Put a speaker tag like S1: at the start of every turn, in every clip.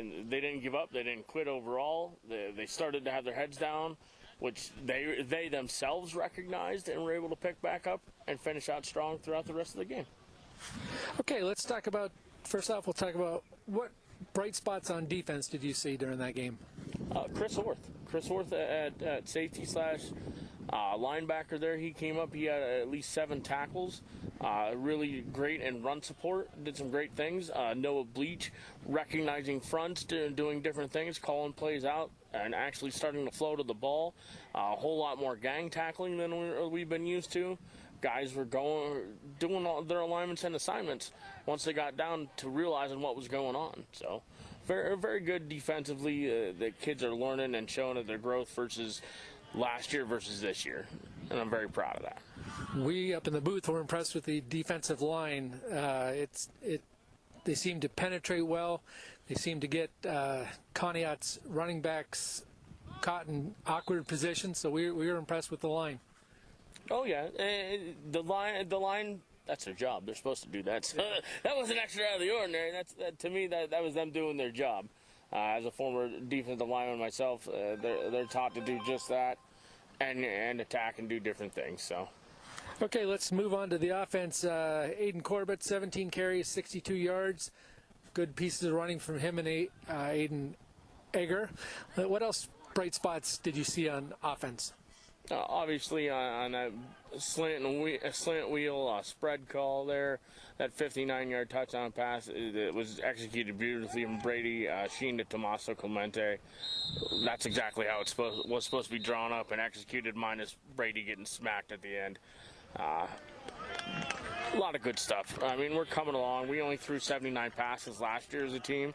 S1: and they didn't give up. They didn't quit overall. They started to have their heads down, which they themselves recognized and were able to pick back up and finish out strong throughout the rest of the game.
S2: Okay, let's talk about, first off, we'll talk about what bright spots on defense did you see during that game?
S1: Chris Orth at safety slash linebacker there. He came up, he had at least 7 tackles. Really great in run support, did some great things. Noah Bleach recognizing fronts, doing different things, calling plays out, and actually starting to flow to the ball. A whole lot more gang tackling than we've been used to. Guys were doing all their alignments and assignments once they got down to realizing what was going on. So very, very good defensively. The kids are learning and showing their growth versus last year versus this year, and I'm very proud of that.
S2: We up in the booth were impressed with the defensive line. They seem to penetrate well. They seem to get Conneaut's running backs caught in awkward positions, so we were impressed with the line.
S1: Oh yeah, the line. That's their job. They're supposed to do that. So that wasn't extra out of the ordinary. To me, that was them doing their job. As a former defensive lineman myself, they're taught to do just that, and attack and do different things. So.
S2: Okay, let's move on to the offense. Aiden Corbett, 17 carries, 62 yards. Good pieces of running from him and Aiden Egger. What else bright spots did you see on offense?
S1: Obviously, on a slant wheel spread call there, that 59-yard touchdown pass, it was executed beautifully from Brady Sheen to Tommaso Clemente. That's exactly how it was supposed to be drawn up and executed, minus Brady getting smacked at the end. A lot of good stuff. I mean, we're coming along. We only threw 79 passes last year as a team.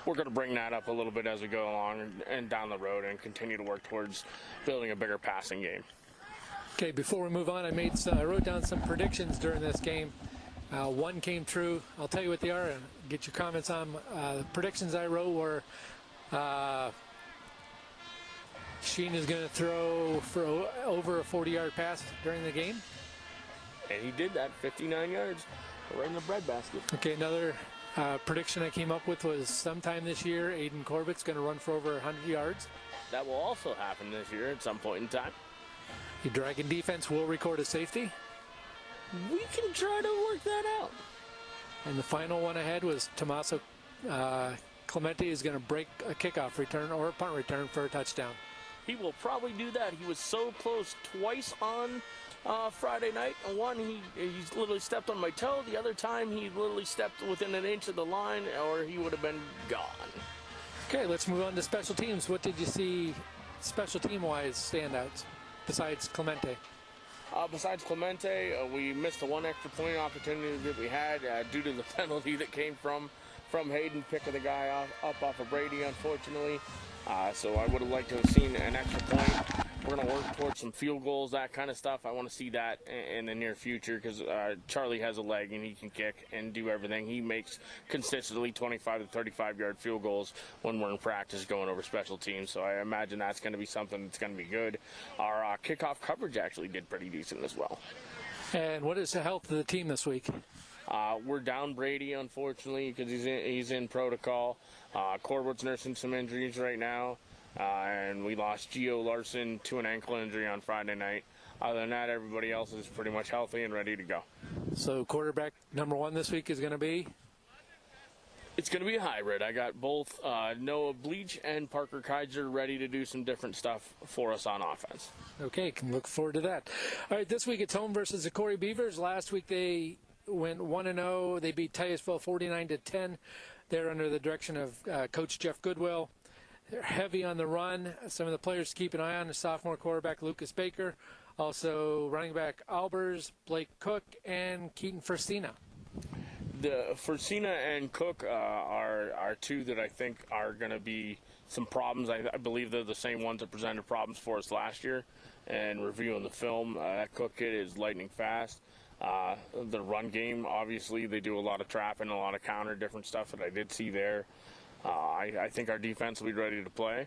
S1: We're going to bring that up a little bit as we go along and down the road and continue to work towards building a bigger passing game.
S2: Okay, before we move on, I wrote down some predictions during this game. One came true. I'll tell you what they are and get your comments on. The predictions I wrote were Sheen is going to throw for over a 40-yard pass during the game.
S1: And he did that, 59 yards, right in the breadbasket.
S2: Okay, another prediction I came up with was sometime this year, Aiden Corbett's going to run for over 100 yards.
S1: That will also happen this year at some point in time.
S2: The Dragon defense will record a safety.
S1: We can try to work that out.
S2: And the final one I had was Tommaso Clemente is going to break a kickoff return or a punt return for a touchdown.
S1: He will probably do that. He was so close twice on Friday night. One, he's literally stepped on my toe. The other time, he literally stepped within an inch of the line, or he would have been gone.
S2: Okay, let's move on to special teams. What did you see special team-wise standouts besides Clemente?
S1: Besides Clemente, we missed the one extra point opportunity that we had due to the penalty that came from Hayden picking the guy up off of Brady, unfortunately. So I would have liked to have seen an extra point. We're going to work towards some field goals, that kind of stuff. I want to see that in the near future because Charlie has a leg and he can kick and do everything. He makes consistently 25 to 35-yard field goals when we're in practice going over special teams. So I imagine that's going to be something that's going to be good. Our kickoff coverage actually did pretty decent as well.
S2: And what is the health of the team this week?
S1: We're down Brady, unfortunately, because he's in protocol. Corbett's nursing some injuries right now. And we lost Gio Larson to an ankle injury on Friday night. Other than that, everybody else is pretty much healthy and ready to go.
S2: So quarterback number one this week is going to be?
S1: It's going to be a hybrid. I got both Noah Bleach and Parker Kaiser ready to do some different stuff for us on offense.
S2: Okay, can look forward to that. All right, this week it's home versus the Corry Beavers. Last week they went 1-0. They beat Titusville 49-10. They're under the direction of Coach Jeff Goodwill. They're heavy on the run. Some of the players to keep an eye on the sophomore quarterback Lucas Baker, also running back Albers, Blake Cook, and Keaton Furstina.
S1: The Furstina and Cook are two that I think are going to be some problems. I believe they're the same ones that presented problems for us last year. And reviewing the film, that Cook kid is lightning fast. The run game, obviously, they do a lot of trapping, a lot of counter, different stuff that I did see there. I think our defense will be ready to play,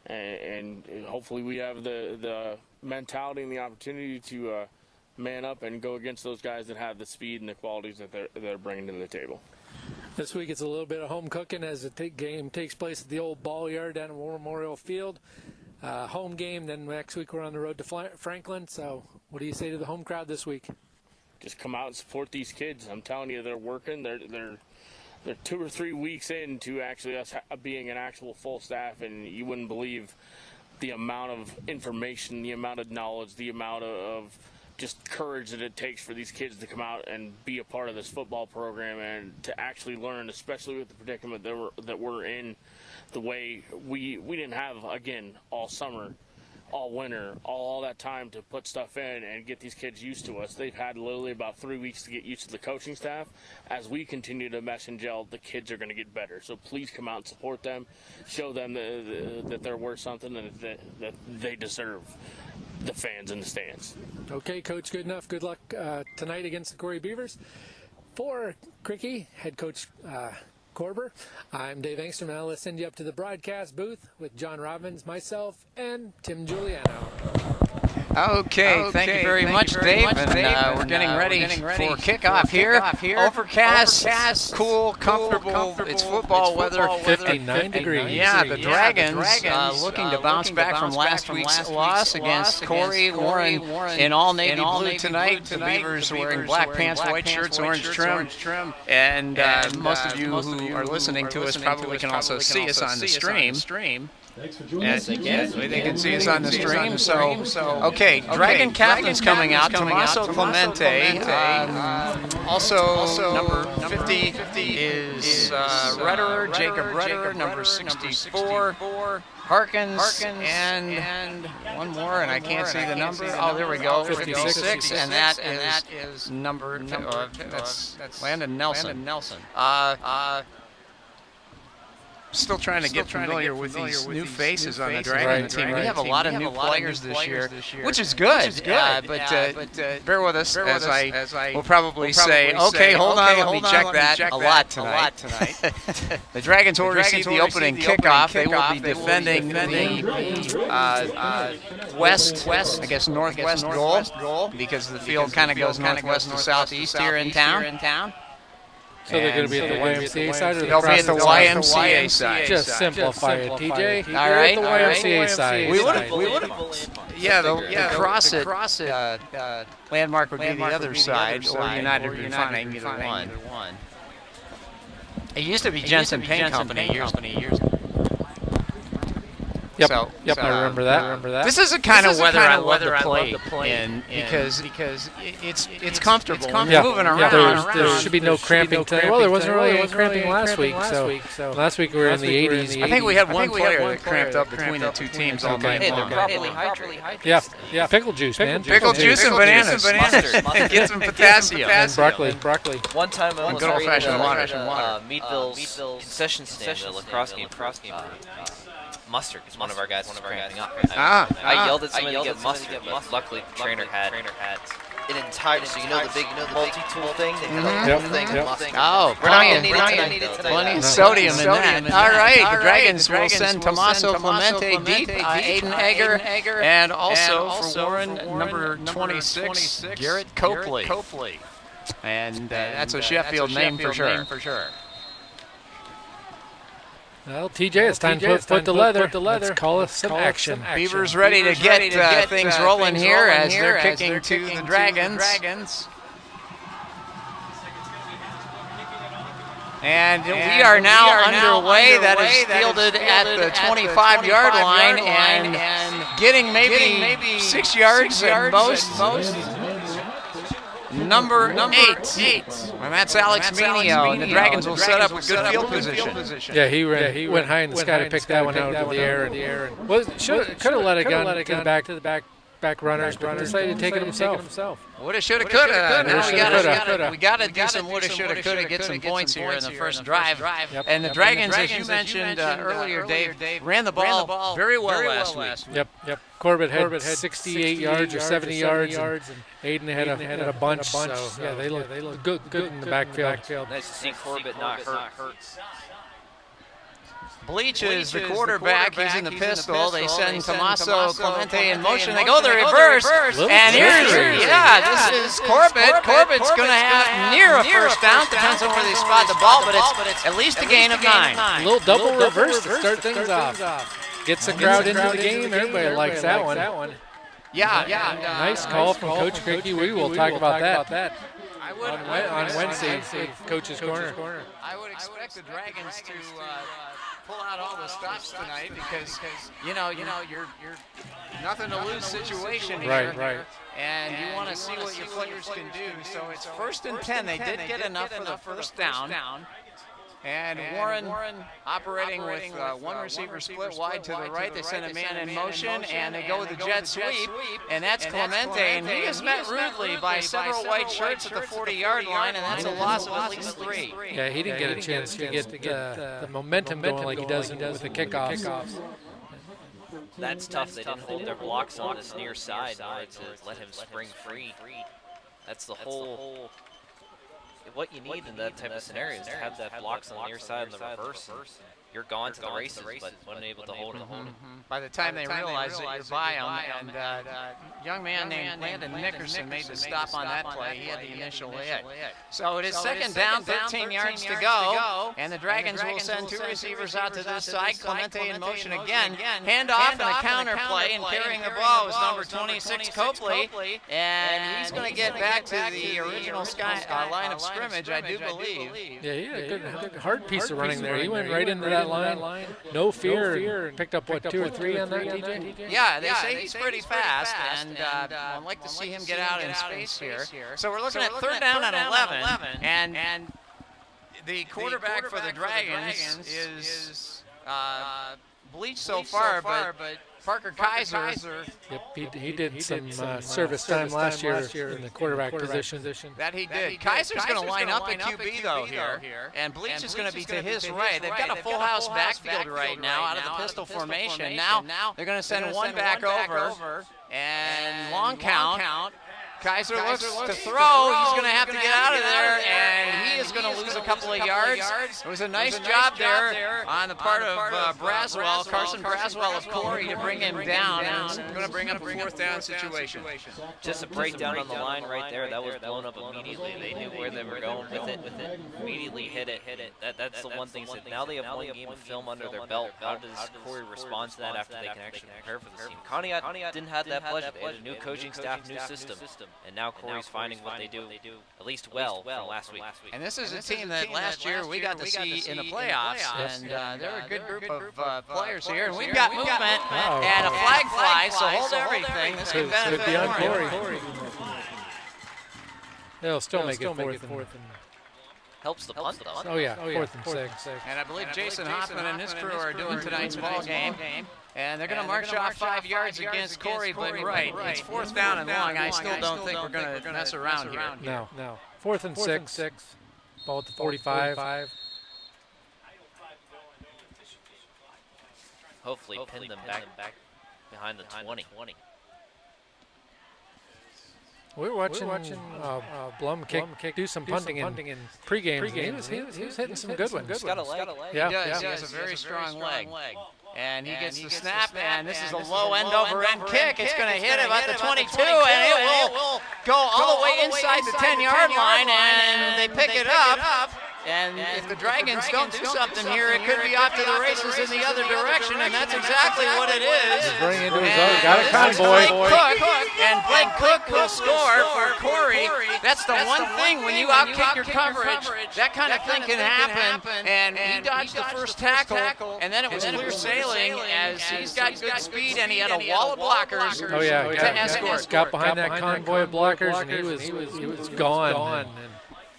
S1: and hopefully we have the mentality and the opportunity to man up and go against those guys that have the speed and the qualities that they're bringing to the table.
S2: This week it's a little bit of home cooking as the game takes place at the old ball yard down at War Memorial Field. Home game, then next week we're on the road to Franklin. So what do you say to the home crowd this week?
S1: Just come out and support these kids. I'm telling you, they're working. They're 2 or 3 weeks into actually us being an actual full staff, and you wouldn't believe the amount of information, the amount of knowledge, the amount of just courage that it takes for these kids to come out and be a part of this football program and to actually learn, especially with the predicament that we're in, the way we didn't have, again, all summer, all winter, all that time to put stuff in and get these kids used to us. They've had literally about 3 weeks to get used to the coaching staff. As we continue to mesh and gel, the kids are going to get better. So please come out and support them. Show them that they're worth something and that they deserve the fans in the stands.
S2: Okay, Coach, good enough. Good luck tonight against the Corry Beavers. For Cricky, head coach Corber, I'm Dave Angstrom, and I'll send you up to the broadcast booth with John Robbins, myself, and Tim Giuliano.
S3: Okay, thank you very much, Dave. And we're getting ready for kickoff here. Overcast, cool, comfortable. It's football weather.
S2: 59 degrees.
S3: Yeah, the Dragons looking to bounce back from last week's loss against Corry. Warren in all navy blue tonight. The Beavers wearing black pants, white shirts, orange trim. And most of you who are listening to us probably can also see us on the stream. Yes, they can see us on the stream. So okay, Dragon Captain's coming out. Tommaso Clemente. Also, number 50 is Rutterer, Jacob Rutterer. Number 64, Harkins, and one more, and I can't see the number. Oh, there we go, 56, and that is number. That's Landon Nelson. Still trying to get familiar with these new faces on the Dragon team. We have a lot of new players this year, which is good. But bear with us as I will probably say, okay, hold on, let me check that a lot tonight. The Dragons will receive the opening kickoff. They will be defending the west, I guess northwest goal, because the field kind of goes northwest to southeast here in town.
S2: So they're going to be at the YMCA side, or
S3: they'll be at the YMCA side.
S2: Just simplify it, TJ.
S3: All right,
S2: at the YMCA side.
S3: We would have. Yeah, the cross it landmark would be the other side, or United would be fine, either one. It used to be Jensen Paint Company years ago.
S2: Yep, I remember that.
S3: This is the kind of weather I love to play in because it's comfortable. Moving around.
S2: There should be no cramping today. Well, there wasn't really any cramping last week. So last week we were in the 80s.
S3: I think we had one player that cramped up between the two teams all night long.
S2: Yeah, pickle juice, man.
S3: Pickle juice and bananas. Get some potassium.
S2: And broccoli.
S4: One time I was
S3: good old-fashioned water.
S4: Meadville's concession stand, the lacrosse game. Mustard is one of our guys cramping up. I yelled at somebody to get mustard, but luckily trainer had an entire, so the big multi-tool thing.
S3: Oh, plenty of sodium in that. All right, the Dragons will send Tommaso Clemente deep, Aiden Egger, and also for Warren, number 26, Garrett Copley. And that's a Sheffield name for sure.
S2: Well, TJ, it's time to put the leather. Let's call it some action.
S3: Beavers ready to get things rolling here as they're kicking to the Dragons. And we are now underway. That is fielded at the 25-yard line and getting maybe 6 yards at most. Number 8. And that's Alex Menio, and the Dragons will set up a good field position.
S2: Yeah, he went high in the sky to pick that one out of the air. Could have let it go to the back runners, but decided to take it himself.
S3: Woulda, shoulda, coulda. Now we got to do some woulda, shoulda, coulda, get some points here in the first drive. And the Dragons, as you mentioned earlier, Dave, ran the ball very well last week.
S2: Yep. Corbett had 68 yards or 70 yards, and Aiden had a bunch. So yeah, they look good in the backfield.
S4: Nice to see Corbett not hurt.
S3: Bleach is the quarterback. He's in the pistol. They send Tommaso Clemente in motion. They go the reverse. And here's, this is Corbett. Corbett's going to have near a first down. Depends on where they spot the ball, but it's at least a gain of 9.
S2: A little double reverse to start things off. Gets the crowd into the game. Everybody likes that one. Nice call from Coach Cricky. We will talk about that on Wednesday at Coach's Corner.
S3: I would expect the Dragons to pull out all the stops tonight because you're nothing to lose situation here.
S2: Right.
S3: And you want to see what your players can do. So it's 1st and 10. They did get enough for the first down. And Warren operating with one receiver split wide to the right. They send a man in motion, and they go with the jet sweep, and that's Clemente. And he is met rudely by several white shirts at the 40-yard line, and that's a loss of at least 3.
S2: Yeah, he didn't get a chance to get the momentum going like he does with the kickoffs.
S4: That's tough. They didn't hold their blocks on this near side in order to let him spring free. That's the whole... What you need in that type of scenario is to have that blocks on the near side and the reverse. You're gone to the races, but unable to hold it.
S3: By the time they realize that you're by them, and a young man named Landon Nickerson made the stop on that play. He had the initial hit. So it is 2nd down, 13 yards to go, and the Dragons will send 2 receivers out to this side. Clemente in motion again. Handoff and a counter play, and carrying the ball was number 26, Copley, and he's going to get back to the original line of scrimmage, I do believe.
S2: Yeah, he had a good hard piece of running there. He went right into that line. No fear. Picked up, 2 or 3 on that, TJ?
S3: Yeah, they say he's pretty fast, and I'd like to see him get out in space here. So we're looking at 3rd down and 11, and the quarterback for the Dragons is Bleach so far, but Parker Kaiser.
S2: Yep, he did some service time last year in the quarterback position.
S3: That he did. Kaiser's going to line up at QB, though, here. And Bleach is going to be to his right. They've got a full house backfield right now out of the pistol formation. Now they're going to send one back over. And long count. Kaiser looks to throw. He's going to have to get out of there, and he is going to lose a couple of yards. It was a nice job there on the part of Braswell, Carson Braswell of Corry, to bring him down, and it's going to bring up a 4th down situation.
S4: Just a breakdown on the line right there. That was blown up immediately. They knew where they were going with it. Immediately hit it. That's the one thing. Now they have one game of film under their belt. How does Corry respond to that after they can actually prepare for this team? Conneaut didn't have that pleasure. They had a new coaching staff, new system. And now Corry's finding what they do at least well from last week.
S3: And this is a team that last year we got to see in the playoffs, and they're a good group of players here. And we've got movement and a flag fly, so hold everything. This could benefit Corry.
S2: They'll still make it 4th and
S4: helps the punt, though.
S2: Oh, yeah, 4th and 6.
S3: And I believe Jason Hoffman and his crew are doing tonight's ball game. And they're going to march off 5 yards against Corry, but it's 4th down and long. I still don't think we're going to mess around here.
S2: No. 4th and 6. Ball at the 45.
S4: Hopefully pin them back behind the 20.
S2: We were watching Blum do some punting in pregame. He was hitting some good ones.
S4: He's got a leg.
S3: Yeah, he does. He has a very strong leg. And he gets the snap, and this is a low end-over-end kick. It's going to hit him at the 22, and it will go all the way inside the 10-yard line, and they pick it up. And if the Dragons don't do something here, it could be off to the races in the other direction, and that's exactly what it is.
S2: Got a convoy.
S3: And Blake Cook will score for Corry. That's the one thing when you outkick your coverage, that kind of thing can happen. And he dodged the first tackle, and then it was clear sailing as he's got good speed, and he had a wall of blockers to escort.
S2: Got behind that convoy of blockers, and he was gone.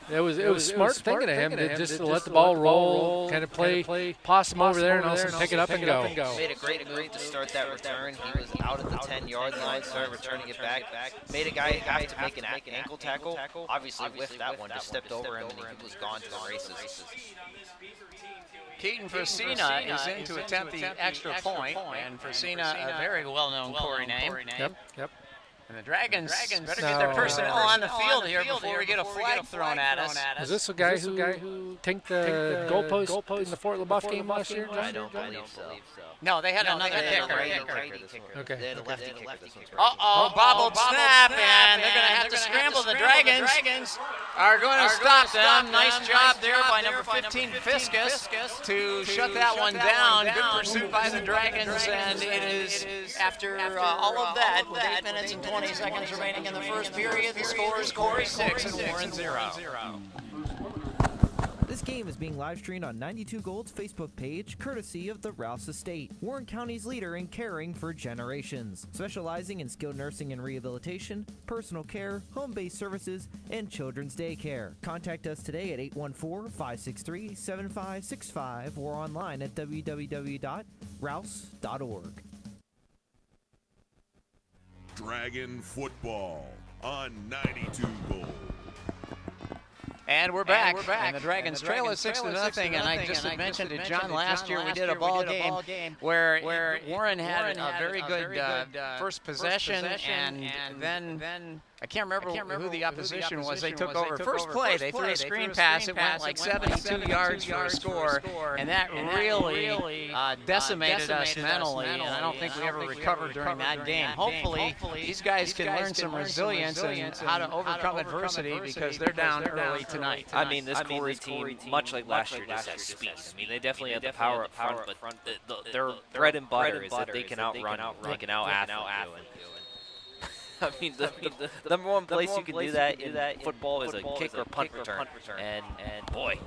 S2: It was smart thinking of him to just let the ball roll, kind of play possum over there, and also pick it up and go.
S4: Made a great move to start that return. He was out at the 10-yard line, started returning it back. Made a guy have to make an ankle tackle. Obviously, with that one, just stepped over him, and he was gone to the races.
S3: Keaton Frasina is in to attempt the extra point, and Frasina, a very well-known Corry name.
S2: Yep.
S3: And the Dragons better get their personnel on the field here before we get a flag thrown at us.
S2: Is this a guy who tanked the goalpost in the Fort LaBeouf game last year?
S4: I don't believe so.
S3: No, they had another kicker.
S2: Okay.
S4: They had a lefty kicker this one's
S3: Uh-oh, bobbled snap, and they're going to have to scramble. The Dragons are going to stop them. Nice job there by number 15, Fiskus, to shut that one down. Good pursuit by the Dragons, and it is, after all of that, with 8 minutes and 20 seconds remaining in the first period, the score is Corry 6 and Warren 0.
S5: This game is being live streamed on 92 Gold's Facebook page, courtesy of the Rouse Estate, Warren County's leader in caring for generations, specializing in skilled nursing and rehabilitation, personal care, home-based services, and children's daycare. Contact us today at 814-563-7565 or online at www.rouse.org.
S6: Dragon football on 92 Gold.
S3: And we're back. And the Dragons trail is 6-0. And I just had mentioned to John last year we did a ball game where Warren had a very good first possession, and then I can't remember who the opposition was. They took over. First play, they threw a screen pass. It went like 72 yards for a score, and that really decimated us mentally, and I don't think we ever recovered during that game. Hopefully, these guys can learn some resilience and how to overcome adversity, because they're down early tonight.
S4: I mean, this Corry team, much like last year, just has speed. I mean, they definitely have the power up front, but their bread and butter is that they can outrun, they can out-athlete you. I mean, the number one place you can do that in football is a kick or punt return. And boy,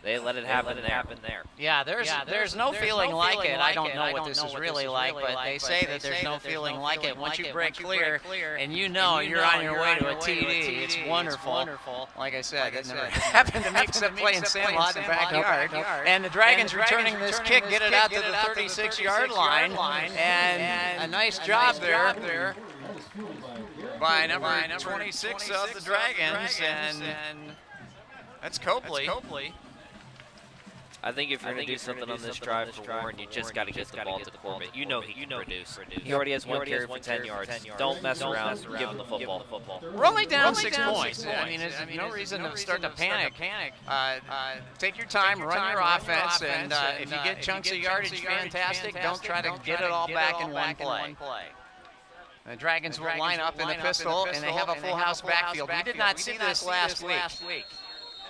S4: they let it happen there.
S3: Yeah, there's no feeling like it. I don't know what this is really like, but they say that there's no feeling like it. Once you break clear and you know you're on your way to a TD, it's wonderful. Like I said, that never happened to me except playing Sandlot in the backyard. And the Dragons returning this kick, get it out to the 36-yard line, and a nice job there by number 26 of the Dragons, and that's Copley.
S4: I think if you're going to do something on this drive for Warren, you just got to get the ball to Corbett. You know he can produce. He already has one carry for 10 yards. Don't mess around. Give him the football.
S3: We're only down 6 points. I mean, there's no reason to start to panic. Take your time, run your offense, and if you get chunks of yardage, fantastic. Don't try to get it all back in one play. The Dragons will line up in the pistol, and they have a full house backfield. We did not see this last week.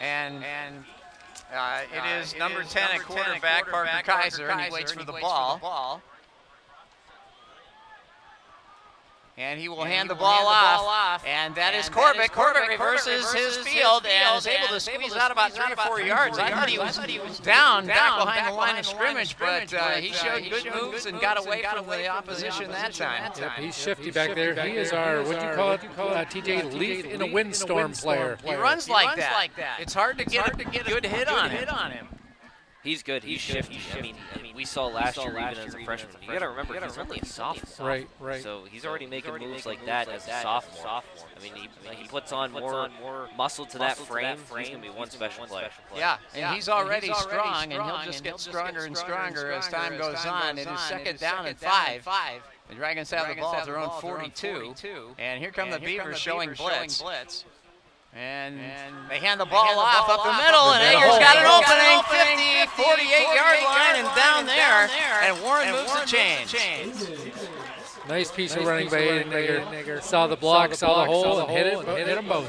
S3: And it is number 10 at quarterback, Parker Kaiser, and he waits for the ball. And he will hand the ball off, and that is Corbett. Corbett reverses his field and is able to squeeze out about 3 or 4 yards. I thought he was down back behind the line of scrimmage, but he showed good moves and got away from the opposition that time.
S2: Yep, he's shifty back there. He is our, what do you call it, TJ, leaf in a windstorm player.
S3: He runs like that. It's hard to get a good hit on him.
S4: He's good. He's shifty. I mean, we saw last year even as a freshman. You got to remember, he's only a sophomore.
S2: Right.
S4: So he's already making moves like that as a sophomore. I mean, he puts on more muscle to that frame. He's going to be one special player.
S3: Yeah, and he's already strong, and he'll just get stronger and stronger as time goes on. It is second down and 5. The Dragons have the ball at their own 42. And here come the Beavers showing blitz. And they hand the ball off up the middle, and Eggers got an opening, 50, 48-yard line, and down there, and Warren moves the chains.
S2: Nice piece of running by Aiden Egger. Saw the block, saw the hole, and hit them both.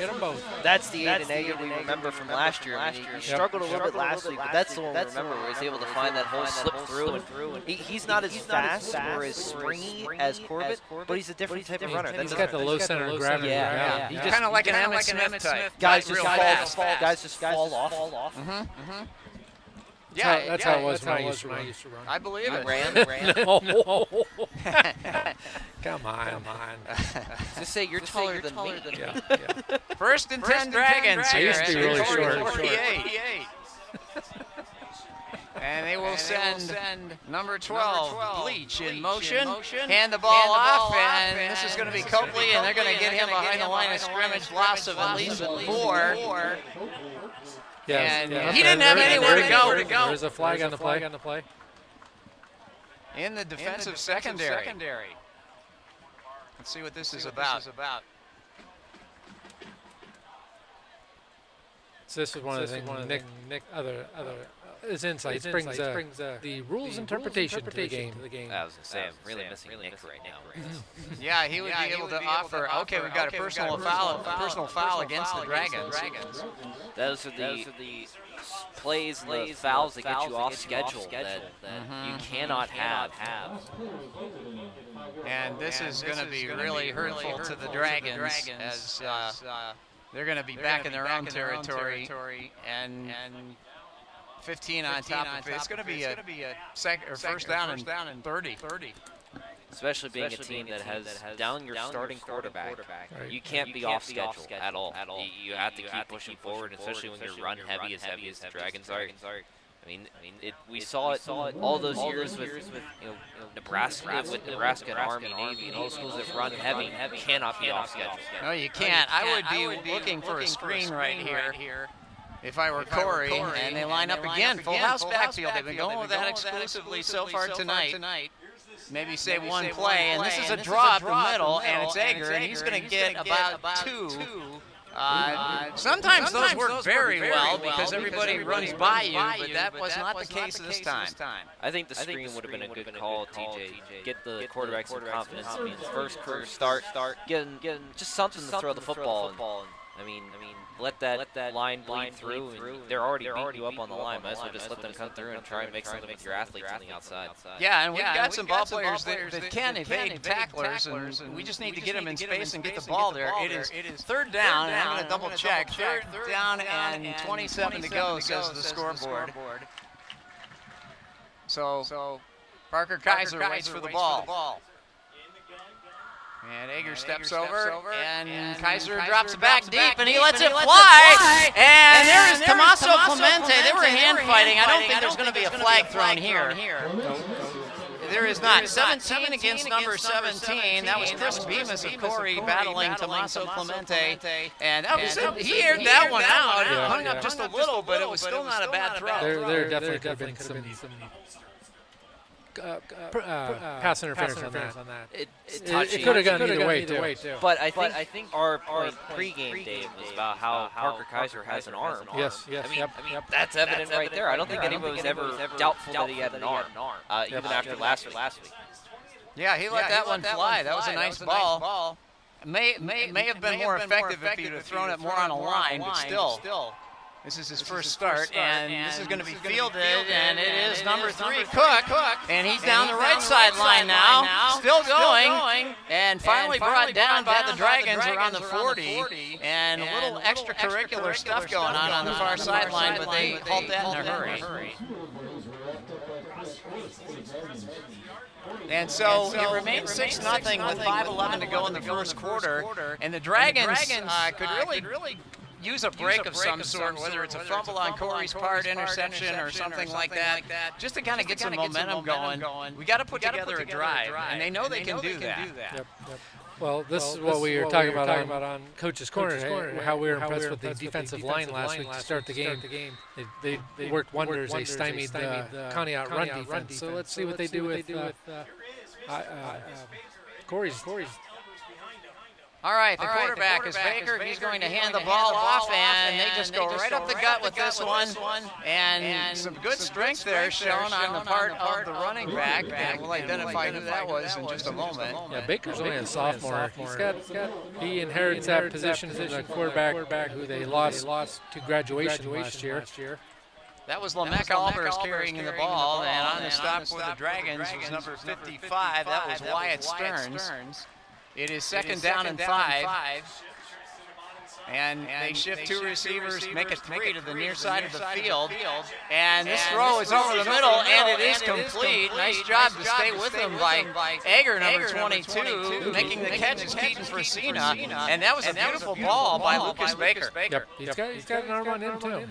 S4: That's the Aiden Egger we remember from last year. I mean, he struggled a little bit last week, but that's the one we remember where he was able to find that hole, slip through. He's not as fast or as springy as Corbett, but he's a different type of runner.
S2: He's got the low center of gravity.
S3: Yeah. He's kind of like an Emmett Smith type.
S4: Guys just fall off.
S2: Yeah, that's how it was when I used to run.
S3: I believe it.
S4: Ran.
S2: No. Come on.
S4: Just say you're taller than me.
S2: Yeah.
S3: First and 10 Dragons.
S2: I used to be really short.
S3: 48. And they will send number 12, Bleach, in motion. Hand the ball off, and this is going to be Copley, and they're going to get him behind the line of scrimmage. Loss of at least 4.
S2: Yes,
S3: and he didn't have anywhere to go.
S2: There's a flag on the play.
S3: In the defensive secondary. Let's see what this is about.
S2: So this is one of the things Nick other his insights brings the rules interpretation to the game.
S4: I was going to say, I'm really missing Nick right now.
S3: Yeah, he would be able to offer. Okay, we've got a personal foul against the Dragons.
S4: Those are the plays and the fouls that get you off schedule that you cannot have.
S3: And this is going to be really hurtful to the Dragons as they're going to be back in their own territory and 15 on top of it. It's going to be a first down and 30.
S4: Especially being a team that has down your starting quarterback. You can't be off schedule at all. You have to keep pushing forward, especially when you're run heavy as the Dragons are. I mean, we saw it all those years with Nebraska and Army, Navy, and all schools that run heavy cannot be off schedule.
S3: No, you can't. I would be looking for a screen right here if I were Corry, and they line up again. Full house backfield. They've been going with that exclusively so far tonight. Maybe say one play, and this is a draw up the middle, and it's Egger, and he's going to get about two. Sometimes those work very well because everybody runs by you, but that was not the case this time.
S4: I think the screen would have been a good call, TJ. Get the quarterback some confidence. I mean, first career start, getting just something to throw the football. I mean, let that line bleed through. They're already beating you up on the line. Might as well just let them come through and try and make something with your athletes on the outside.
S3: Yeah, and we've got some ball players that can evade tacklers, and we just need to get them in space and get the ball there. It is third down, and I'm going to double check. Third down and 27 to go, says the scoreboard. So Parker Kaiser waits for the ball. And Egger steps over, and Kaiser drops it back deep, and he lets it fly. And there is Tommaso Clemente. They were hand fighting. I don't think there's going to be a flag thrown here. There is not. 17 against number 17. That was Chris Bemis of Corry battling Tommaso Clemente. And that was he aired that one out. It hung up just a little, but it was still not a bad throw.
S2: There definitely could have been some pass interference on that. It could have gone either way too.
S4: But I think our pregame, Dave, was about how Parker Kaiser has an arm.
S2: Yes.
S4: I mean, that's evident right there. I don't think anybody was ever doubtful that he had an arm, even after last week.
S3: Yeah, he let that one fly. That was a nice ball. May have been more effective if he'd have thrown it more on a line, but still. This is his first start, and this is going to be fielded, and it is number 3, Cook, and he's down the right sideline now, still going, and finally brought down by the Dragons around the 40, and a little extracurricular stuff going on the far sideline, but they halt that in a hurry. And so it remains 6-0 with 5:11 to go in the first quarter, and the Dragons could really use a break of some sort, whether it's a fumble on Corry's part, interception, or something like that, just to kind of get some momentum going. We got to put together a drive, and they know they can do that.
S2: Yep. Well, this is what we were talking about on Coach's Corner, how we were impressed with the defensive line last week to start the game. They worked wonders. They stymied the Conneaut run defense. So let's see what they do with Corry's.
S3: All right, the quarterback is Baker. He's going to hand the ball off, and they just go right up the gut with this one. And some good strength there shown on the part of the running back. And we'll identify who that was in just a moment.
S2: Yeah, Baker's only a sophomore. He inherits that position from the quarterback who they lost to graduation last year.
S3: That was Lamech Albers carrying the ball, and on the stop for the Dragons was number 55. That was Wyatt Stearns. It is second down and 5. And they shift 2 receivers, make it 3 to the near side of the field. And this throw is over the middle, and it is complete. Nice job to stay with him by Egger, number 22. Making the catch is Keaton Fresina. And that was a beautiful ball by Lucas Baker.
S2: Yep, he's got an arm on him, too.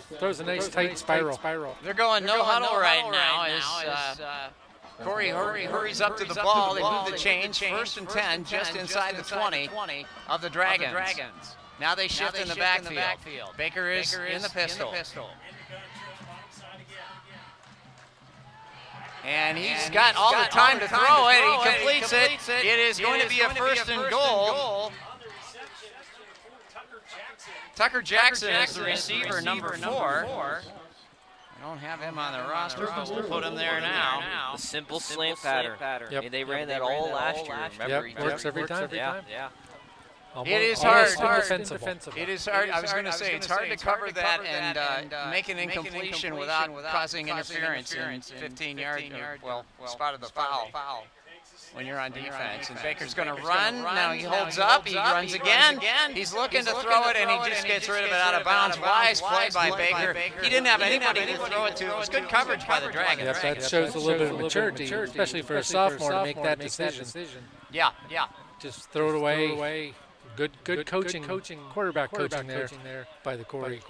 S2: He throws a nice tight spiral.
S3: They're going no huddle right now as Corry hurries up to the ball. They move the change. First and 10, just inside the 20 of the Dragons. Now they shift in the backfield. Baker is in the pistol. And he's got all the time to throw it. He completes it. It is going to be a first and goal. Tucker Jackson is the receiver, number 4. I don't have him on the roster, but we'll put him there now.
S4: The simple slant pattern.
S2: Yep.
S4: And they ran that all last year. Remember?
S2: Yep, works every time.
S4: Yeah.
S3: It is hard.
S2: Indefensible.
S3: It is hard. I was going to say it's hard to cover that and make an incompletion without causing interference in 15 yards. Well, spotted the foul when you're on defense. And Baker's going to run. Now he holds up. He runs again. He's looking to throw it, and he just gets rid of it out of bounds. Wise play by Baker. He didn't have anybody to throw it to. It was good coverage by the Dragons.
S2: Yep, that shows a little bit of maturity, especially for a sophomore to make that decision.
S3: Yeah.
S2: Just throw it away. Good coaching, quarterback coaching there by the Corry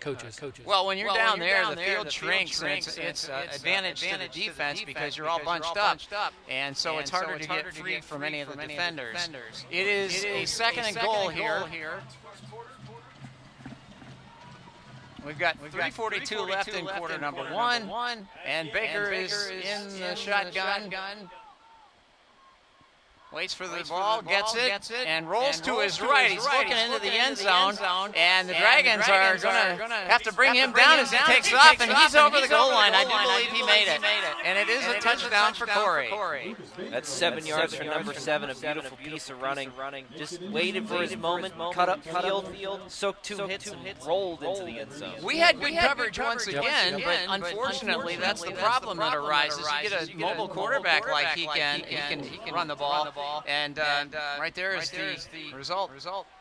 S2: coaches.
S3: Well, when you're down there, the field shrinks, and it's advantage to the defense because you're all bunched up, and so it's harder to get free from any of the defenders. It is a second and goal here. We've got 3:42 left in quarter number 1, and Baker is in the shotgun. Waits for the ball, gets it, and rolls to his right. He's looking into the end zone, and the Dragons are going to have to bring him down as he takes off, and he's over the goal line. I do believe he made it, and it is a touchdown for Corry.
S4: That's 7 yards for number 7, a beautiful piece of running. Just waited for his moment, cut up field, soaked 2 hits, and rolled into the end zone.
S3: We had good coverage once again, but unfortunately that's the problem that arises. You get a mobile quarterback like he can run the ball. And right there is the result.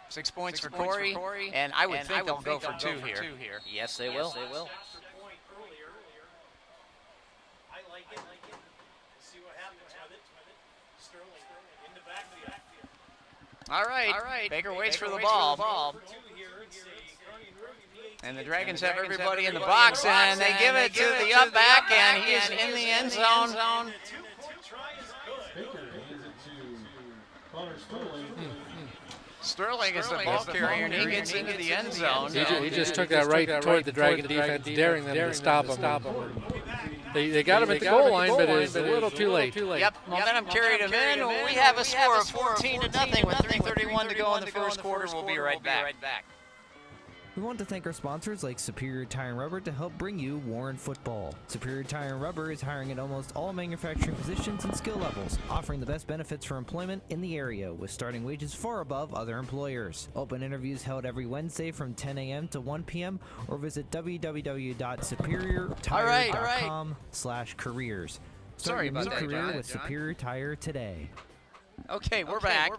S3: 6 points for Corry, and I would think they'll go for 2 here.
S4: Yes, they will.
S3: All right. Baker waits for the ball. And the Dragons have everybody in the box, and they give it to the up back, and he is in the end zone. Sterling is the ball carrier, and he gets into the end zone.
S2: He just took that right toward the Dragon defense, daring them to stop him. They got him at the goal line, but it's a little too late.
S3: Yep, momentum carried him in. We have a score of 14-0 with 3:31 to go in the first quarter. We'll be right back.
S5: We want to thank our sponsors like Superior Tire and Rubber to help bring you Warren football. Superior Tire and Rubber is hiring at almost all manufacturing positions and skill levels, offering the best benefits for employment in the area with starting wages far above other employers. Open interviews held every Wednesday from 10 a.m. to 1 p.m. or visit www.superiortire.com/careers.
S3: Sorry about that,
S5: career
S3: John.
S5: with Superior Tire today.
S3: Okay, we're back.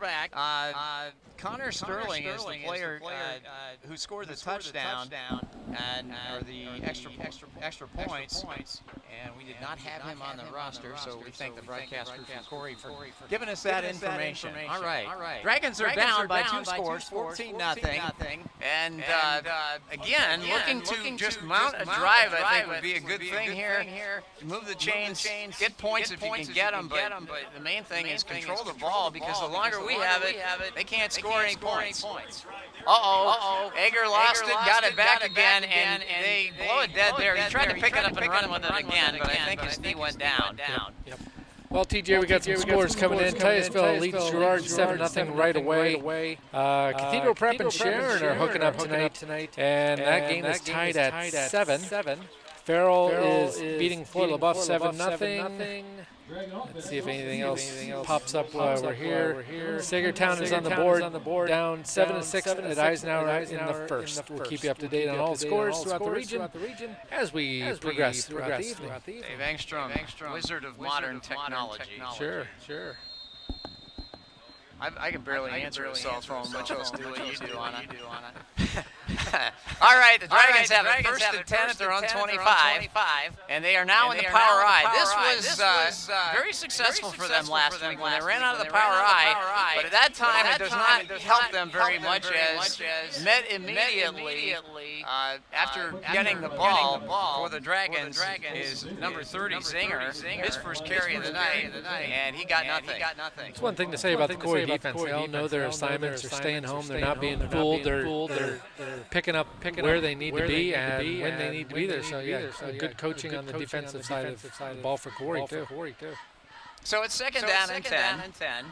S3: Connor Sterling is the player who scored the touchdown or the extra points, and we did not have him on the roster, so we thank the broadcast crew from Corry for giving us that information. All right. Dragons are down by 2 scores, 14-0, and again, looking to just mount a drive, I think would be a good thing here. Move the chains, get points if you can get them, but the main thing is control the ball, because the longer we have it, they can't score any points. Egger lost it, got it back again, and they blow it dead there. He tried to pick it up and run with it again, but I think his knee went down.
S2: Yep. Well, TJ, we got some scores coming in. Titusville leads Girard 7-0 right away. Cathedral Prep and Sharon are hooking up tonight, and that game is tied at 7. Farrell is beating Fort LaBeouf 7-0. Let's see if anything else pops up while we're here. Sagertown is on the board, down 7-6 at Eisenhower in the first. We'll keep you up to date on all scores throughout the region as we progress throughout the evening.
S3: Dave Engstrom, wizard of modern technology.
S2: Sure.
S3: I can barely answer a cell phone, much less do what you do on it. All right, the Dragons have it first and 10 at their own 25, and they are now in the power I. This was very successful for them last week when they ran out of the power I, but at that time it does not help them very much, as met immediately after getting the ball for the Dragons is number 30, Zinger, his first carry of the night, and he got nothing.
S2: It's one thing to say about the Corry defense. They all know their assignments. They're staying home. They're not being fooled. They're picking up where they need to be and when they need to be there. So yeah, good coaching on the defensive side of the ball for Corry too.
S3: So it's second down and 10.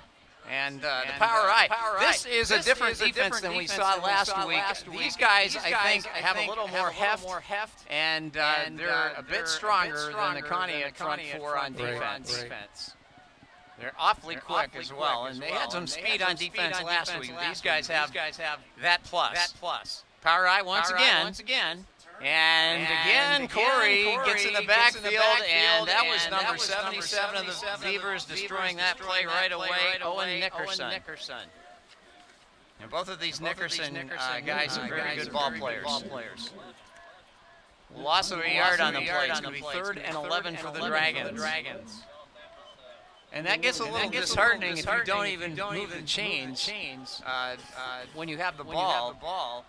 S3: And the power right. This is a different defense than we saw last week. These guys, I think, have a little more heft, and they're a bit stronger than the Connie at front four on defense. They're awfully quick as well, and they had some speed on defense last week. These guys have that plus. Power right once again. And again, Corry gets in the backfield, and that was number 77 of the Beavers destroying that play right away, Owen Nickerson. And both of these Nickerson guys are very good ball players. Loss of a yard on the play. It's going to be 3rd and 11 for the Dragons. And that gets a little disheartening if you don't even move the chains when you have the ball.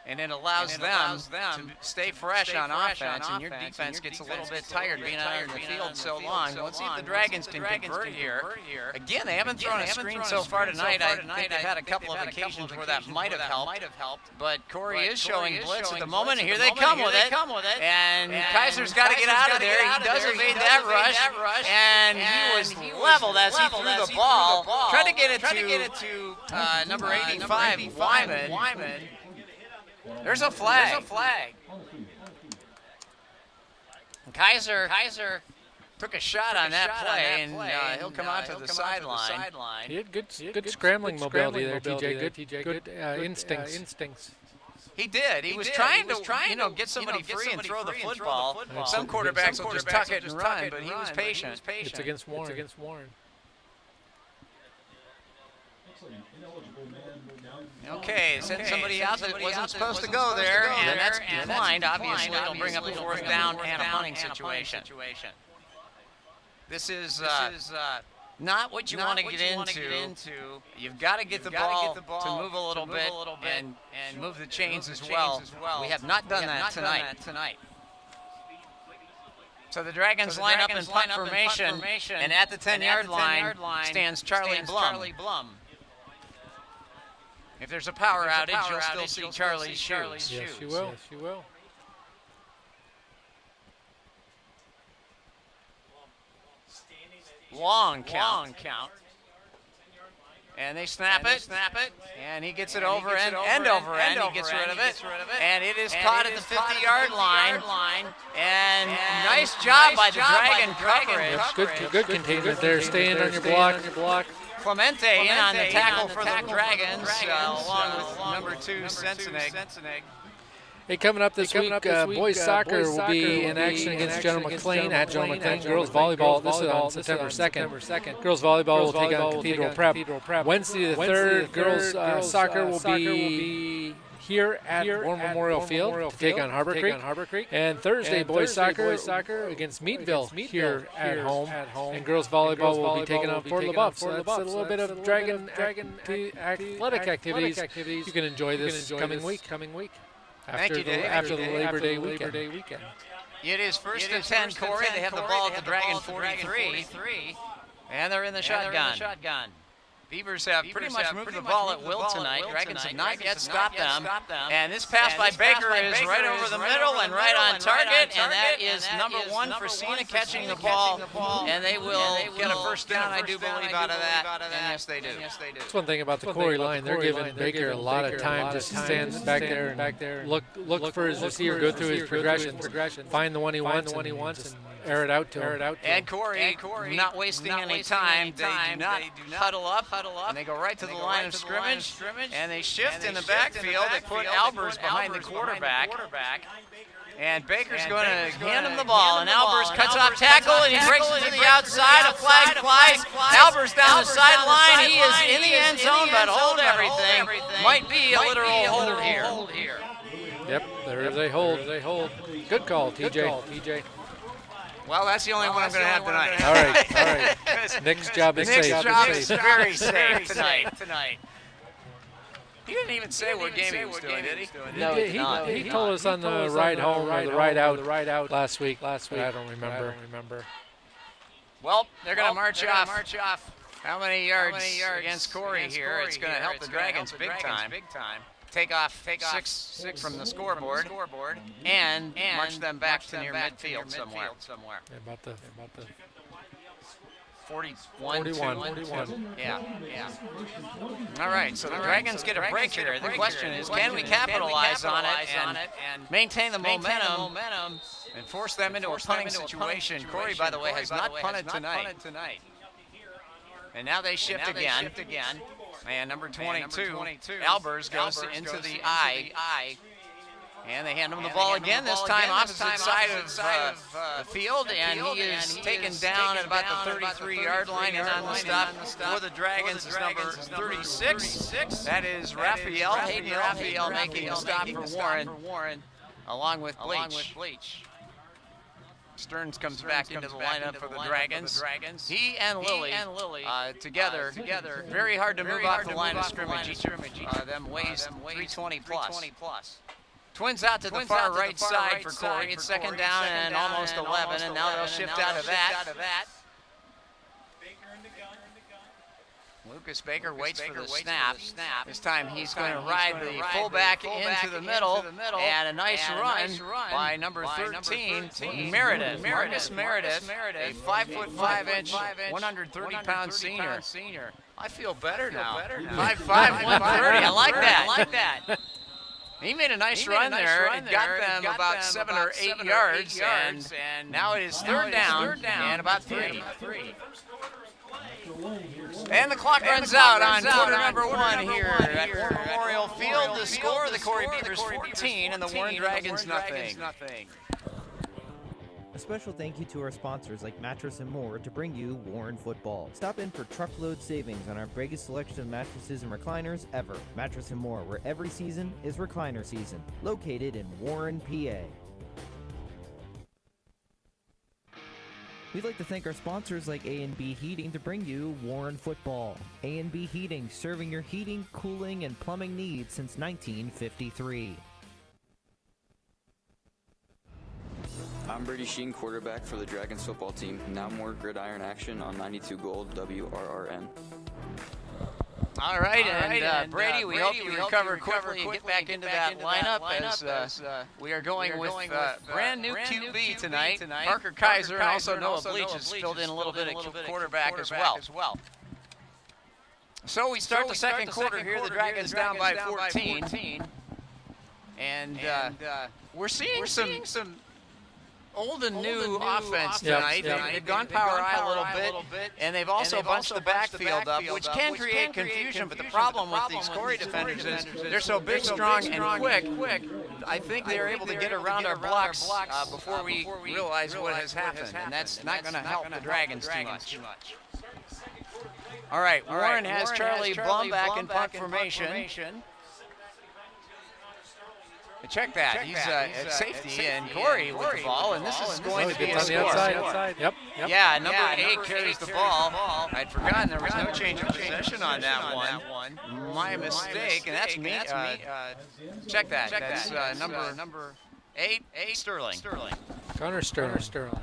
S3: And it allows them to stay fresh on offense, and your defense gets a little bit tired being out in the field so long. Let's see if the Dragons can convert here. Again, they haven't thrown a screen so far tonight. I think they've had a couple of occasions where that might have helped. But Corry is showing blitz at the moment, and here they come with it. And Kaiser's got to get out of there. He does evade that rush, and he was leveled as he threw the ball. Tried to get it to number 85, Wyman. There's a flag. And Kaiser took a shot on that play, and he'll come out to the sideline.
S2: He had good scrambling mobility there, TJ. Good instincts.
S3: He did. He was trying to get somebody free and throw the football. Some quarterbacks will just tuck it and run, but he was patient.
S2: It's against Warren.
S3: Okay, send somebody out that wasn't supposed to go there, and that's declined. Obviously, it'll bring up a 4th down and a punting situation. This is not what you want to get into. You've got to get the ball to move a little bit and move the chains as well. We have not done that tonight. So the Dragons line up in punt formation, and at the 10-yard line stands Charlie Blum. If there's a power outage, you'll still see Charlie's shoes.
S2: Yes, you will.
S3: Long count. And they snap it, and he gets it over end over end. He gets rid of it, and it is caught at the 50-yard line. And nice job by the Dragon coverage.
S2: Good containment there, staying on your block.
S3: Clemente in on the tackle for the Dragons, along with number 2, Senseneg.
S2: Hey, coming up this week, boys soccer will be in action against General McLean at General McLean. Girls volleyball, this is on September 2nd. Girls volleyball will take on Cathedral Prep. Wednesday the 3rd, girls soccer will be here at War Memorial Field to take on Harbor Creek. And Thursday, boys soccer against Meadville here at home. And girls volleyball will be taking on Fort LaBeouf. So that's a little bit of Dragon athletic activities you can enjoy this coming week. After the Labor Day weekend.
S3: It is 1st and 10, Corry. They have the ball at the Dragon 43. And they're in the shotgun. Beavers have pretty much moved the ball at will tonight. Dragons have not yet stopped them. And this pass by Baker is right over the middle and right on target. And that is number 1 for Cena catching the ball. And they will get a first down, I do believe, out of that. And yes, they do.
S2: That's one thing about the Corry line. They're giving Baker a lot of time just to stand back there and look for his receiver, go through his progression, find the one he wants, and air it out to him.
S3: And Corry, not wasting any time. They do not huddle up, and they go right to the line of scrimmage, and they shift in the backfield. They put Albers behind the quarterback, and Baker's going to hand him the ball, and Albers cuts off tackle, and he breaks it to the outside. A flag flies. Albers down the sideline. He is in the end zone, but hold everything. Might be a literal hold here.
S2: Yep, there is a hold. Good call, TJ.
S3: Well, that's the only one I'm going to have tonight.
S2: All right. Nick's job is safe.
S3: Nick's job is very safe tonight. He didn't even say what game he was doing, did he?
S4: No,
S2: he told us on the ride home or the ride out last week. I don't remember.
S3: Well, they're going to march off. How many yards against Corry here? It's going to help the Dragons big time. take off six from the scoreboard, and march them back to near midfield somewhere.
S2: About the
S3: 41.
S2: 41.
S3: Yeah. All right, so the Dragons get a break here. The question is, can we capitalize on it and maintain the momentum and force them into a punting situation? Corry, by the way, has not punted tonight. And now they shift again. And number 22, Albers goes into the I. And they hand him the ball again, this time opposite side of the field, and he is taken down at about the 33-yard line, and on the stop for the Dragons is number 36. That is Raphael, Hayden Raphael making the stop for Warren, along with Bleach. Stearns comes back into the lineup for the Dragons. He and Lilly together. Very hard to move off the line of scrimmage. Each of them weighs 320 plus. Twins out to the far right side for Corry. It's second down and almost 11, and now they'll shift out of that. Lucas Baker waits for the snap. This time he's going to ride the fullback into the middle, and a nice run by number 13, Meredith. Marcus Meredith, a 5'5", 130-pound senior. I feel better now. 5'5", 130. I like that. He made a nice run there. It got them about 7 or 8 yards, and now it is third down and about 3. And the clock runs out on quarter number 1 here at War Memorial Field. The score, the Corry Beavers 14 and the Warren Dragons nothing.
S5: A special thank you to our sponsors like Mattress & More to bring you Warren football. Stop in for truckload savings on our biggest selection of mattresses and recliners ever. Mattress & More, where every season is recliner season. Located in Warren, PA. We'd like to thank our sponsors like A&B Heating to bring you Warren football. A&B Heating, serving your heating, cooling, and plumbing needs since 1953.
S7: I'm Brady Sheen, quarterback for the Dragons football team. Now more gridiron action on 92 Gold WRRN.
S3: All right, and Brady, we hope you recover quickly and get back into that lineup as we are going with brand new QB tonight. Parker Kaiser and also Noah Bleach has filled in a little bit at quarterback as well. So we start the second quarter here. The Dragons down by 14. And we're seeing some old and new offense tonight. They've gone power I a little bit, and they've also bunched the backfield up, which can create confusion. But the problem with these Corry defenders is they're so big, strong, and quick. I think they're able to get around our blocks before we realize what has happened, and that's not going to help the Dragons too much. All right, Warren has Charlie Blum back in punt formation. Check that. He's at safety, and Corry with the ball, and this is going to be a score.
S2: Outside. Yep.
S3: Yeah, number 8 carries the ball. I'd forgotten there was no change of possession on that one. My mistake, and that's me. Check that. That's number 8, Sterling.
S2: Connor Sterling.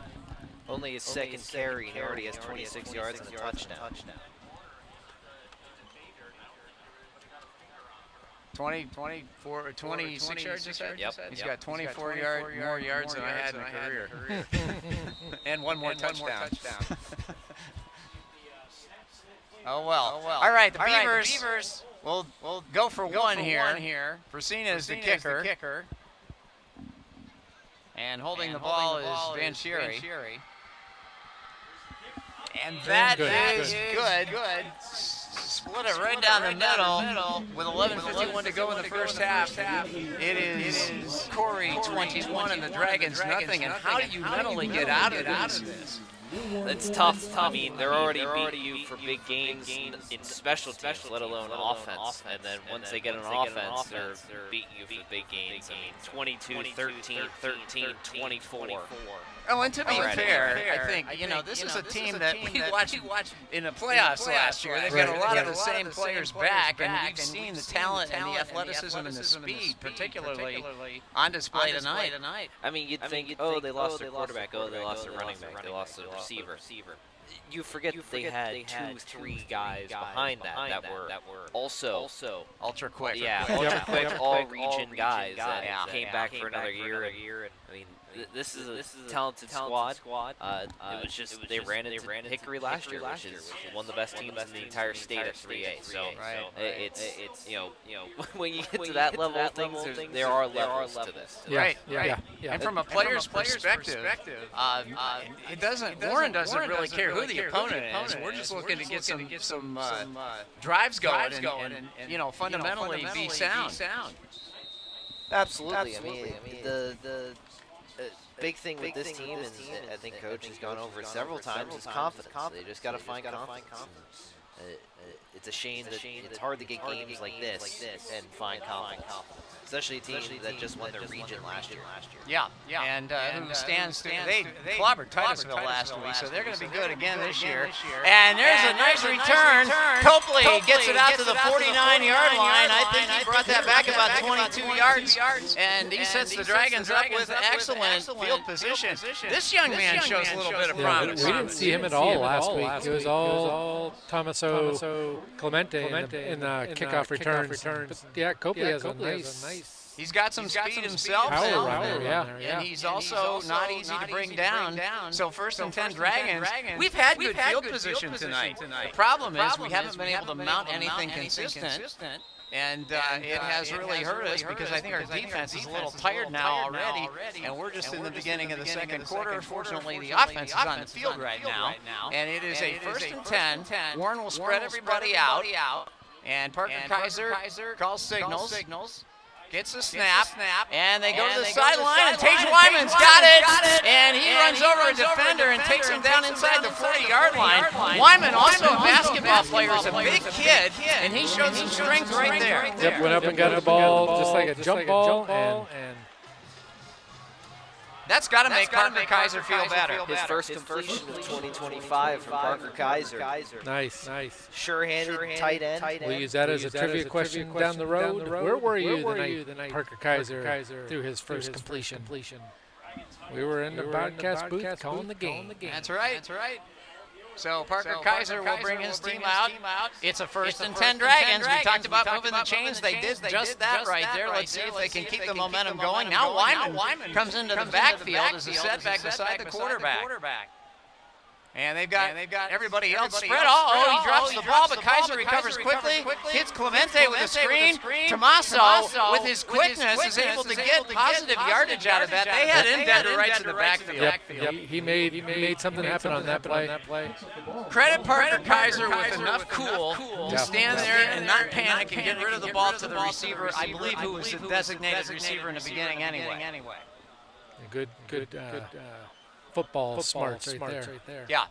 S4: Only his second carry, and already has 26 yards and a touchdown.
S3: 26 yards, you said?
S4: Yep.
S3: He's got 24 more yards than I had in a career. And one more touchdown. Oh, well. All right, the Beavers will go for one here. Persina is the kicker. And holding the ball is Van Sherry. And that is good. Split it right down the middle with 11:51 to go in the first half. It is Corry 21 and the Dragons nothing. And how do you mentally get out of this?
S4: It's tough. I mean, they're already beating you for big games in special teams, let alone offense. And then once they get an offense, they're beating you for big gains. I mean, 22, 13, 13, 24.
S3: Oh, and to be fair, I think, this is a team that we watched in the playoffs last year. They've got a lot of the same players back, and we've seen the talent and the athleticism and the speed, particularly on display tonight.
S4: I mean, you'd think, they lost their quarterback, they lost their running back, they lost their receiver. you forget that they had 2-3 guys behind that were also
S3: ultra quick.
S4: Yeah, ultra quick, all region guys that came back for another year. I mean, this is a talented squad. It was just they ran into Hickory last year, which is one of the best teams in the entire state at 3A. So it's when you get to that level of things, there are levels to this.
S3: Right. And from a player's perspective, it doesn't. Warren doesn't really care who the opponent is. We're just looking to get some drives going and fundamentally be sound.
S4: Absolutely. I mean the big thing with this team, and I think Coach has gone over it several times, is confidence. They just got to find confidence. It's a shame that it's hard to get games like this and find confidence, especially a team that just won their region last year.
S3: Yeah. And they clobbered Titusville last week, so they're going to be good again this year. And there's a nice return. Copley gets it out to the 49-yard line. I think he brought that back about 22 yards. And he sets the Dragons up with excellent field position. This young man shows a little bit of promise.
S2: We didn't see him at all last week. It was all Tomaso Clemente in kickoff returns. But yeah, Copley has a nice.
S3: He's got some speed himself, and he's also not easy to bring down. So 1st and 10 Dragons. We've had good field position tonight. The problem is we haven't been able to mount anything consistent. And it has really hurt us because I think our defense is a little tired now already, and we're just in the beginning of the second quarter. Fortunately, the offense is on the field right now, and it is a 1st and 10. Warren will spread everybody out, and Parker Kaiser calls signals. Gets a snap, and they go to the sideline, and Tage Wyman's got it, and he runs over a defender and takes him down inside the 40-yard line. Wyman, also a basketball player, is a big kid, and he showed some strength right there.
S2: Yep, went up and got the ball just like a jump ball, and
S3: that's got to make Parker Kaiser feel better.
S4: His first completion of 2025 from Parker Kaiser.
S2: Nice.
S4: Sure-handed tight end.
S2: We'll use that as a trivia question down the road. Where were you the night Parker Kaiser threw his first completion? We were in the broadcast booth calling the game.
S3: That's right. So Parker Kaiser will bring his team out. It's a 1st and 10 Dragons. We talked about moving the chains. They did just that right there. Let's see if they can keep the momentum going. Now Wyman comes into the backfield as a setback beside the quarterback. And they've got everybody else spread. He drops the ball, but Kaiser recovers quickly. Hits Clemente with a screen. Tomaso, with his quickness, is able to get positive yardage out of that. They had Indebter right to the backfield.
S2: Yep. He made something happen on that play.
S3: Credit Parker Kaiser with enough cool to stand there and not panic and get rid of the ball to the receiver, I believe, who was the designated receiver in the beginning anyway.
S2: Good football smarts right there.
S3: Yeah.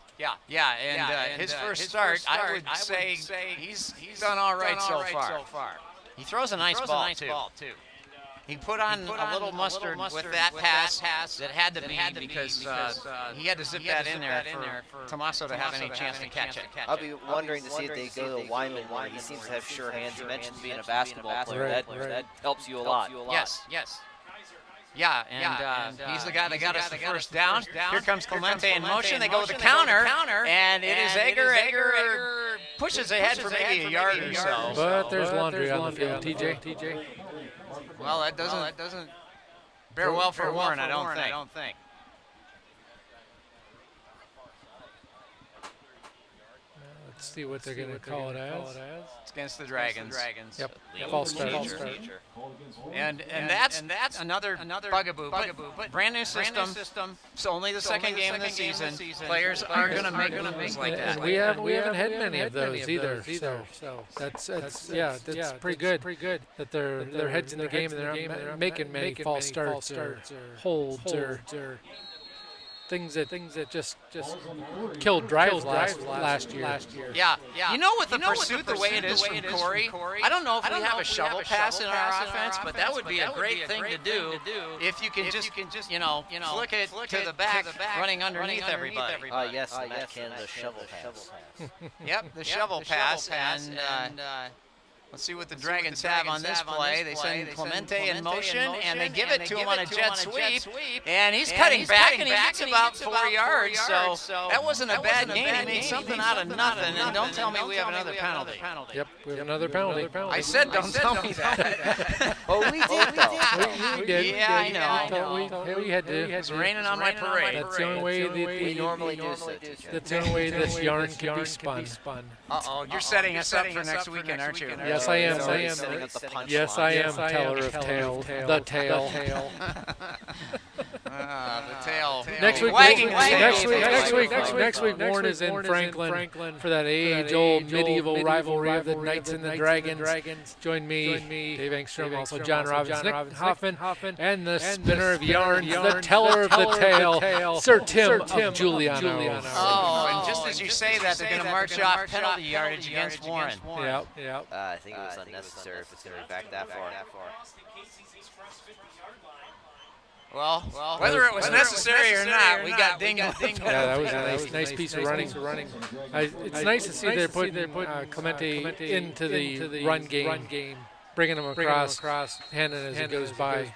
S3: And his first start, I would say he's done all right so far. He throws a nice ball too. He put on a little mustard with that pass that had to be because he had to zip that in there for Tomaso to have any chance to catch it.
S4: I'll be wondering to see if they go to Wyman more. He seems to have sure hands. You mentioned being a basketball player. That helps you a lot.
S3: Yes. Yeah, and he's the guy that got us the first down. Here comes Clemente in motion. They go with the counter, and it is Egger. Egger pushes ahead for maybe a yard or so.
S2: But there's laundry on the field, TJ.
S3: Well, that doesn't bear well for Warren, I don't think.
S2: Let's see what they're going to call it as.
S3: It's against the Dragons.
S2: Yep. False start.
S3: And that's another bugaboo. But brand new system. It's only the second game of the season. Players are going to make moves like that.
S2: And we haven't had many of those either. So that's pretty good that their heads in the game and they're not making many false starts or holds or things that just killed drives last year.
S3: Yeah. You know, with the pursuit the way it is from Corry, I don't know if we have a shovel pass in our offense, but that would be a great thing to do if you can just flick it to the back, running underneath everybody.
S4: Yes, the shovel pass.
S3: Yep, the shovel pass, and Let's see what the Dragons have on this play. They send Clemente in motion, and they give it to him on a jet sweep. And he's cutting back, and he gets about 4 yards. So that wasn't a bad game. He made something out of nothing. And don't tell me we have another penalty.
S2: Yep, we have another penalty.
S3: I said don't tell me that.
S4: Oh, we did, though.
S2: We did.
S3: Yeah, I know.
S2: We had to.
S3: It's raining on my parade.
S2: That's the only way
S4: We normally do so.
S2: That's the only way this yarn can be spun.
S3: Uh-oh, you're setting us up for next weekend, aren't you?
S2: Yes, I am. Yes, I am. Teller of tale. The tale.
S3: The tail.
S2: Next week, Warren is in Franklin for that age-old medieval rivalry of the Knights and the Dragons. Join me, Dave Engstrom, also John Robbins, Nick Hoffman, and the spinner of yarns, the teller of the tale, Sir Tim of Giuliano.
S3: Oh, and just as you say that, they're going to march off penalty yardage against Warren.
S2: Yep.
S4: I think it was unnecessary if it's going to be back that far.
S3: Well, whether it was necessary or not, we got dinged.
S2: Yeah, that was a nice piece of running. It's nice to see they're putting Clemente into the run game. Bringing him across, handing as he goes by.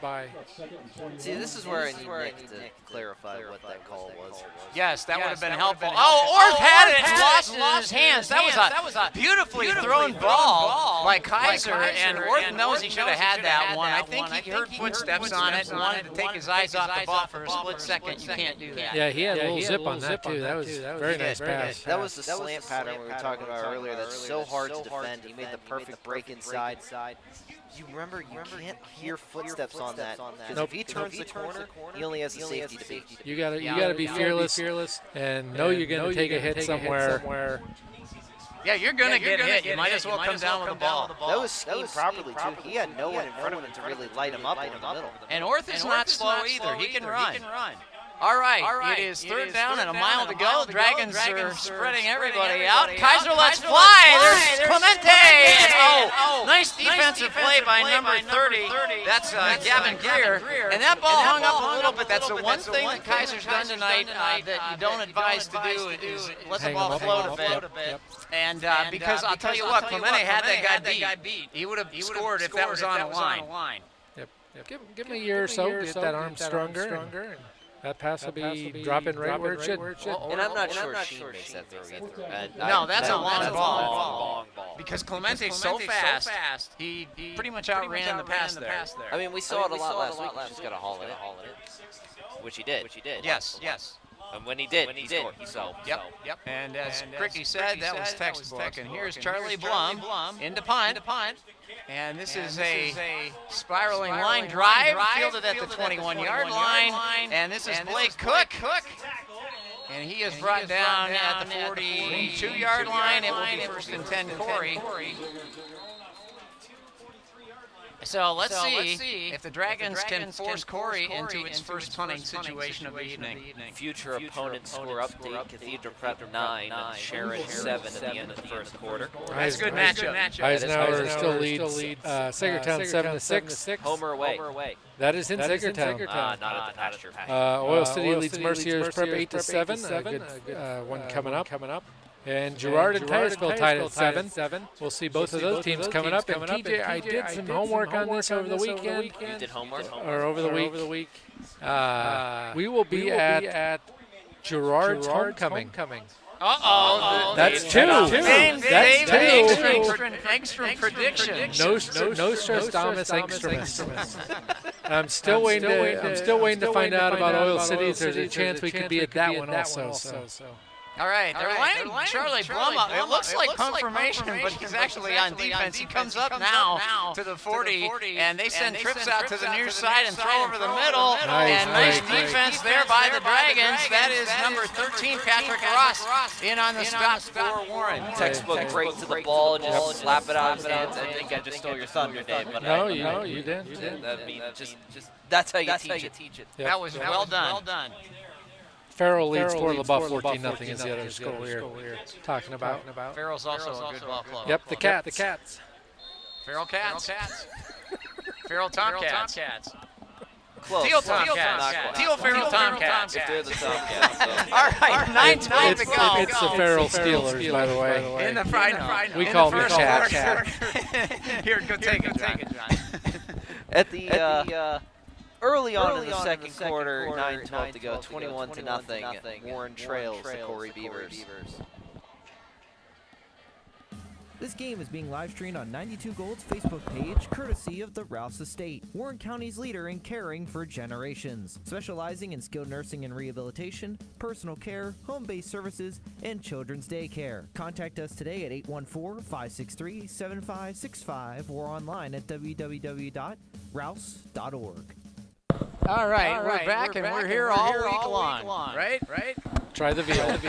S4: See, this is where I need Nick to clarify what that call was.
S3: Yes, that would have been helpful. Oh, Orth had it and lost it in his hands. That was a beautifully thrown ball by Kaiser, and Orth knows he should have had that one. I think he heard footsteps on it and wanted to take his eyes off the ball for a split second. You can't do that.
S2: Yeah, he had a little zip on that, too. That was a very nice pass.
S4: That was the slant pattern we were talking about earlier that's so hard to defend. He made the perfect break inside. You remember, you can't hear footsteps on that. Because if he turns the corner, he only has the safety to beat.
S2: You gotta be fearless, and know you're gonna take a hit somewhere.
S3: Yeah, you're gonna get hit. You might as well come down with the ball.
S4: That was schemed properly too. He had no one in front of him to really light him up in the middle.
S3: And Orth is not slow either. He can run. All right, it is third down and a mile to go. Dragons are spreading everybody out. Kaiser lets fly. There's Clemente. Oh, nice defensive play by number 30. That's Gavin Greer. And that ball hung up a little bit. That's the one thing that Kaiser's done tonight that you don't advise to do is let the ball float a bit. And because I'll tell you what, Clemente had that guy beat. He would have scored if that was on a line.
S2: Yep. Give him a year or so, get that arm stronger. That pass will be dropping right where it should.
S4: And I'm not sure Sheen makes that throw either.
S3: No, that's a long ball. Because Clemente's so fast, he pretty much outran the pass there.
S4: I mean, we saw it a lot last week. He's just got to haul it in. Which he did.
S3: Yes.
S4: And when he did, he scored. So,
S3: yep. And as Cricky said, that was textbook. And here's Charlie Blum into punt. And this is a spiraling line drive, fielded at the 21-yard line. And this is Blake Cook. And he is brought down at the 42-yard line. It will be first and 10 Corry. So let's see if the Dragons can force Corry into its first punting situation of the evening.
S4: Future opponent score update, Cathedral Prep 9, Sharon 7 at the end of the first quarter.
S3: That's a good matchup.
S2: Eisenhower still leads Sagertown 7-6.
S4: Homer away.
S2: That is in Sagertown.
S4: Not at the pasture.
S2: Oil City leads Mercier's Prep 8-7. A good one coming up. And Girard and Titusville tied at 7. We'll see both of those teams coming up. And TJ, I did some homework on this over the weekend.
S4: You did homework?
S2: Or over the week. We will be at Girard's homecoming.
S3: Uh-oh.
S2: That's two. That's two.
S3: Engstrom prediction.
S2: No Stradamus Engstrom. I'm still waiting to find out about Oil City. There's a chance we could be at that one also.
S3: All right, they're lining Charlie Blum up. It looks like confirmation, but he's actually on defense. He comes up now to the 40, and they send trips out to the near side and throw over the middle. And nice defense there by the Dragons. That is number 13, Patrick Ross, in on the stop for Warren.
S4: Textbook break to the ball and just slap it out of his hands. I think I just stole your thunder, Dave.
S2: No, you didn't.
S4: I mean, just that's how you teach it.
S3: That was well done.
S2: Farrell leads Fort LaBeouf 14-0 is the other score we're talking about.
S3: Farrell's also a good ball club.
S2: Yep, the Cats.
S3: Farrell Cats. Farrell Tomcats.
S4: Close.
S3: Teal Tomcats. Teal Farrell Tomcats.
S4: If they're the Tomcats. So.
S3: All right, 9-9 to go.
S2: It's the Farrell Steelers, by the way.
S3: In the final.
S2: We call them the Cats.
S3: Here, go take it, John.
S4: At the early on in the second quarter, 9:12 to go, 21-0. Warren trails the Corry Beavers.
S5: This game is being live streamed on 92 Gold's Facebook page, courtesy of the Rouse Estate, Warren County's leader in caring for generations, specializing in skilled nursing and rehabilitation, personal care, home-based services, and children's daycare. Contact us today at 814-563-7565 or online at www.rouse.org.
S3: All right, we're back and we're here all week long. Right?
S2: Try the veal.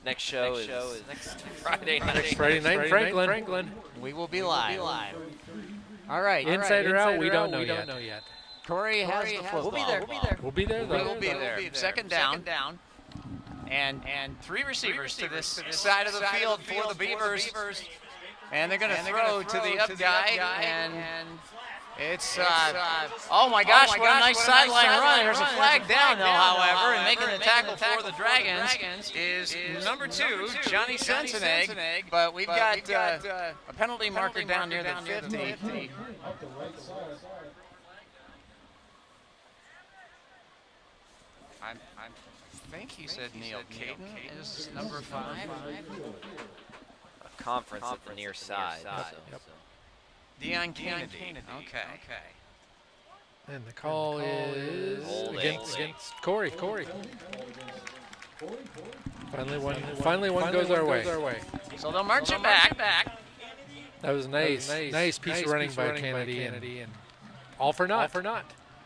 S4: Next show is next Friday night.
S2: Next Friday night, Franklin.
S3: We will be live. All right.
S2: Inside or out, we don't know yet.
S3: Corry has the football.
S2: We'll be there.
S3: We will be there. Second down. And three receivers to this side of the field for the Beavers. And they're going to throw to the up guy. And it's, oh my gosh, what a nice sideline run. There's a flag down, though, however. And making the tackle for the Dragons is number 2, Johnny Sensenegg. But we've got a penalty marker down near the 50. I think he said Neil Caden is number 5.
S4: A conference at the near side.
S3: Dion Kennedy. Okay.
S2: And the call is against Corry. Finally one goes our way.
S3: So they'll march it back.
S2: That was nice piece of running by Kennedy and all for naught.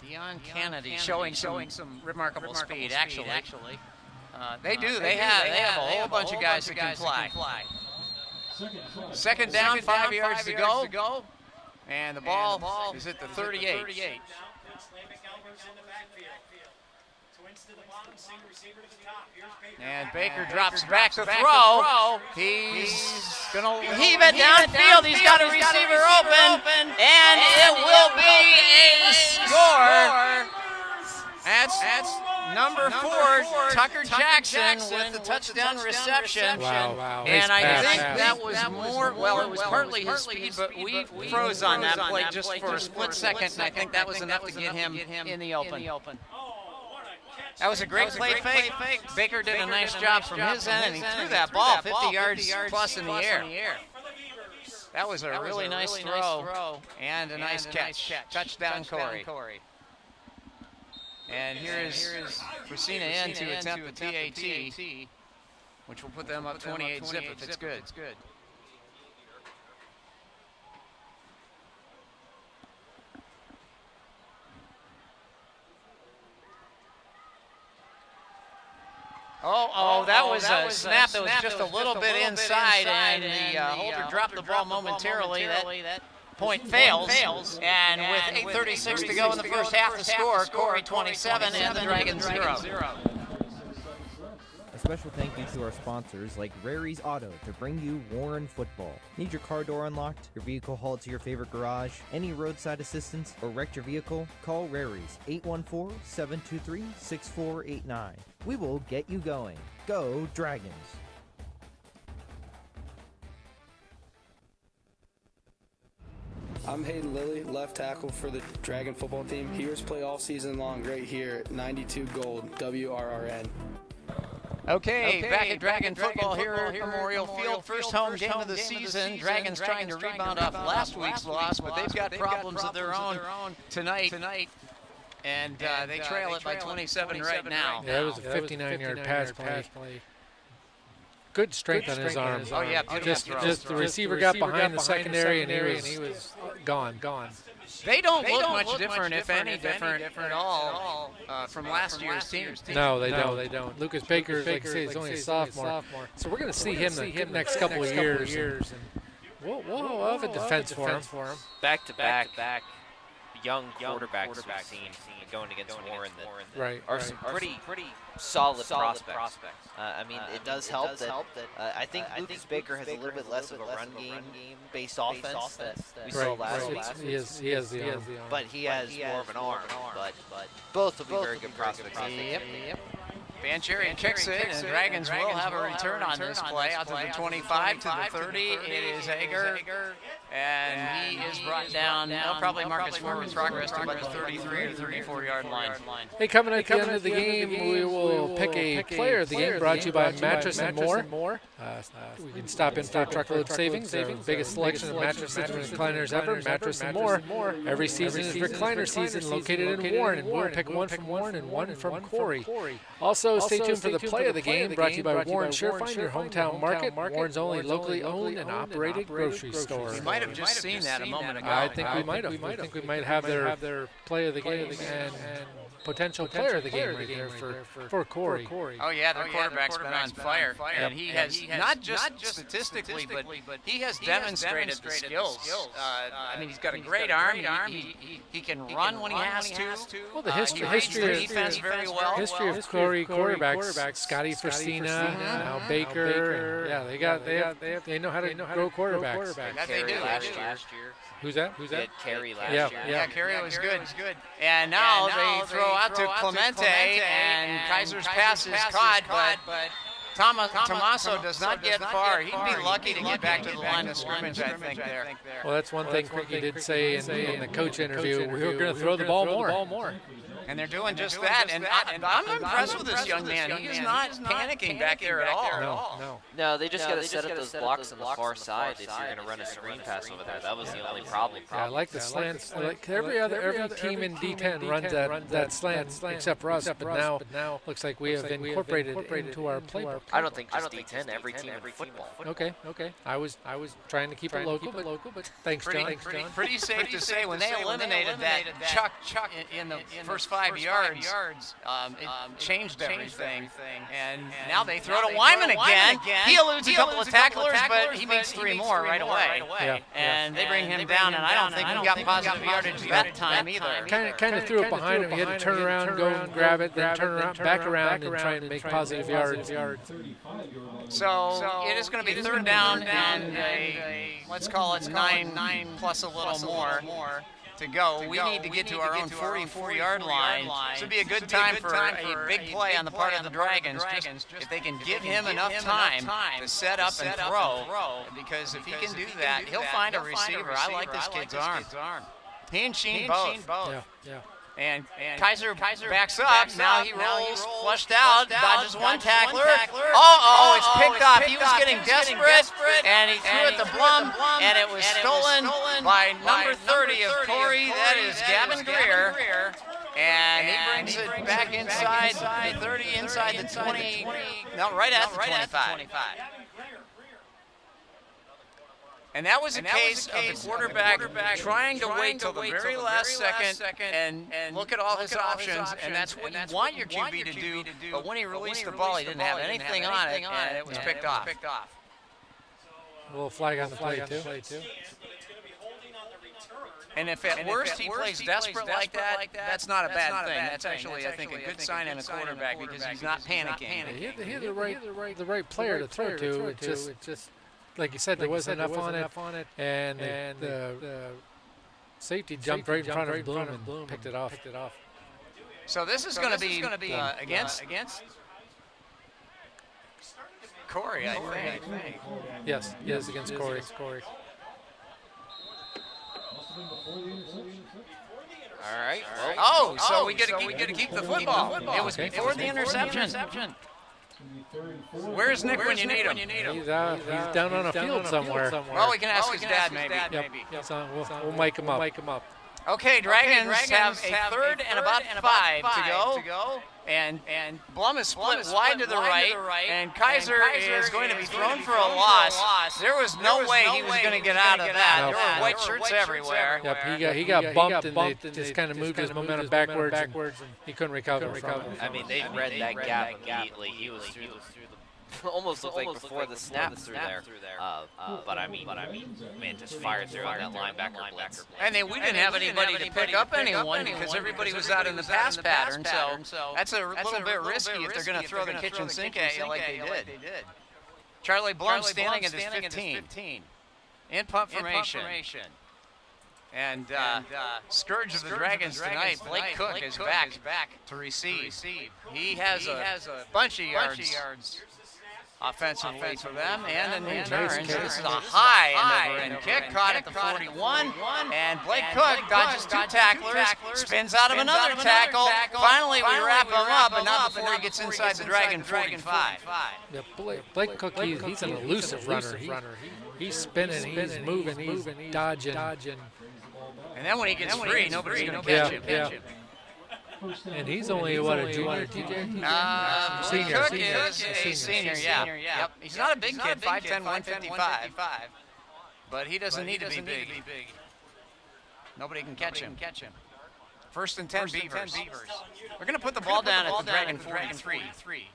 S3: Dion Kennedy showing some remarkable speed. Actually, they do. They have a whole bunch of guys that can fly. Second down, 5 yards to go. And the ball is at the 38. And Baker drops back to throw. He's going to heave it downfield. He's got a receiver open. And it will be a score. That's number 4, Tucker Jackson with the touchdown reception.
S2: Wow.
S3: And I think that was more, well, it was partly his speed, but we froze on that play just for a split second, and I think that was enough to get him in the open. That was a great play fake. Baker did a nice job from his end, and he threw that ball 50 yards plus in the air. That was a really nice throw and a nice catch. Touchdown, Corry. And here is Fresina in to attempt the PAT, which will put them up 28-zip if it's good. Oh, that was a snap that was just a little bit inside, and the holder dropped the ball momentarily. That point fails, and with 8:36 to go in the first half, the score, Corry 27 and the Dragons 0.
S5: A special thank you to our sponsors like Rary's Auto to bring you Warren football. Need your car door unlocked, your vehicle hauled to your favorite garage, any roadside assistance, or wrecked your vehicle? Call Rary's 814-723-6489. We will get you going. Go Dragons!
S8: I'm Hayden Lilly, left tackle for the Dragon football team. Heroes play all season long right here at 92 Gold, WRRN.
S3: Okay, back at Dragon football here at Memorial Field. First home game of the season. Dragons trying to rebound off last week's loss, but they've got problems of their own tonight. And they trail it by 27 right now.
S2: Yeah, it was a 59-yard pass play. Good strength on his arm.
S3: Oh, yeah,
S2: just the receiver got behind the secondary, and he was gone.
S3: They don't look much different, if any different at all, from last year's team.
S2: No, they don't. Lucas Baker, like I say, is only a sophomore. So we're going to see him the next couple of years. And we'll have a defense for him.
S4: Back to back young quarterbacks we've seen going against Warren that are some pretty solid prospects. I mean, it does help that I think Lucas Baker has a little bit less of a run game-based offense that we saw last week.
S2: He has the arm.
S4: But he has more of an arm. But both will be very good prospects.
S3: Yep. Bancheri kicks it, and Dragons will have a return on this play out to the 25 to the 30. It is Hager And he is brought down. They'll probably mark his forward progress to about the 33 or 34-yard line.
S2: Hey, coming at the end of the game, we will pick a player of the game, brought to you by Mattress and More. We can stop in for truckload savings. Biggest selection of mattresses and recliners ever, Mattress and More. Every season is recliner season, located in Warren, and we'll pick one from Warren and one from Corry. Also, stay tuned for the play of the game, brought to you by Warren Surefine, your hometown market, Warren's only locally owned and operated grocery store.
S3: You might have just seen that a moment ago.
S2: I think we might have. I think we might have their play of the game and potential player of the game right there for Corry.
S3: Oh yeah, their quarterback's been on fire, and he has not just statistically, but he has demonstrated the skills. I mean, he's got a great arm. He can run when he has to.
S2: Well, the history
S3: of defense very well.
S2: History of Corry quarterbacks, Scotty Fristina, now Baker. Yeah, they know how to grow quarterbacks.
S3: That they do.
S4: Last year.
S2: Who's that?
S4: Corry last
S2: year.
S3: Yeah, Corry was good. And now they throw out to Clemente, and Kaiser's pass is caught, but Tommaso does not get far. He'd be lucky to get back to the line of scrimmage, I think, there.
S2: Well, that's one thing Cricky did say in the coach interview. We were going to throw the ball more.
S3: And they're doing just that. And I'm impressed with this young man. He is not panicking back there at all.
S4: No, they just got to set up those blocks on the far side if you're going to run a screen pass over there. That was the only problem.
S2: Yeah, I like the slants. Like every team in D10 runs that slant except for us. But now looks like we have incorporated it into our playbook.
S4: I don't think just D10. Every team in football.
S2: Okay. I was trying to keep it local, but thanks, John.
S3: Pretty safe to say when they eliminated that Chuck in the first 5 yards, it changed everything. And now they throw to Wyman again. He eludes a couple of tacklers, but he makes 3 more right away.
S2: Yeah.
S3: And they bring him down, and I don't think he got positive yardage that time either.
S2: Kind of threw it behind him. He had to turn around, go and grab it, then turn around, back around, and try and make positive yards.
S3: So it is going to be third down and let's call it 9 plus a little more to go. We need to get to our own 44-yard line. This would be a good time for a big play on the part of the Dragons. If they can give him enough time to set up and throw, because if he can do that, he'll find a receiver. I like this kid's arm. He and Sheen both.
S2: Yeah.
S3: And Kaiser backs up. Now he rolls, flushed out, dodges one tackler. It's picked off. He was getting desperate, and he threw it to Blum, and it was stolen by number 30 of Corry. That is Gavin Greer. And he brings it back inside the 30, inside the 20, no, right at the 25. And that was a case of the quarterback trying to wait till the very last second and look at all his options, and that's what you want your QB to do. But when he released the ball, he didn't have anything on it, and it was picked off.
S2: A little flag on the play, too.
S3: And if at worst he plays desperate like that, that's not a bad thing. That's actually, I think, a good sign in a quarterback because he's not panicking.
S2: He had the right player to throw to. It just like you said, there wasn't enough on it, and the safety jumped right in front of Bloom and picked it off.
S3: So this is going to be against Corry, I think.
S2: Yes, against Corry.
S4: All right.
S3: So we get to keep the football. It was before the interception. Where's Nick when you need him?
S2: He's down on a field somewhere.
S3: Well, we can ask his dad maybe.
S2: Yep. So we'll mic him up.
S3: Okay, Dragons have a third and about 5 to go. And Blum is split wide to the right, and Kaiser is going to be thrown for a loss. There was no way he was going to get out of that. There were white shirts everywhere.
S2: Yep, he got bumped, and they just kind of moved his momentum backwards, and he couldn't recover.
S4: I mean, they read that gap immediately. He was through the almost looked like before the snap through there. But I mean, man, just fired through on that linebacker blitz.
S3: And then we didn't have anybody to pick up anyone because everybody was out in the pass pattern. So that's a little bit risky if they're going to throw the kitchen sink at you like they did. Charlie Blum standing at his 15 in punt formation. And Scourge of the Dragons tonight, Blake Cook is back to receive. He has a bunch of yards. offensively for them, and a new turn. So this is a high end-over-end kick, caught at the 41, and Blake Cook dodges 2 tacklers, spins out of another tackle. Finally, we wrap him up, but not before he gets inside the Dragon 45.
S2: Yeah, Blake Cook, he's an elusive runner. He's spinning, he's moving, he's dodging.
S3: And then when he gets free, nobody's going to catch him.
S2: Yeah. And he's only, what, a junior, TJ?
S3: Senior. Cook is a senior, yeah. Yep. He's not a big kid, 5'10", 155. But he doesn't need to be big. Nobody can catch him. First and 10 Beavers. We're going to put the ball down at the Dragon 43.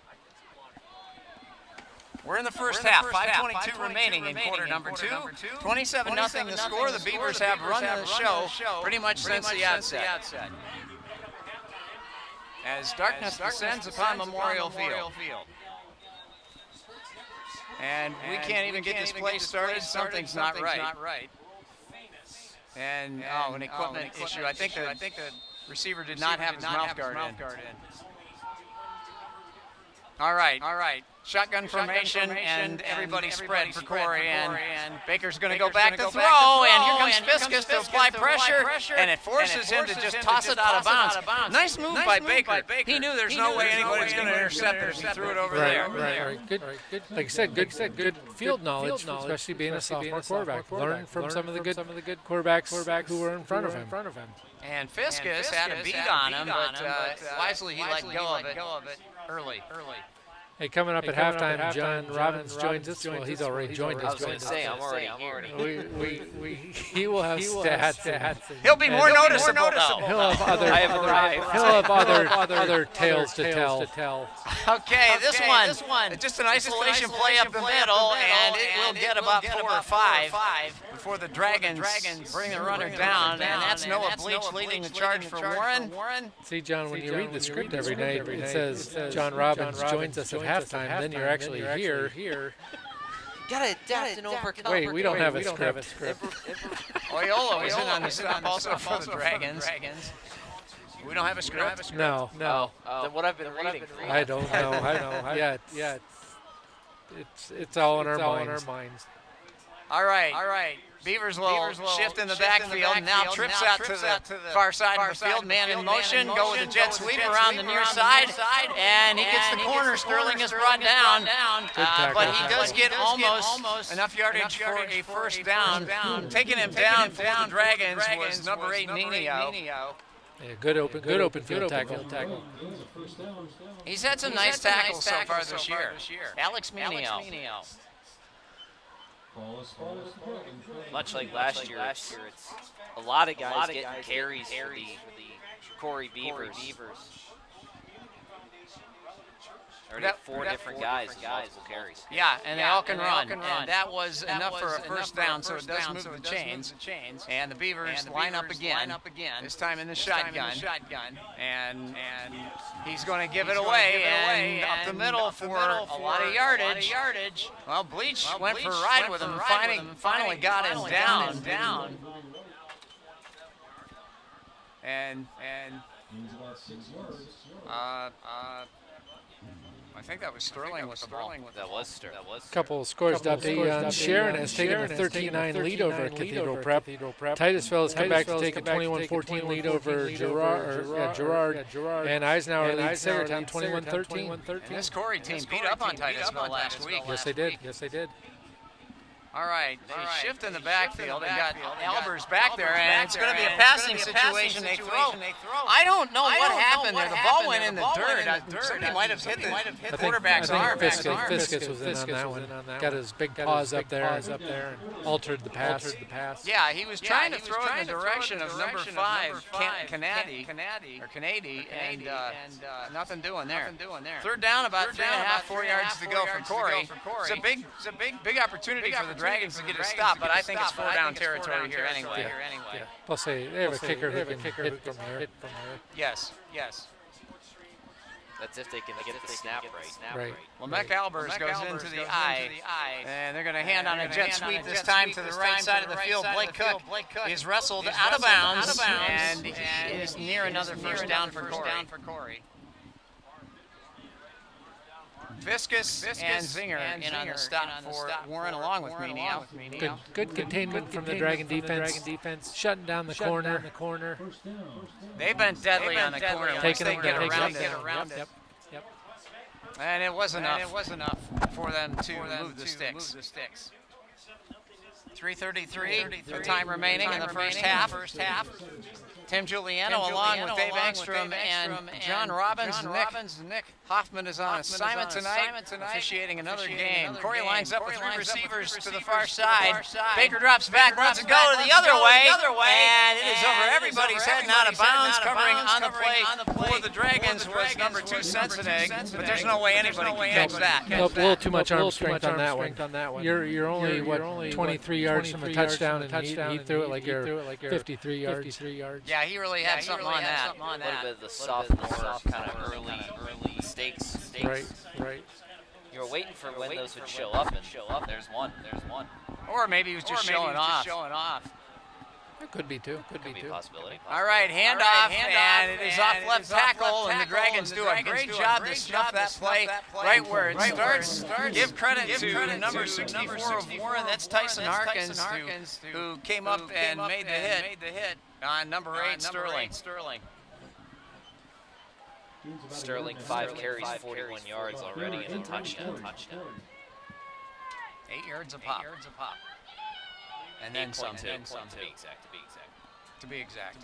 S3: We're in the first half, 5:22 remaining in quarter number 2. 27-0 the score. The Beavers have run the show pretty much since the outset. As darkness descends upon Memorial Field. And we can't even get this play started. Something's not right. And, an equipment issue. I think the receiver did not have his mouth guard in. All right. Shotgun formation, and everybody spread for Corry, and Baker's going to go back to throw, and here comes Fiskus to apply pressure, and it forces him to just toss it out of bounds. Nice move by Baker. He knew there's no way anybody's going to intercept it if he threw it over there.
S2: Right. Good. Like I said, good field knowledge, especially being a sophomore quarterback. Learn from some of the good quarterbacks who were in front of him.
S3: And Fiskus had a beat on him, but wisely he let go of it early.
S2: Hey, coming up at halftime, John Robbins joins us. Well, he's already joined us.
S4: I was going to say, I'm already here.
S2: He will have stats.
S3: He'll be more noticeable, though.
S2: He'll have other tales to tell.
S3: Okay, this one, just an isolation play up the middle, and it will get about 4 or 5 before the Dragons bring the runner down, and that's Noah Bleach leading the charge for Warren.
S2: See, John, when you read the script every night, it says John Robbins joins us at halftime, then you're actually here.
S4: Gotta adapt and overcome.
S2: Wait, we don't have a script.
S3: Oyolo is in on the stop also for the Dragons. We don't have a script?
S2: No.
S4: Then what I've been reading.
S2: I don't know. Yeah. It's all in our minds.
S3: All right. Beavers will shift in the backfield. Now trips out to the far side of the field. Man in motion. Go with a jet sweep around the near side. And he gets the corner. Sterling is brought down. But he does get almost enough yardage for a first down. Taking him down for the Dragons was number 8, Ninio.
S2: Yeah, good open field tackle.
S3: He's had some nice tackles so far this year. Alex Minio.
S4: Much like last year, it's a lot of guys getting carries for the Corry Beavers. Already 4 different guys with multiple carries.
S3: Yeah, and they all can run. And that was enough for a first down, so it does move the chains. And the Beavers line up again, this time in the shotgun. And he's going to give it away, and up the middle for a lot of yardage. Well, Bleach went for a ride with him, finally got him down. And I think that was Sterling with the ball.
S4: That was Sterling.
S2: Couple of scores to update. Sharon has taken a 13-9 lead over Cathedral Prep. Titusville has come back to take a 21-14 lead over Gerard. And Eisenhower leads Sagertown 21-13.
S3: And this Corry team beat up on Titusville last week.
S2: Yes, they did.
S3: All right, they shift in the backfield. They got Albers back there, and it's going to be a passing situation. They throw. I don't know what happened there. The ball went in the dirt. Somebody might have hit the quarterback's arm.
S2: Fiskus was in on that one. Got his big paws up there and altered the pass.
S3: Yeah, he was trying to throw it in the direction of number 5, Canady, and nothing doing there. Third down, about 3.5, 4 yards to go for Corry. It's a big opportunity for the Dragons to get a stop, but I think it's 4-down territory here anyway.
S2: Yeah. Plus, they have a kicker who can hit from there.
S3: Yes.
S4: That's if they can get the snap right.
S3: Well, Albers goes into the eye, and they're going to hand on a jet sweep this time to the right side of the field. Blake Cook is wrestled out of bounds, and he is near another first down for Corry. Viscus and Zinger in on the stop for Warren along with Menio.
S2: Good containment from the Dragon defense. Shutting down the corner.
S3: They've been deadly on the corner once they get around it.
S2: Yep.
S3: And it was enough for them to move the sticks. 3:33 the time remaining in the first half. Tim Giuliano along with Dave Engstrom and John Robbins. Nick Hoffman is on assignment tonight, officiating another game. Corry lines up with 3 receivers to the far side. Baker drops back, lets it go to the other way, and it is over everybody's head and out of bounds. Covering on the play for the Dragons was number 2 Sensenegg, but there's no way anybody can catch that.
S2: Nope, a little too much arm strength on that one. You're only 23 yards from a touchdown, and he threw it like you're 53 yards.
S3: Yeah, he really had something on that.
S4: A little bit of the sophomore kind of early stakes.
S2: Right.
S4: You were waiting for when those would show up, and there's one.
S3: Or maybe he was just showing off.
S2: It could be too.
S4: Could be a possibility.
S3: All right, handoff, and it is off left tackle, and the Dragons do a great job to snuff that play right where it starts. Give credit to number 64 of Warren, that's Tyson Harkins, who came up and made the hit on number 8, Sterling.
S4: Sterling 5 carries, 41 yards already in a touchdown.
S3: 8 yards a pop. And then some.
S4: To be exact.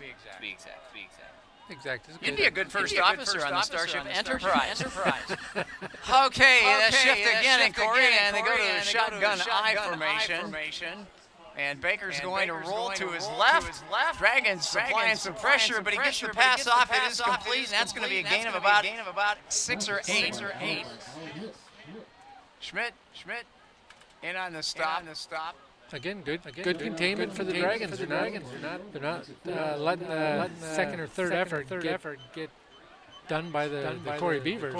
S2: Exact.
S3: You'd be a good first officer on the Starship Enterprise. Okay, that shift again in Corry, and they go to shotgun I formation. And Baker's going to roll to his left. Dragons applying some pressure, but he gets the pass off. It is complete, and that's going to be a gain of about 6 or 8. Schmidt in on the stop.
S2: Again, good containment for the Dragons. They're not letting the second or third effort get done by the Corry Beavers.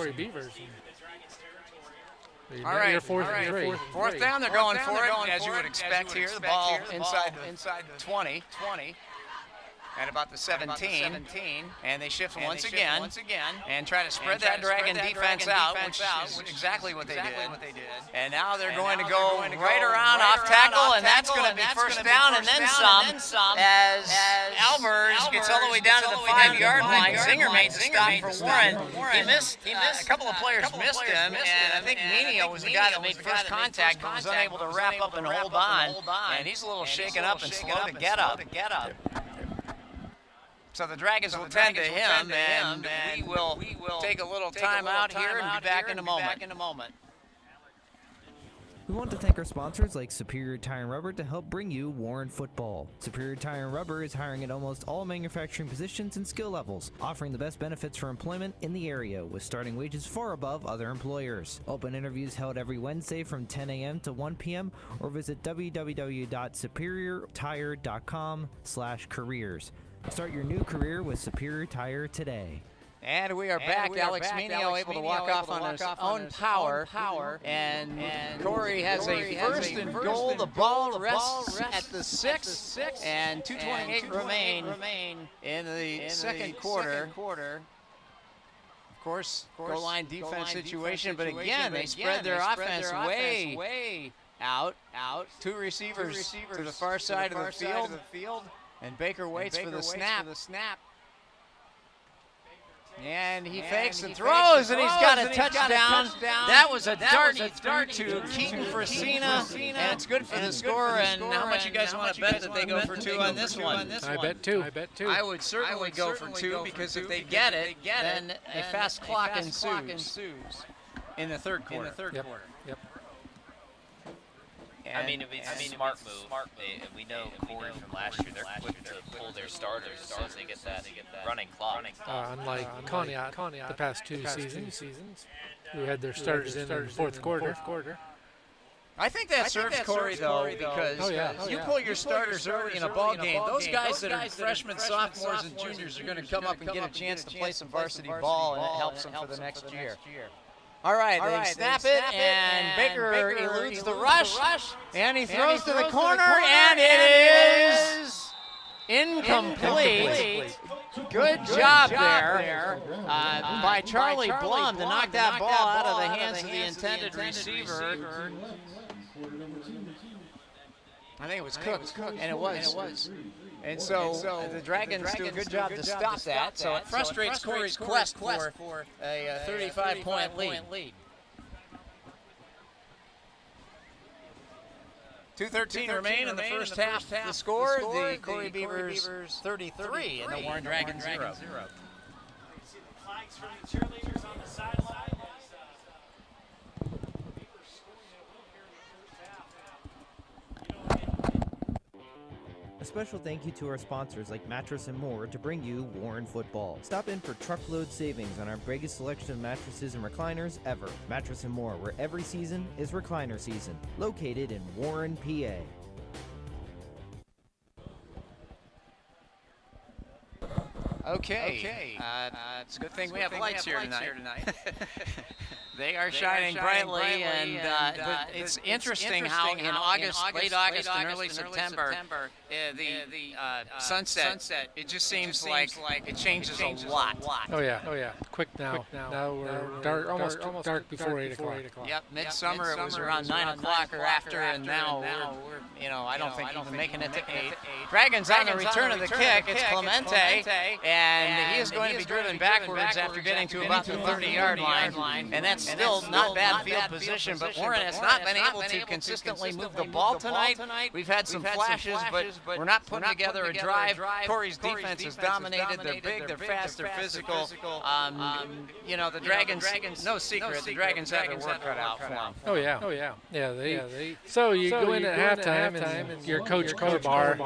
S3: All right,
S2: fourth
S3: down, they're going for it, as you would expect here. The ball inside the 20. At about the 17, and they shift once again, and try to spread that Dragon defense out, which is exactly what they did. And now they're going to go right around off tackle, and that's going to be first down and then some, as Albers gets all the way down to the 5-yard line. Zinger made the stop for Warren. He missed, a couple of players missed him, and I think Menio was the guy that made first contact, but was unable to wrap up and hold on, and he's a little shaken up and slow to get up. So the Dragons will tend to him, and we will take a little time out here and be back in a moment.
S5: We want to thank our sponsors like Superior Tire and Rubber to help bring you Warren football. Superior Tire and Rubber is hiring at almost all manufacturing positions and skill levels, offering the best benefits for employment in the area with starting wages far above other employers. Open interviews held every Wednesday from 10 a.m. to 1 p.m. or visit www.superiortire.com/careers. Start your new career with Superior Tire today.
S3: And we are back. Alex Menio able to walk off on his own power. And Corry has a first and goal. The ball rests at the 6, and 2:28 remain in the second quarter. Of course, goal line defense situation, but again, they spread their offense way out. 2 receivers to the far side of the field. And Baker waits for the snap. And he fakes and throws, and he's got a touchdown. That was a dart he threw to Keaton Frasina, and it's good for the score. And how much you guys want to bet that they go for 2 on this one?
S2: I bet two.
S3: I would certainly go for 2, because if they get it, then a fast clock ensues in the third quarter.
S2: Yep.
S4: I mean, it's a smart move. We know Corry from last year, they're quick to pull their starters as soon as they get that running clock.
S2: Unlike Conneaut the past two seasons, who had their starters in the fourth quarter.
S3: I think that serves Corry, though, because you pull your starters early in a ball game. Those guys that are freshmen, sophomores, and juniors are going to come up and get a chance to play some varsity ball, and it helps them for the next year. All right, they snap it, and Baker eludes the rush, and he throws to the corner, and it is Incomplete. Good job there by Charlie Blum to knock that ball out of the hands of the intended receiver. I think it was Cook, and it was. And so the Dragons do a good job to stop that. So it frustrates Corry's quest for a 35-point lead. 2:13 remain in the first half. The score, the Corry Beavers 33 and the Warren Dragons 0.
S9: See the flags from the cheerleaders on the sideline. Beavers scoring at will here in the first half.
S5: A special thank you to our sponsors like Mattress & More to bring you Warren Football. Stop in for truckload savings on our biggest selection of mattresses and recliners ever. Mattress & More, where every season is recliner season. Located in Warren, PA.
S3: Okay. It's a good thing we have lights here tonight. They are shining brightly, and it's interesting how in August, late August, and early September, the sunset, it just seems like it changes a lot.
S2: Oh yeah. Quick now. Now we're dark, almost dark before 8 o'clock.
S3: Yep, midsummer it was around 9 o'clock or after, and now we're I don't think even making it to 8. Dragons on the return of the kick. It's Clemente, and he is going to be driven backwards after getting to about the 30-yard line, and that's still not bad field position, but Warren has not been able to consistently move the ball tonight. We've had some flashes, but we're not putting together a drive. Corry's defense has dominated. They're big, they're fast, they're physical. The Dragons, no secret, the Dragons have their work cut out for them.
S2: Oh yeah. They. So you go in at halftime, and your coach Corbar.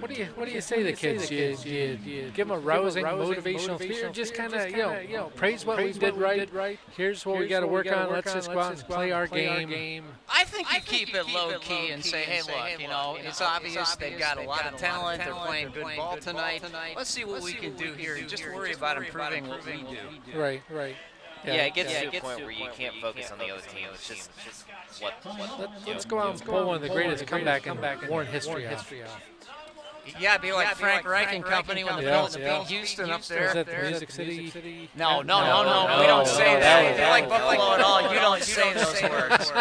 S2: What do you say to the kids? Do you give them a rousing, motivational speech, or just kind of praise what we did right? Here's what we got to work on. Let's just go out and play our game.
S3: I think you keep it low-key and say, hey, look, it's obvious they've got a lot of talent. They're playing good ball tonight. Let's see what we can do here and just worry about improving what we do.
S2: Right.
S4: Yeah, it gets to a point where you can't focus on the other team. It's just
S2: Let's go out and pull one of the greatest comeback in Warren history off.
S3: Yeah, it'd be like Frank Reich and Company when the Bills beat Houston up there.
S2: Is that the Music City?
S3: No, we don't say that. If you like Buffalo at all, you don't say those words.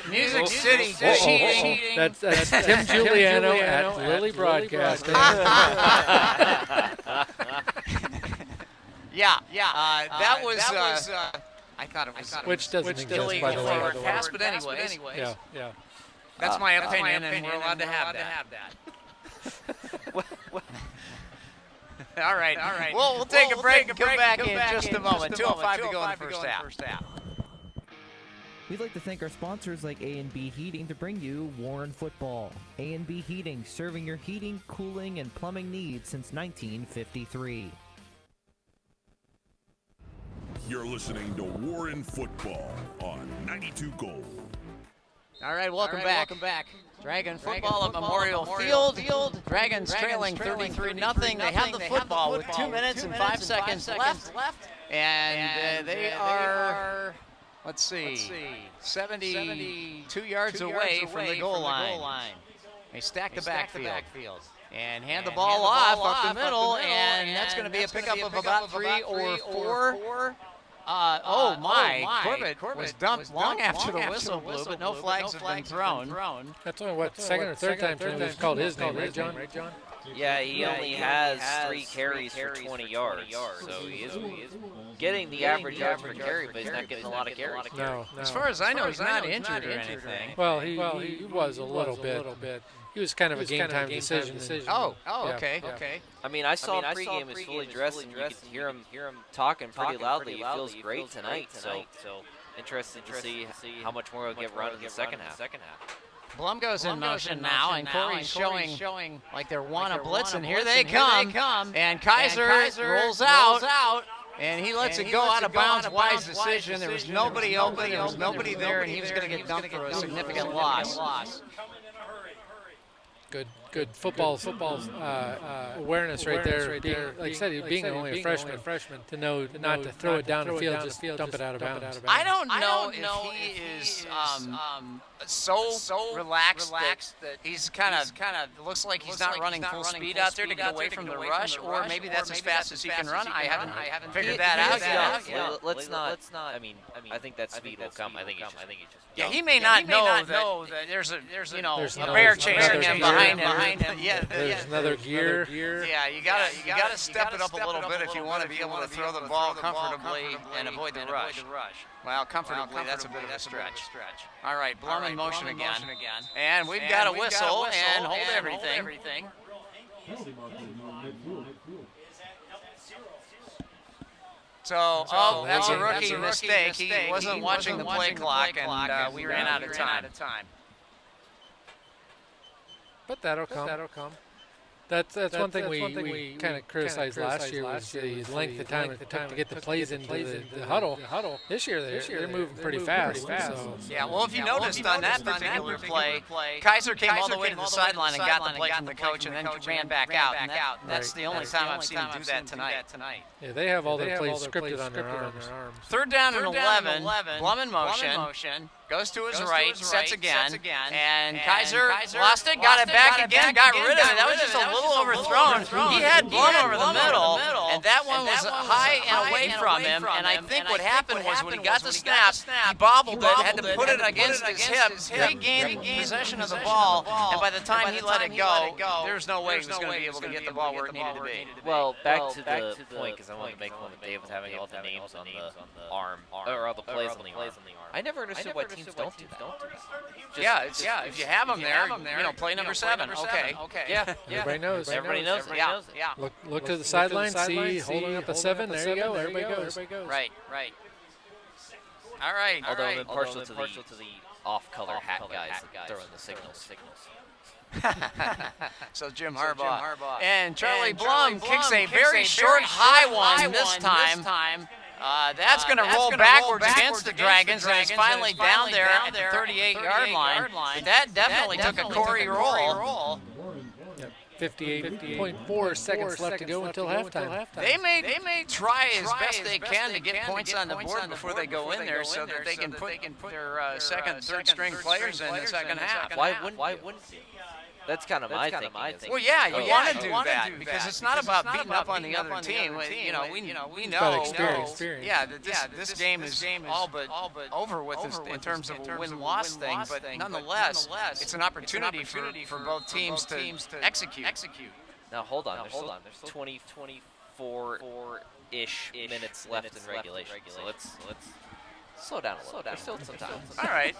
S3: Music City cheating.
S2: That's Tim Giuliano at Lily Broadcasting.
S3: That was. I thought it was.
S2: Which doesn't exist, by the way.
S3: Pass, but anyways.
S2: Yeah.
S3: That's my opinion, and we're allowed to have that. All right. Well, we'll take a break and come back in just a moment. 2:05 to go in the first half.
S5: We'd like to thank our sponsors like A&B Heating to bring you Warren Football. A&B Heating, serving your heating, cooling, and plumbing needs since 1953.
S6: You're listening to Warren Football on 92 Gold.
S3: All right, welcome back. Dragon football at Memorial Field. Dragons trailing 33-0. They have the football with 2 minutes and 5 seconds left. And they are, let's see, 72 yards away from the goal line. They stack the backfield. And hand the ball off up the middle, and that's going to be a pickup of about 3 or 4. Corbett was dumped long after the whistle blew, but no flags have been thrown.
S2: That's only, second or third time he's called his name, right, John?
S4: Yeah, he only has 3 carries for 20 yards, so he is getting the average yards per carry, but he's not getting a lot of carries.
S2: No.
S3: As far as I know, he's not injured or anything.
S2: Well, he was a little bit. He was kind of a game-time decision.
S3: Okay.
S4: I mean, I saw pregame was fully dressed, and you could hear him talking pretty loudly. He feels great tonight, so interested to see how much more he'll get run in the second half.
S3: Blum goes in motion now, and Corry's showing like they're wanna blitz, and here they come. And Kaiser rolls out. And he lets it go out of bounds. Wise decision. There was nobody open. There was nobody there, and he was going to get dumped for a significant loss.
S2: Good good football awareness right there. Like I said, being only a freshman, to know not to throw it down the field, just dump it out of bounds.
S3: I don't know if he is so relaxed that he's kind of looks like he's not running full speed out there to get away from the rush, or maybe that's as fast as he can run. I haven't figured that out yet.
S4: Well, let's not. I think that speed will come. I think he's just.
S3: Yeah, he may not know that there's a bear chasing him behind him. Yeah,
S2: there's another gear.
S3: Yeah, you gotta step it up a little bit if you want to be able to throw the ball comfortably and avoid the rush. Well, comfortably, that's a bit of a stretch. All right, Blum in motion again. And we've got a whistle and hold everything. So, that's a rookie mistake. He wasn't watching the play clock, and we ran out of time.
S2: But that'll come. That's one thing we kind of criticized last year was the length of time it took to get the plays into the huddle. This year they're moving pretty fast. So.
S3: Yeah, well, if you noticed on that particular play, Kaiser came all the way to the sideline and got the play from the coach and then ran back out. And that's the only time I've seen him do that tonight.
S2: Yeah, they have all their plays scripted on their arms.
S3: Third down and 11, Blum in motion. Goes to his right, sets again, and Kaiser lost it, got it back again, got rid of it. That was just a little overthrown. He had Blum over the middle, and that one was high and away from him. And I think what happened was when he got the snap, he bobbled it, had to put it against his hip, regained possession of the ball, and by the time he let it go, there's no way he was going to be able to get the ball where it needed to be.
S4: Well, back to the point, because I wanted to make one with Dave with having all the names on the arm, or all the plays on the arm. I never understood why teams don't do that.
S3: If you have them there, play number 7. Okay.
S4: Yeah.
S2: Everybody knows.
S4: Everybody knows it. Yeah.
S2: Look to the sideline, see holding up a 7. There you go. Everybody goes.
S3: Right. All right.
S4: Although I'm partial to the off-color hat guys throwing the signals.
S3: So Jim Harbaugh. And Charlie Blum kicks a very short high one this time. That's going to roll backwards against the Dragons, and it's finally down there at the 38-yard line. That definitely took a Corry roll.
S2: 58.4 seconds left to go until halftime.
S3: They may try as best they can to get points on the board before they go in there so that they can put their second, third-string players in the second half.
S4: Why wouldn't you? That's kind of my thing.
S3: Well, yeah, you want to do that because it's not about beating up on the other team. We know.
S2: Experience.
S3: Yeah, this game is all but over with in terms of a win-loss thing. But nonetheless, it's an opportunity for both teams to execute.
S4: Now hold on. There's 24-ish minutes left in regulation. So let's slow down a little. There's still some time.
S3: All right.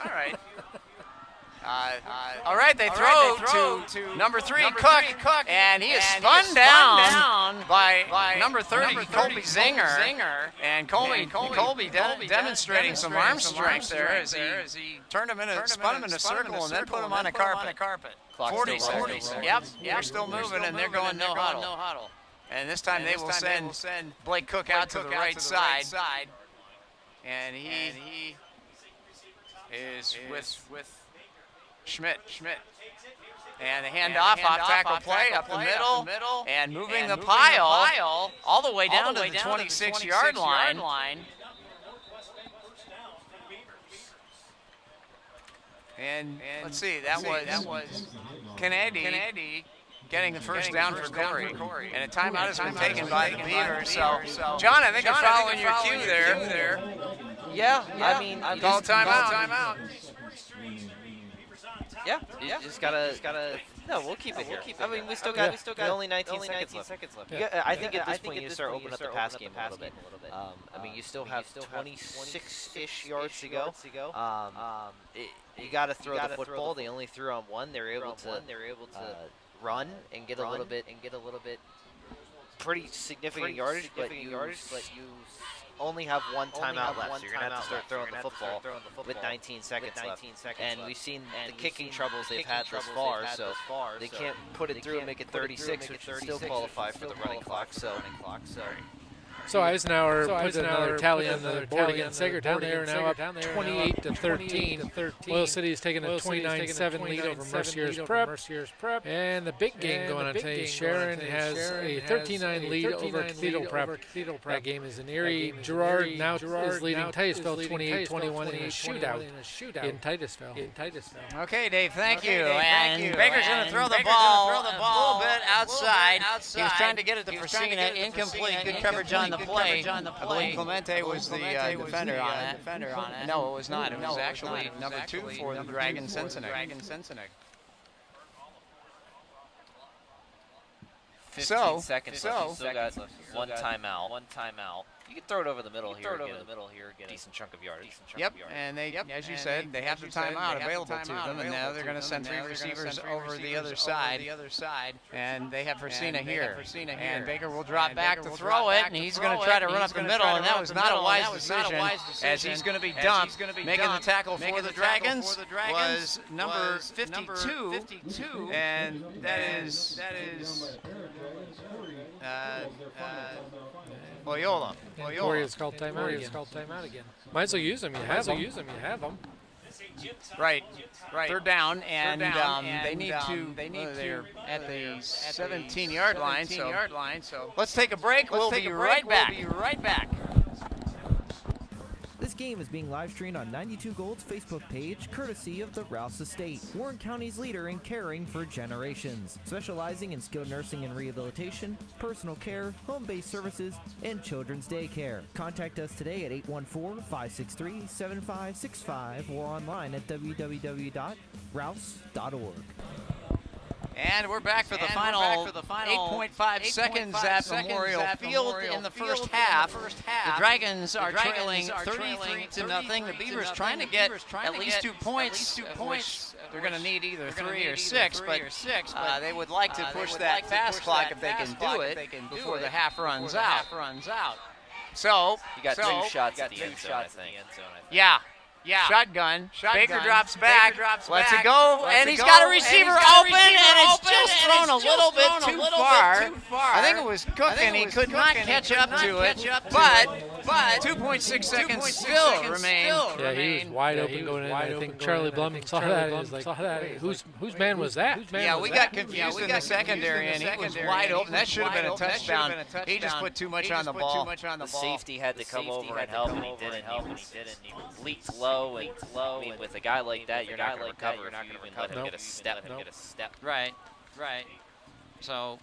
S3: All right, they throw to number 3, Cook, and he is spun down by number 30, Colby Zinger. And Colby demonstrating some arm strength there as he spun him in a circle and then put him on a carpet. 40 seconds. Yep, they're still moving and they're going no huddle. And this time they will send Blake Cook out to the right side. And he is with Schmidt. And the handoff, off-tackle play up the middle, and moving the pile all the way down to the 26-yard line. And let's see, that was Kennedy getting the first down for Corry. And a timeout has been taken by the Beavers. So, John, I think you're following your cue there.
S4: Yeah, I mean,
S3: call timeout.
S4: Yeah, you just gotta. No, we'll keep it here. I mean, we still got only 19 seconds left. I think at this point you start opening up the pass game a little bit. I mean, you still have 26-ish yards to go. You got to throw the football. They only threw on one. They're able to run and get a little bit pretty significant yardage, but you only have one timeout left, so you're going to have to start throwing the football with 19 seconds left. And we've seen the kicking troubles they've had thus far, so they can't put it through and make it 36, which would still qualify for the running clock. So
S2: So Eisenhower puts another tally on the board against Sagertown. They are now up 28 to 13. Oil City has taken a 29-7 lead over Mercier's Prep. And the big game going on today, Sharon has a 13-9 lead over Cathedral Prep. That game is in Erie. Gerard now is leading Titusville 28-21 in a shootout in Titusville.
S3: Okay, Dave, thank you. And Baker's going to throw the ball a little bit outside. He was trying to get it to Fresina. Incomplete. Good coverage on the play. I believe Clemente was the defender on it. No, it was not. It was actually number 2 for the Dragon Cincinnati.
S4: 15 seconds. So still got one timeout. You can throw it over the middle here. Get a decent chunk of yardage.
S3: Yep, and they, as you said, they have the timeout available to them, and now they're going to send 3 receivers over the other side, and they have Fresina here. And Baker will drop back to throw it, and he's going to try to run up the middle, and that was not a wise decision, as he's going to be dumped. Making the tackle for the Dragons was number 52, and that is Loyola.
S2: Corry has called timeout again. Might as well use them. You have them.
S3: Right. Third down, and they need to. They're at the 17-yard line. So let's take a break. We'll be right back.
S5: This game is being live streamed on 92 Gold's Facebook page, courtesy of the Rouse Estate, Warren County's leader in caring for generations, specializing in skilled nursing and rehabilitation, personal care, home-based services, and children's daycare. Contact us today at 814-563-7565 or online at www.rouse.org.
S3: And we're back for the final 8.5 seconds at Memorial Field in the first half. The Dragons are trailing 33-0. The Beavers trying to get at least 2 points, which they're going to need either 3 or 6, but they would like to push that fast clock if they can do it before the half runs out. So
S4: you got 2 shots at the end zone, I think.
S3: Yeah. Shotgun. Baker drops back. Lets it go, and he's got a receiver open, and it's just thrown a little bit too far. I think it was Cook, and he could not catch up to it. But 2.6 seconds still remain.
S2: Yeah, he was wide open going in. I think Charlie Blum saw that. And was like, whose man was that?
S3: Yeah, we got confused in the secondary, and he was wide open. That should have been a touchdown. He just put too much on the ball.
S4: The safety had to come over and help, and he didn't. He leaped low. I mean, with a guy like that, you're not going to recover. You're not going to let him get a step.
S3: Right. So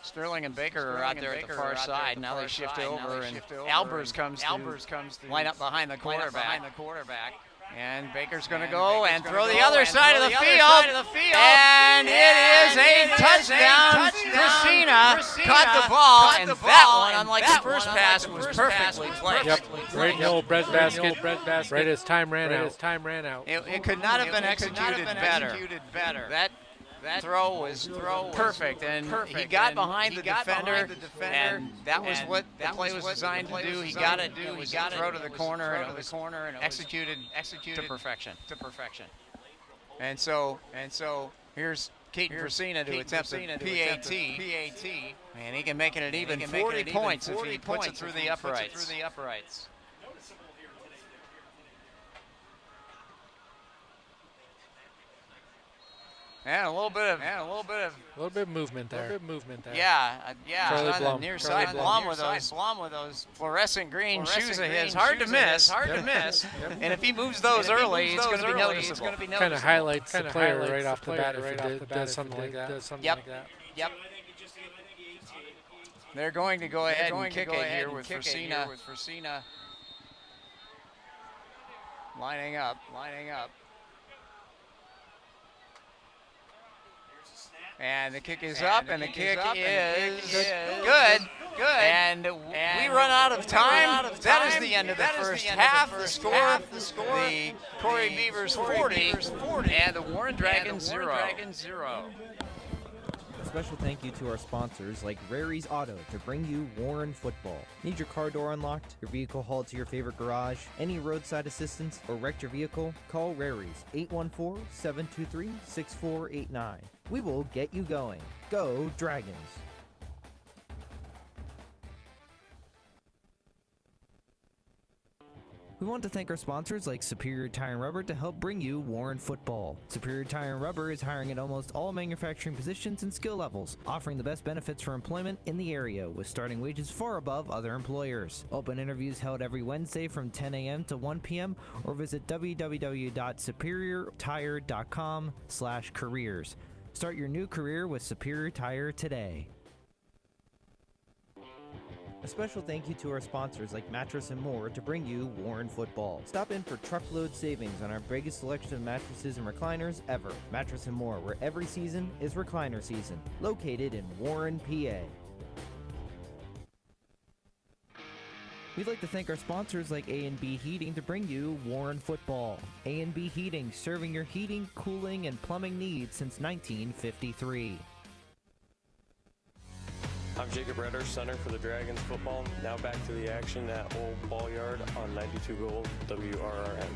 S3: Sterling and Baker are out there at the far side. Now they shift over, and Albers comes to line up behind the quarterback. And Baker's going to go and throw the other side of the field. And it is a touchdown. Fresina caught the ball, and that one, unlike the first pass, was perfectly placed.
S2: Yep, right in the old bread basket. Right as time ran out.
S3: It could not have been executed better. That throw was perfect, and he got behind the defender, and that was what the play was designed to do. He got it. It was a throw to the corner, and it was executed to perfection. And so here's Keaton Fresina to attempt the PAT, and he can make it an even 40 points if he puts it through the uprights. And a little bit of movement there. Yeah.
S2: Charlie
S3: On
S2: Blum.
S3: the near side, Blum with those fluorescent green shoes of his, hard to miss. And if he moves those early, it's going to be noticeable.
S2: Kind of highlights the player right off the bat if he does something like that.
S3: Yep. They're going to go ahead and kick it here with Fresina lining up. And the kick is up, and the kick is good. And we run out of time. That is the end of the first half. The score, the Corry Beavers 40, and the Warren Dragons 0.
S5: A special thank you to our sponsors like Rary's Auto to bring you Warren football. Need your car door unlocked, your vehicle hauled to your favorite garage, any roadside assistance, or wrecked your vehicle? Call Rary's 814-723-6489. We will get you going. Go Dragons! We want to thank our sponsors like Superior Tire and Rubber to help bring you Warren Football. Superior Tire and Rubber is hiring at almost all manufacturing positions and skill levels, offering the best benefits for employment in the area with starting wages far above other employers. Open interviews held every Wednesday from 10 a.m. to 1 p.m. or visit www.superiortire.com/careers. Start your new career with Superior Tire today. A special thank you to our sponsors like Mattress & More to bring you Warren Football. Stop in for truckload savings on our biggest selection of mattresses and recliners ever. Mattress & More, where every season is recliner season. Located in Warren, PA. We'd like to thank our sponsors like A&B Heating to bring you Warren Football. A&B Heating, serving your heating, cooling, and plumbing needs since 1953.
S10: I'm Jacob Redder, center for the Dragons football. Now back to the action at Old Ball Yard on 92 Gold WRRM.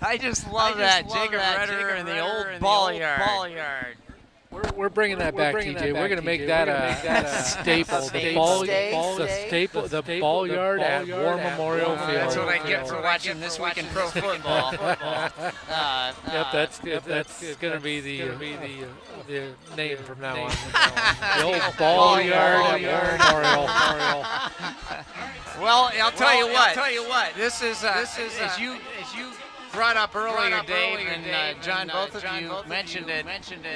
S3: I just love that. Jacob Redder and the Old Ball Yard.
S2: We're bringing that back, TJ. We're going to make that a staple. The ball yard at War Memorial Field.
S3: That's what I get for watching This Week in Pro Football.
S2: Yep, that's going to be the name from now on. The Old Ball Yard at War Memorial.
S3: Well, I'll tell you what. This is as you brought up earlier, Dave and John, both of you mentioned it.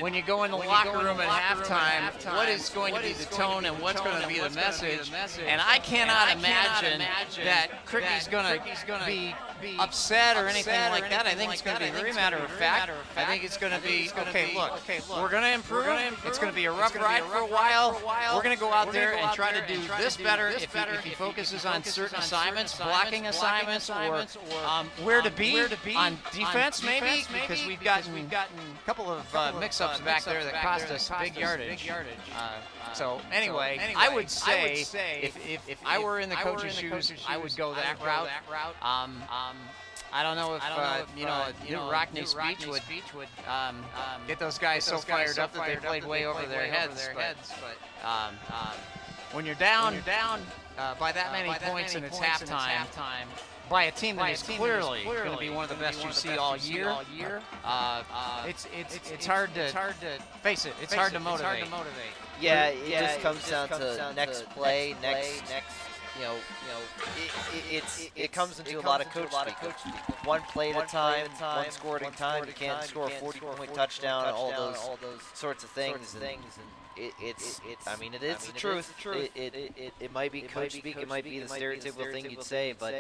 S3: When you go in the locker room at halftime, what is going to be the tone and what's going to be the message? And I cannot imagine that Cricky's going to be upset or anything like that. I think it's going to be very matter of fact. I think it's going to be, okay, look, we're going to improve. It's going to be a rough ride for a while. We're going to go out there and try to do this better if he focuses on certain assignments, blocking assignments, or where to be on defense, maybe, because we've gotten a couple of mix-ups back there that cost us big yardage. So anyway, I would say if I were in the coach's shoes, I would go that route. I don't know if a new Rockney speech would get those guys so fired up that they played way over their heads. But when you're down by that many points and it's halftime, by a team that is clearly going to be one of the best you see all year, it's hard to face it. It's hard to motivate.
S4: Yeah, it just comes down to next play, next. It comes into a lot of coach speak. One play at a time, one score at a time. You can't score a 40-point touchdown and all those sorts of things. It is the truth. It might be coach speak. It might be the stereotypical thing you'd say, but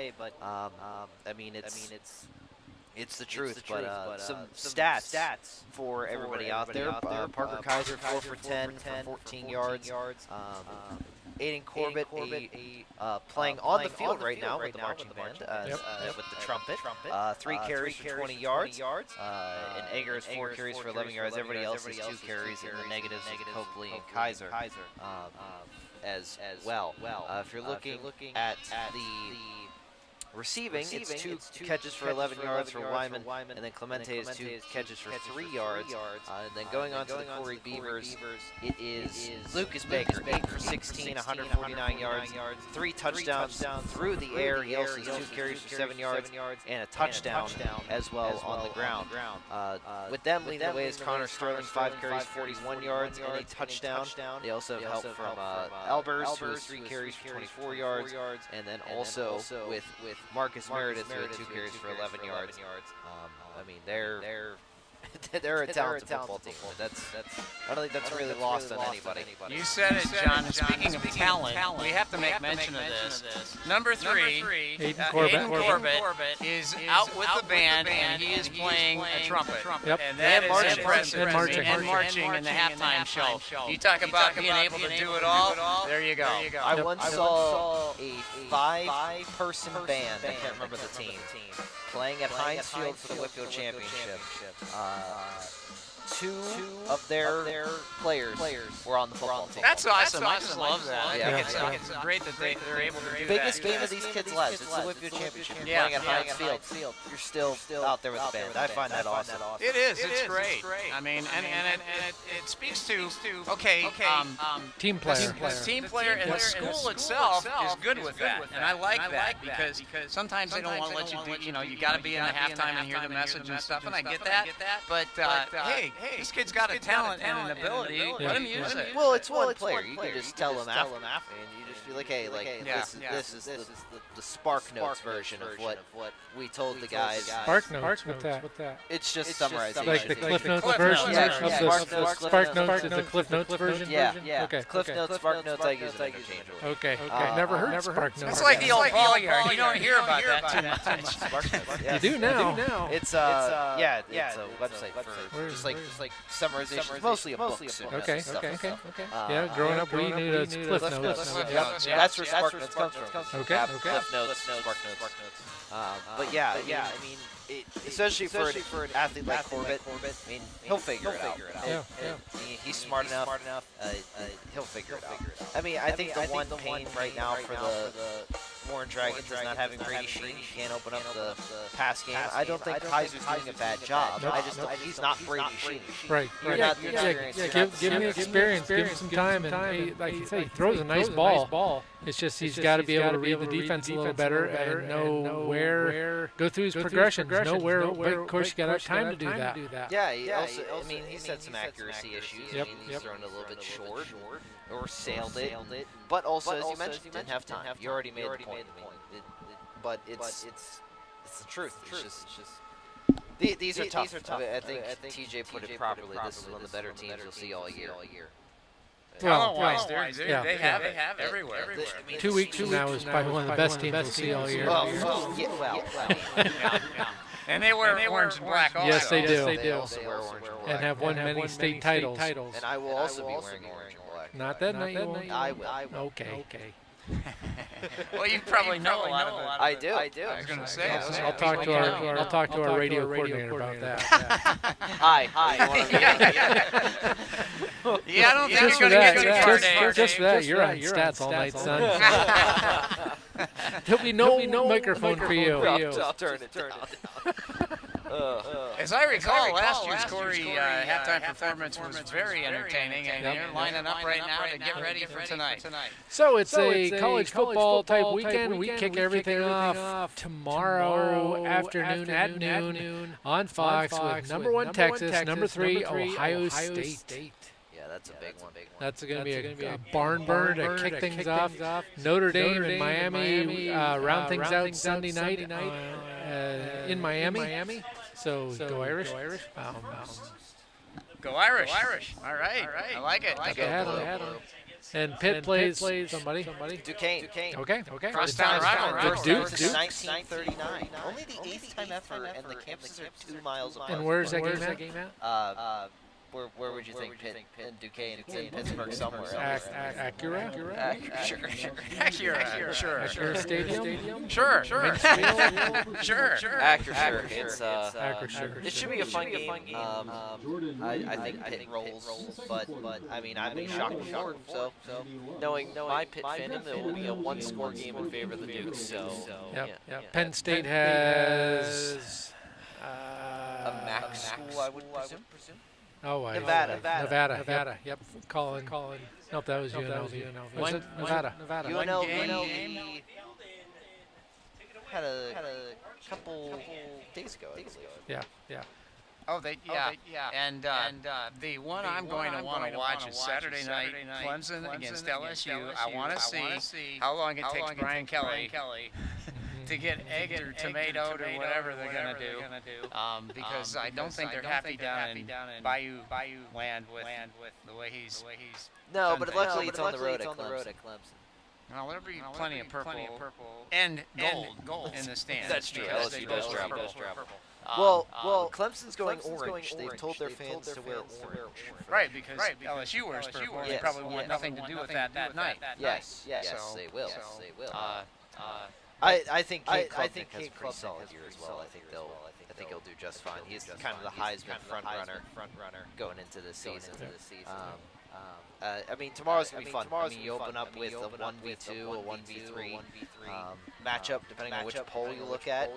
S4: it's the truth. But some stats for everybody out there. Parker Kaiser 4 for 10 for 14 yards. Aiden Corbett playing on the field right now with the marching band, with the trumpet. 3 carries for 20 yards. And Egger is 4 carries for 11 yards. Everybody else is 2 carries in the negatives with Copley and Kaiser as well. If you're looking at the receiving, it's 2 catches for 11 yards for Wyman, and then Clemente is 2 catches for 3 yards. And then going on to the Corry Beavers, it is Lucas Baker, 8 for 16, 149 yards, 3 touchdowns through the air. He also has 2 carries for 7 yards and a touchdown as well on the ground. With them leading the way is Connor Sterling, 5 carries, 41 yards and a touchdown. They also have help from Albers, who has 3 carries for 24 yards, and then also with Marcus Meredith, who had 2 carries for 11 yards. They're a talented football team. I don't think that's really lost on anybody.
S3: You said it, John. Speaking of talent, we have to make mention of this. Number 3, Aiden Corbett is out with the band, and he is playing a trumpet.
S2: Yep.
S3: And that is impressive. And marching in the halftime show. You talk about being able to do it all. There you go.
S4: I once saw a 5-person band. I can't remember the team. Playing at Heinz Field for the Whitfield Championship. 2 of their players were on the football team.
S3: That's awesome. I just love that.
S4: Yeah.
S3: I think it's great that they're able to do that.
S4: Biggest game of these kids' lives. It's the Whitfield Championship. You're playing at Heinz Field. You're still out there with the band. I find that awesome.
S3: It is. It's great. I mean, and it speaks to
S2: Team player.
S3: Team player, and the school itself is good with that, and I like that because sometimes they don't want to let you do. You got to be in the halftime and hear the message and stuff, and I get that. But hey, this kid's got a talent and an ability. Let him use it.
S4: Well, it's one player. You can just tell them after, and you just be like, hey, this is the Spark Notes version of what we told the guys.
S2: Spark Notes. What's that?
S4: It's just summarization.
S2: Like the Cliff Notes version of the Spark Notes is the Cliff Notes version?
S4: Yeah.
S2: Okay.
S4: Cliff Notes, Spark Notes, I use it interchangeably.
S2: Okay. Never heard Spark Notes.
S3: It's like the old ball yard. You don't hear about that too much.
S4: Spark Notes.
S2: You do now.
S4: It's a website for just like summarization. Mostly a book.
S2: Okay. Yeah, growing up we knew it's Cliff Notes.
S4: That's where Spark Notes comes from.
S2: Okay.
S4: Cliff Notes, Spark Notes. But yeah, I mean, especially for an athlete like Corbett, I mean, he'll figure it out. He's smart enough. He'll figure it out. I mean, I think the one pain right now for the Warren Dragons is not having Brady Sheen. He can't open up the pass game. I don't think Kaiser's doing a bad job. I just don't, he's not Brady Sheen.
S2: Right.
S4: You're not the experience.
S2: Give me experience. Give him some time. And like you say, he throws a nice ball. It's just he's got to be able to read the defense a little better and know where, go through his progressions, know where, of course, you got to have time to do that.
S4: Yeah, I mean, he's had some accuracy issues. I mean, he's thrown a little bit short or sailed it. But also, as you mentioned, didn't have time. You already made the point. But it's the truth. It's just these are tough. I think TJ put it properly. This is one of the better teams you'll see all year.
S3: Talent-wise, they have it everywhere.
S2: 2 weeks from now is probably one of the best teams we'll see all year.
S3: And they wear orange and black also.
S2: Yes, they do.
S4: They also wear orange and black.
S2: And have won many state titles.
S4: And I will also be wearing orange and black.
S2: Not that night, you won't.
S4: I will.
S2: Okay.
S3: Well, you probably know a lot of it.
S4: I do.
S3: I was going to say.
S2: I'll talk to our radio coordinator about that.
S4: Hi.
S3: Yeah, I don't think you're going to get too far, Dave.
S2: Just for that, you're on stats all night, son. There'll be no microphone for you.
S4: I'll turn it down.
S3: As I recall, last year's Corry halftime performance was very entertaining, and they're lining up right now to get ready for tonight.
S2: So it's a college football type weekend. We kick everything off tomorrow afternoon at noon on Fox with number 1 Texas, number 3 Ohio State.
S4: Yeah, that's a big one.
S2: That's going to be a barn burner to kick things off. Notre Dame and Miami round things out Sunday night in Miami. So go Irish.
S3: Go Irish. All right. I like it.
S2: And Pitt plays somebody.
S4: Duquesne.
S2: Okay.
S3: Crosstown rival.
S2: Duke.
S4: 1939. Only the 8th time effort, and the campuses are 2 miles apart.
S2: And where's that game at?
S4: Where would you think Pitt and Duquesne? It's in Pittsburgh somewhere.
S2: Acura?
S3: Sure.
S2: Acura Stadium?
S3: Sure. Sure.
S4: It's it should be a fun game. I think Pitt rolls, but I mean I've been shocked before. So knowing my Pitt fandom, it will be a 1-score game in favor of the Dukes. So
S2: Penn State has
S4: a MAC school, I would presume.
S2: Oh,
S4: Nevada.
S2: Yep. Colin. Nope, that was UNLV. Was it Nevada?
S4: UNLV had a couple days ago, I believe.
S2: Yeah.
S3: And the one I'm going to want to watch is Saturday night, Clemson against LSU. I want to see how long it takes Brian Kelly to get egg or tomato or whatever they're going to do. Because I don't think they're happy down in Bayou land with the way he's
S4: No, but luckily it's on the road at Clemson.
S3: Well, there'll be plenty of purple and gold in the stands.
S4: That's true. LSU does travel. Well, Clemson's going orange. They've told their fans to wear orange.
S3: Right, because LSU wears purple. They probably want nothing to do with that night.
S4: Yes, they will. I think Kate Club has a pretty solid year as well. I think he'll do just fine. He's kind of the Heisman front runner going into this season. I mean, tomorrow's going to be fun. I mean, you open up with a 1v2, a 1v3 matchup, depending on which poll you look at.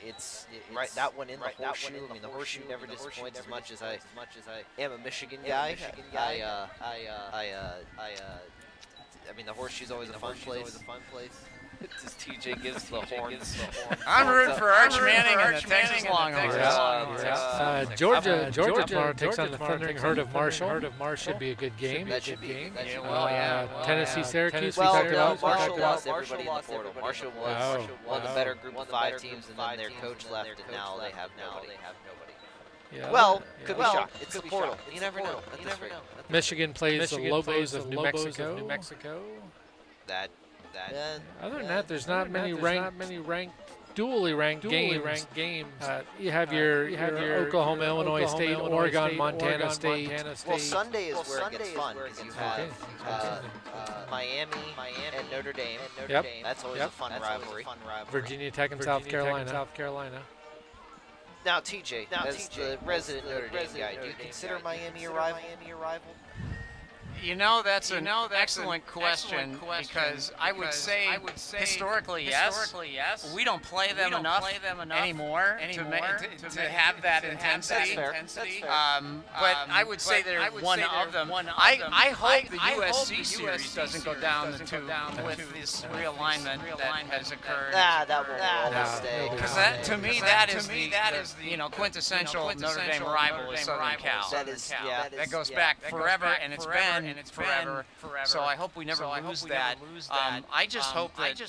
S4: It's right that one in the horseshoe. I mean, the horseshoe never disappoints as much as I am a Michigan guy. I mean, the horseshoe's always a fun place. Just TJ gives the horns.
S3: I'm rooting for Arch Manning and the Texas Longhorns.
S2: Georgia tomorrow takes on the Thundering Herd of Marshall. Should be a good game.
S4: That should be.
S2: Tennessee, Syracuse.
S4: Well, no, Marshall lost everybody in the portal. Marshall was one of the better group of 5 teams, and then their coach left, and now they have nobody.
S2: Yeah.
S4: Well, could be shocked. It's the portal. You never know.
S2: Michigan plays the Lobos of New Mexico. Other than that, there's not many ranked, dually ranked games. You have your Oklahoma, Illinois State, Oregon, Montana State.
S4: Well, Sunday is where it gets fun because you have Miami and Notre Dame. That's always a fun rivalry.
S2: Virginia Tech and South Carolina.
S4: Now, TJ, as the resident Notre Dame guy, do you consider Miami a rival?
S3: You know, that's an excellent question because I would say historically, yes. We don't play them enough anymore to have that intensity.
S4: That's fair.
S3: But I would say they're one of them. I hope the USC series doesn't go down the tube with this realignment that has occurred.
S4: That won't stay.
S3: Because to me, that is the quintessential Notre Dame rival is Southern Cal. That goes back forever, and it's been forever. So I hope we never lose that. I just hope that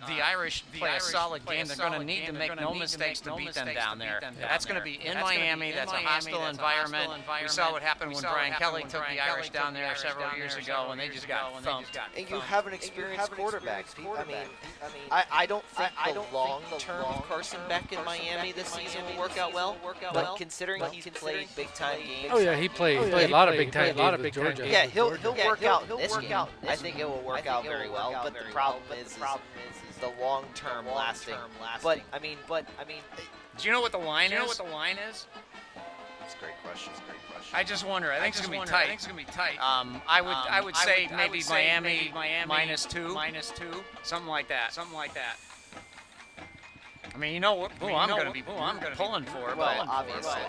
S3: the Irish play a solid game. They're going to need to make no mistakes to beat them down there. That's going to be in Miami. That's a hostile environment. We saw what happened when Brian Kelly took the Irish down there several years ago, and they just got thumped.
S4: And you have an experienced quarterback. I mean, I don't think the long-term of Carson Beck in Miami this season will work out well. But considering he's played big-time games.
S2: Oh yeah, he played a lot of big-time games with Georgia.
S4: Yeah, he'll work out in this game. I think it will work out very well. But the problem is the long-term lasting. But I mean,
S3: do you know what the line is? That's
S4: a great question.
S3: I just wonder. I think it's going to be tight. I would say maybe Miami -2, something like that. I mean, you know who I'm going to be pulling for.
S4: Well, obviously.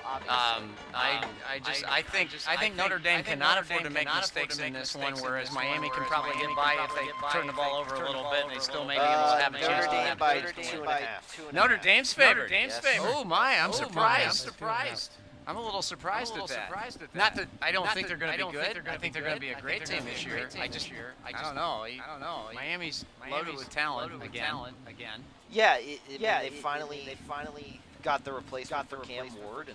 S3: I think Notre Dame cannot afford to make mistakes in this one, whereas Miami can probably get by if they turn the ball over a little bit, and they still may be able to have a chance.
S4: Notre Dame by 2.5.
S3: Notre Dame's favorite. Oh my, I'm surprised. I'm a little surprised at that. Not that I don't think they're going to be good. I think they're going to be a great team this year. I don't know. Miami's loaded with talent again.
S4: Yeah, they finally got the replacement for Cam Ward.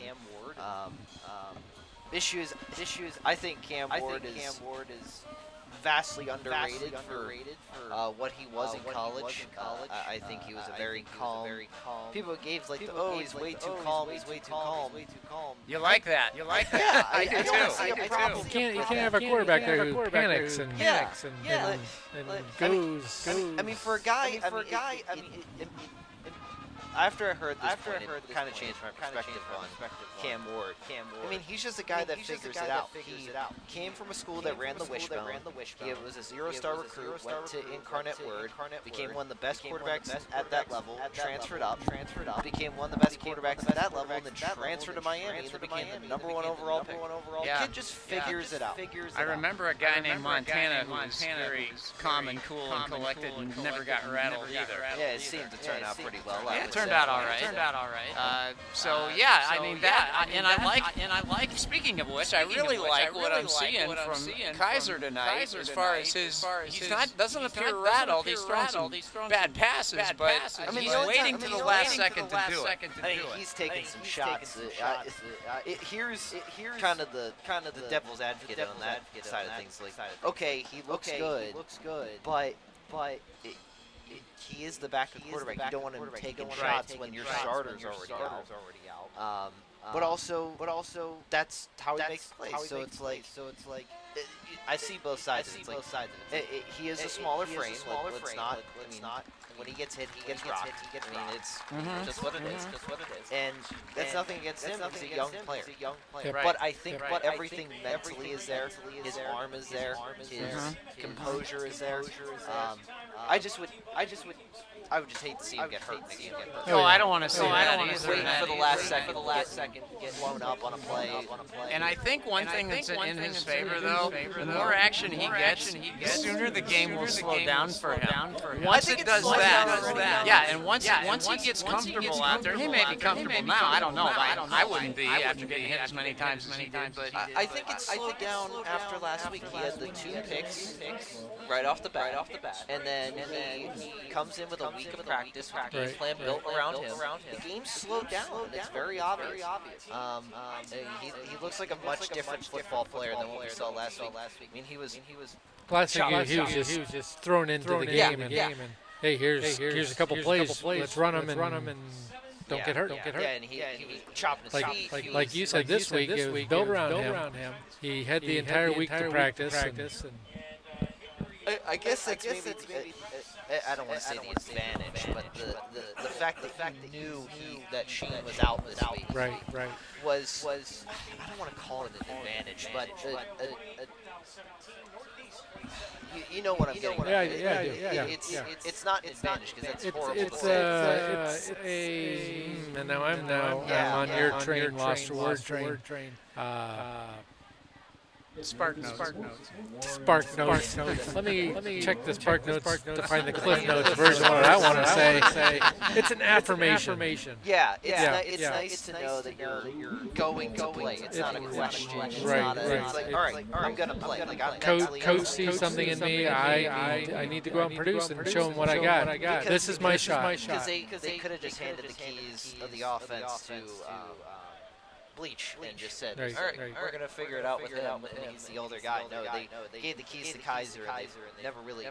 S4: Issues. I think Cam Ward is vastly underrated for what he was in college. I think he was a very calm. People gave he's way too calm.
S3: You like that?
S4: Yeah, I do too.
S2: You can't have a quarterback there who panics and goes.
S4: I mean, for a guy, after I heard this point, it kind of changed my perspective on Cam Ward. I mean, he's just a guy that figures it out. He came from a school that ran the wishbone. He was a zero-star recruit, went to Incarnate Word, became one of the best quarterbacks at that level, transferred up, became one of the best quarterbacks at that level, and then transferred to Miami and became the #1 overall pick. The kid just figures it out.
S3: I remember a guy named Montana who was very calm and cool and collected and never got rattled either.
S4: Yeah, it seemed to turn out pretty well.
S3: Yeah, it turned out all right. So yeah, I mean that, and I like. Speaking of which, I really like what I'm seeing from Kaiser tonight. As far as he's doesn't appear rattled. He's thrown some bad passes, but I mean he's waiting to the last second to do it.
S4: I mean, he's taking some shots. Here's kind of the devil's advocate on that side of things. Like, okay, he looks good, but he is the backup quarterback. You don't want him taking shots when your starter's already out. But also, that's how he makes plays. So it's like, I see both sides of it. He is a smaller frame. Let's not when he gets hit, he gets rocked. I mean, it's just what it is. And that's nothing against him. He's a young player.
S2: Yep.
S4: But I think everything mentally is there. His arm is there. His composure is there. I would just hate to see him get hurt.
S3: No, I don't want to see that either.
S4: Waiting for the last second, get blown up on a play.
S3: And I think one thing that's in his favor, though, the more action he gets, the sooner the game will slow down for him. Once it does that, yeah, and once he gets comfortable out there, he may be comfortable now. I don't know. I wouldn't be after getting hit as many times as he did. But
S4: I think it slowed down after last week. He had the 2 picks right off the bat, and then he comes in with a week of practice with the game plan built around him. The game slowed down, and it's very obvious. He looks like a much different football player than what we saw last week. I mean, he was
S2: Last week he was just thrown into the game and hey, here's a couple plays. Let's run them and don't get hurt.
S4: Yeah, and he was chopping his feet.
S2: Like you said, this week it was built around him. He had the entire week to practice.
S4: I guess it's maybe I don't want to say the advantage, but the fact that he knew that Sheen was out this week, was I don't want to call it an advantage, but you know what I'm getting at.
S2: Yeah.
S4: It's not an advantage because that's horrible.
S2: It's and now I'm on your train, lost your word train.
S3: Spark notes.
S2: Spark notes. Let me check the Spark notes to find the Cliff Notes version of what I want to say. It's an affirmation.
S4: Yeah, it's nice to know that you're going to play. It's not a question. It's like, all right, I'm going to play. Like,
S2: Coach sees something in me. I need to go out and produce and show him what I got. This is my shot.
S4: Because they could have just handed the keys of the offense to Bleach and just said, all right, we're going to figure it out with him, and he's the older guy. No, they gave the keys to Kaiser, and they never really,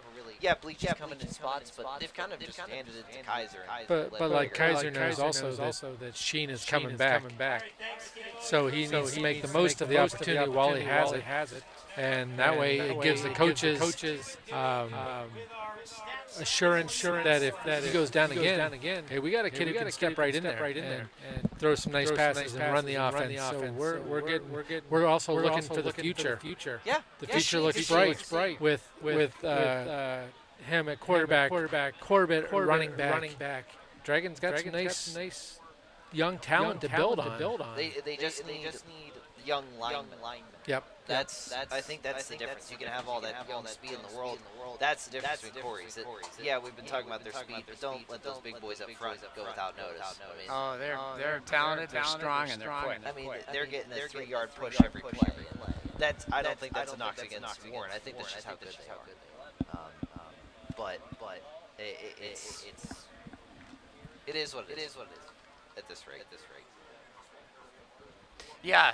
S4: Bleach is coming in spots, but they've kind of just handed it to Kaiser.
S2: But like Kaiser knows also that Sheen is coming back. So he needs to make the most of the opportunity while he has it. And that way it gives the coaches assurance that if he goes down again, hey, we got a kid who can step right in there and throw some nice passes and run the offense. So we're also looking for the future.
S4: Yeah,
S2: the future looks bright with him at quarterback, Corbett running back. Dragons got some nice young talent to build on.
S4: They just need young linemen.
S2: Yep.
S4: I think that's the difference. You can have all that young speed in the world. That's the difference between Corry. Yeah, we've been talking about their speed, but don't let those big boys up front go without notice. I mean,
S3: they're talented, they're strong, and they're quick.
S4: I mean, they're getting their 3-yard push every play. I don't think that's a knock against Warren. I think that's just how good they are. But it is what it is at this rate.
S3: Yeah,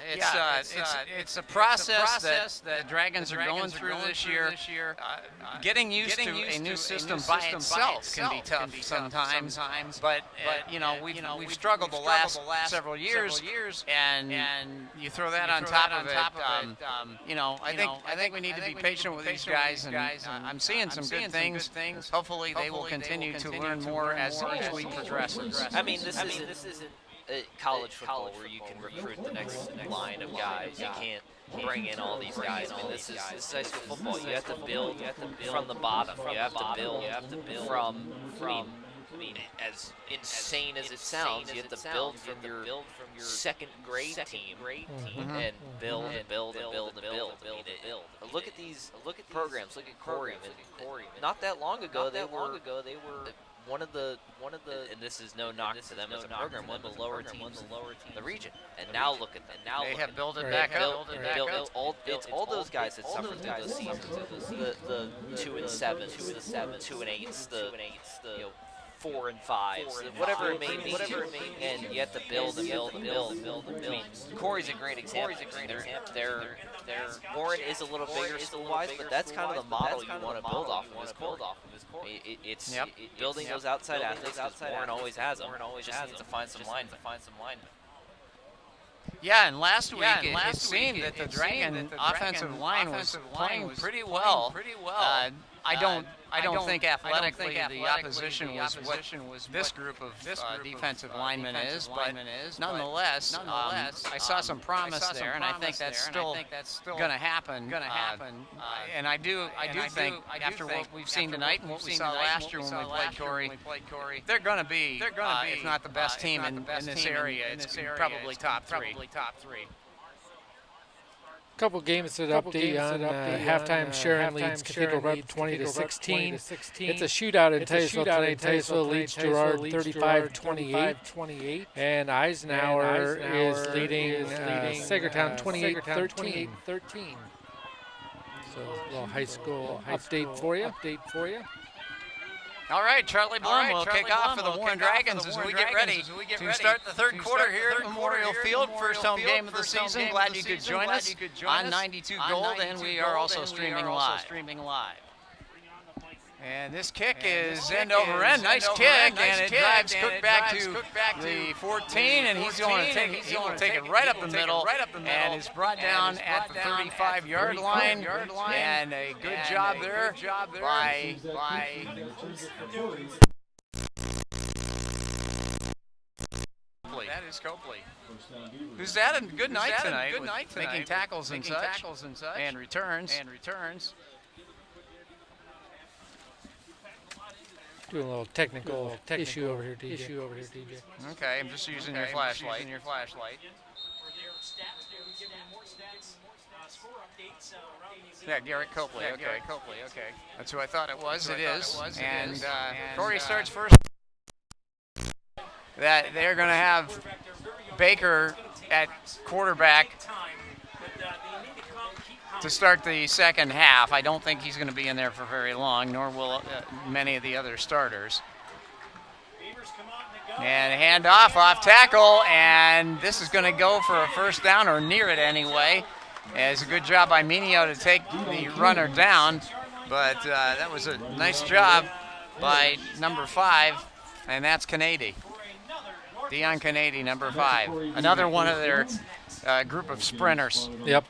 S3: it's a process that the Dragons are going through this year. Getting used to a new system by itself can be tough sometimes, but we've struggled the last several years, and you throw that on top of it. I think we need to be patient with these guys, and I'm seeing some good things. Hopefully, they will continue to learn more as each week progresses.
S4: I mean, this isn't college football where you can recruit the next line of guys. You can't bring in all these guys. I mean, this is high school football. You have to build from the bottom. You have to build from I mean, as insane as it sounds, you have to build from your second grade team and build. Look at these programs. Look at Corry. Not that long ago, they were one of the, and this is no knock to them as a program, one of the lower teams in the region. And now look at them.
S3: They have built it back up.
S4: It's all those guys that suffered through those seasons. The 2-7s, the 2-8s, the 4 and 5s, whatever it may be, and you have to build. I mean, Corry's a great example. Warren is a little bigger school-wise, but that's kind of the model you want to build off of. It's building those outside athletes. Warren always has them. Just needs to find some line.
S3: Yeah, and last week it seemed that the Dragon offensive line was playing pretty well. I don't think athletically the opposition was what this group of defensive linemen is, but nonetheless, I saw some promise there, and I think that's still going to happen. And I do think after what we've seen tonight and what we saw last year when we played Corry, they're going to be, if not the best team in this area, it's probably top three.
S2: Couple games to update on halftime. Sharon leads Cathedral Rep 20-16. It's a shootout in Titusville tonight. Titusville leads Girard 35-28, and Eisenhower is leading Sagertown 28-13. So a little high school update for you.
S3: All right, Charlie Blum will kick off for the Warren Dragons as we get ready to start the third quarter here at Memorial Field. First home game of the season. Glad you could join us on 92 Gold, and we are also streaming live. And this kick is end over end. Nice kick, and it drives Cook back to the 14, and he's going to take it right up the middle, and is brought down at the 35-yard line. And a good job there by that is Copley. Who's had a good night tonight, making tackles and such, and returns.
S2: Doing a little technical issue over here, DJ.
S3: Okay, I'm just using your flashlight. Yeah, Garrett Copley. Okay. That's who I thought it was. It is. And Corry starts first. That they're going to have Baker at quarterback to start the second half. I don't think he's going to be in there for very long, nor will many of the other starters. And handoff off tackle, and this is going to go for a first down, or near it anyway. It's a good job by Minio to take the runner down, but that was a nice job by number 5, and that's Canady. Dion Canady, number 5. Another one of their group of sprinters.
S2: Yep.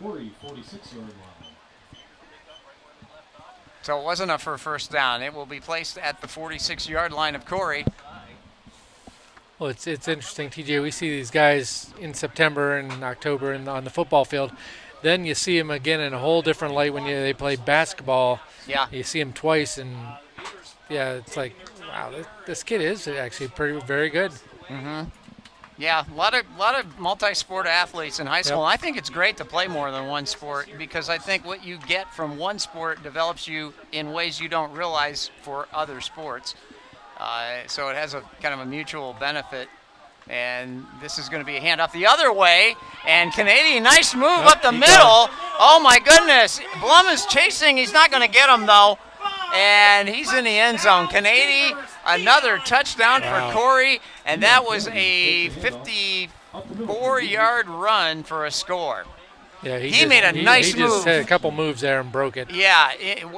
S3: So it wasn't a first down. It will be placed at the 46-yard line of Corry.
S2: Well, it's interesting, TJ. We see these guys in September and October on the football field. Then you see them again in a whole different light when they play basketball.
S3: Yeah.
S2: You see them twice, and yeah, it's like, wow, this kid is actually very good.
S3: Mm-hmm. Yeah, a lot of multi-sport athletes in high school. Yep. I think it's great to play more than one sport, because I think what you get from one sport develops you in ways you don't realize for other sports. So it has a kind of a mutual benefit. And this is going to be a handoff the other way. And Canadian, nice move up the middle. Oh, my goodness. Blum is chasing. He's not going to get him, though. And he's in the end zone. Canadian, another touchdown for Corry. And that was a 54-yard run for a score.
S2: Yeah,
S3: he made a nice move.
S2: He just had a couple moves there and broke it.
S3: Yeah,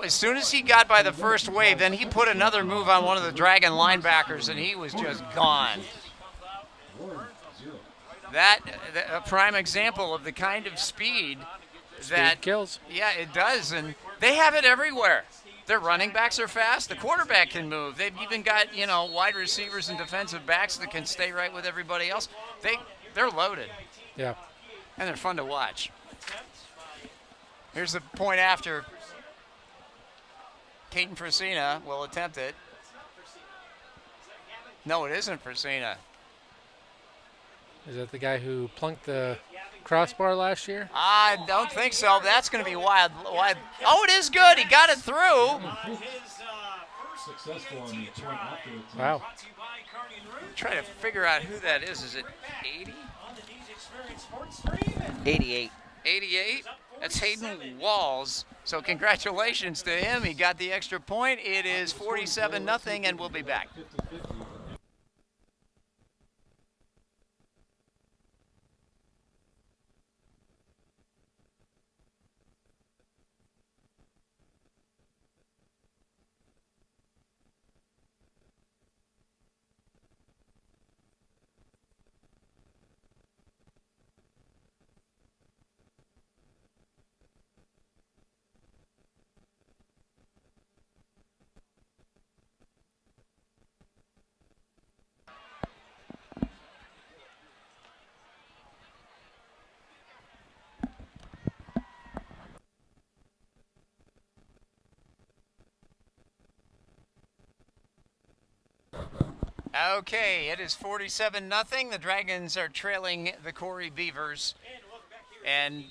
S3: as soon as he got by the first wave, then he put another move on one of the Dragon linebackers, and he was just gone. That a prime example of the kind of speed that
S2: kills.
S3: Yeah, it does, and they have it everywhere. Their running backs are fast. The quarterback can move. They've even got wide receivers and defensive backs that can stay right with everybody else. They're loaded.
S2: Yeah,
S3: and they're fun to watch. Here's the point after. Caden Fresina will attempt it. No, it isn't Fresina.
S2: Is that the guy who plunked the crossbar last year?
S3: I don't think so. That's going to be wild. Oh, it is good. He got it through.
S2: Wow.
S3: Try to figure out who that is. Is it 80?
S4: 88.
S3: 88? That's Hayden Walls. So congratulations to him. He got the extra point. It is 47-0, and we'll be back. Okay, it is 47-0. The Dragons are trailing the Corry Beavers. And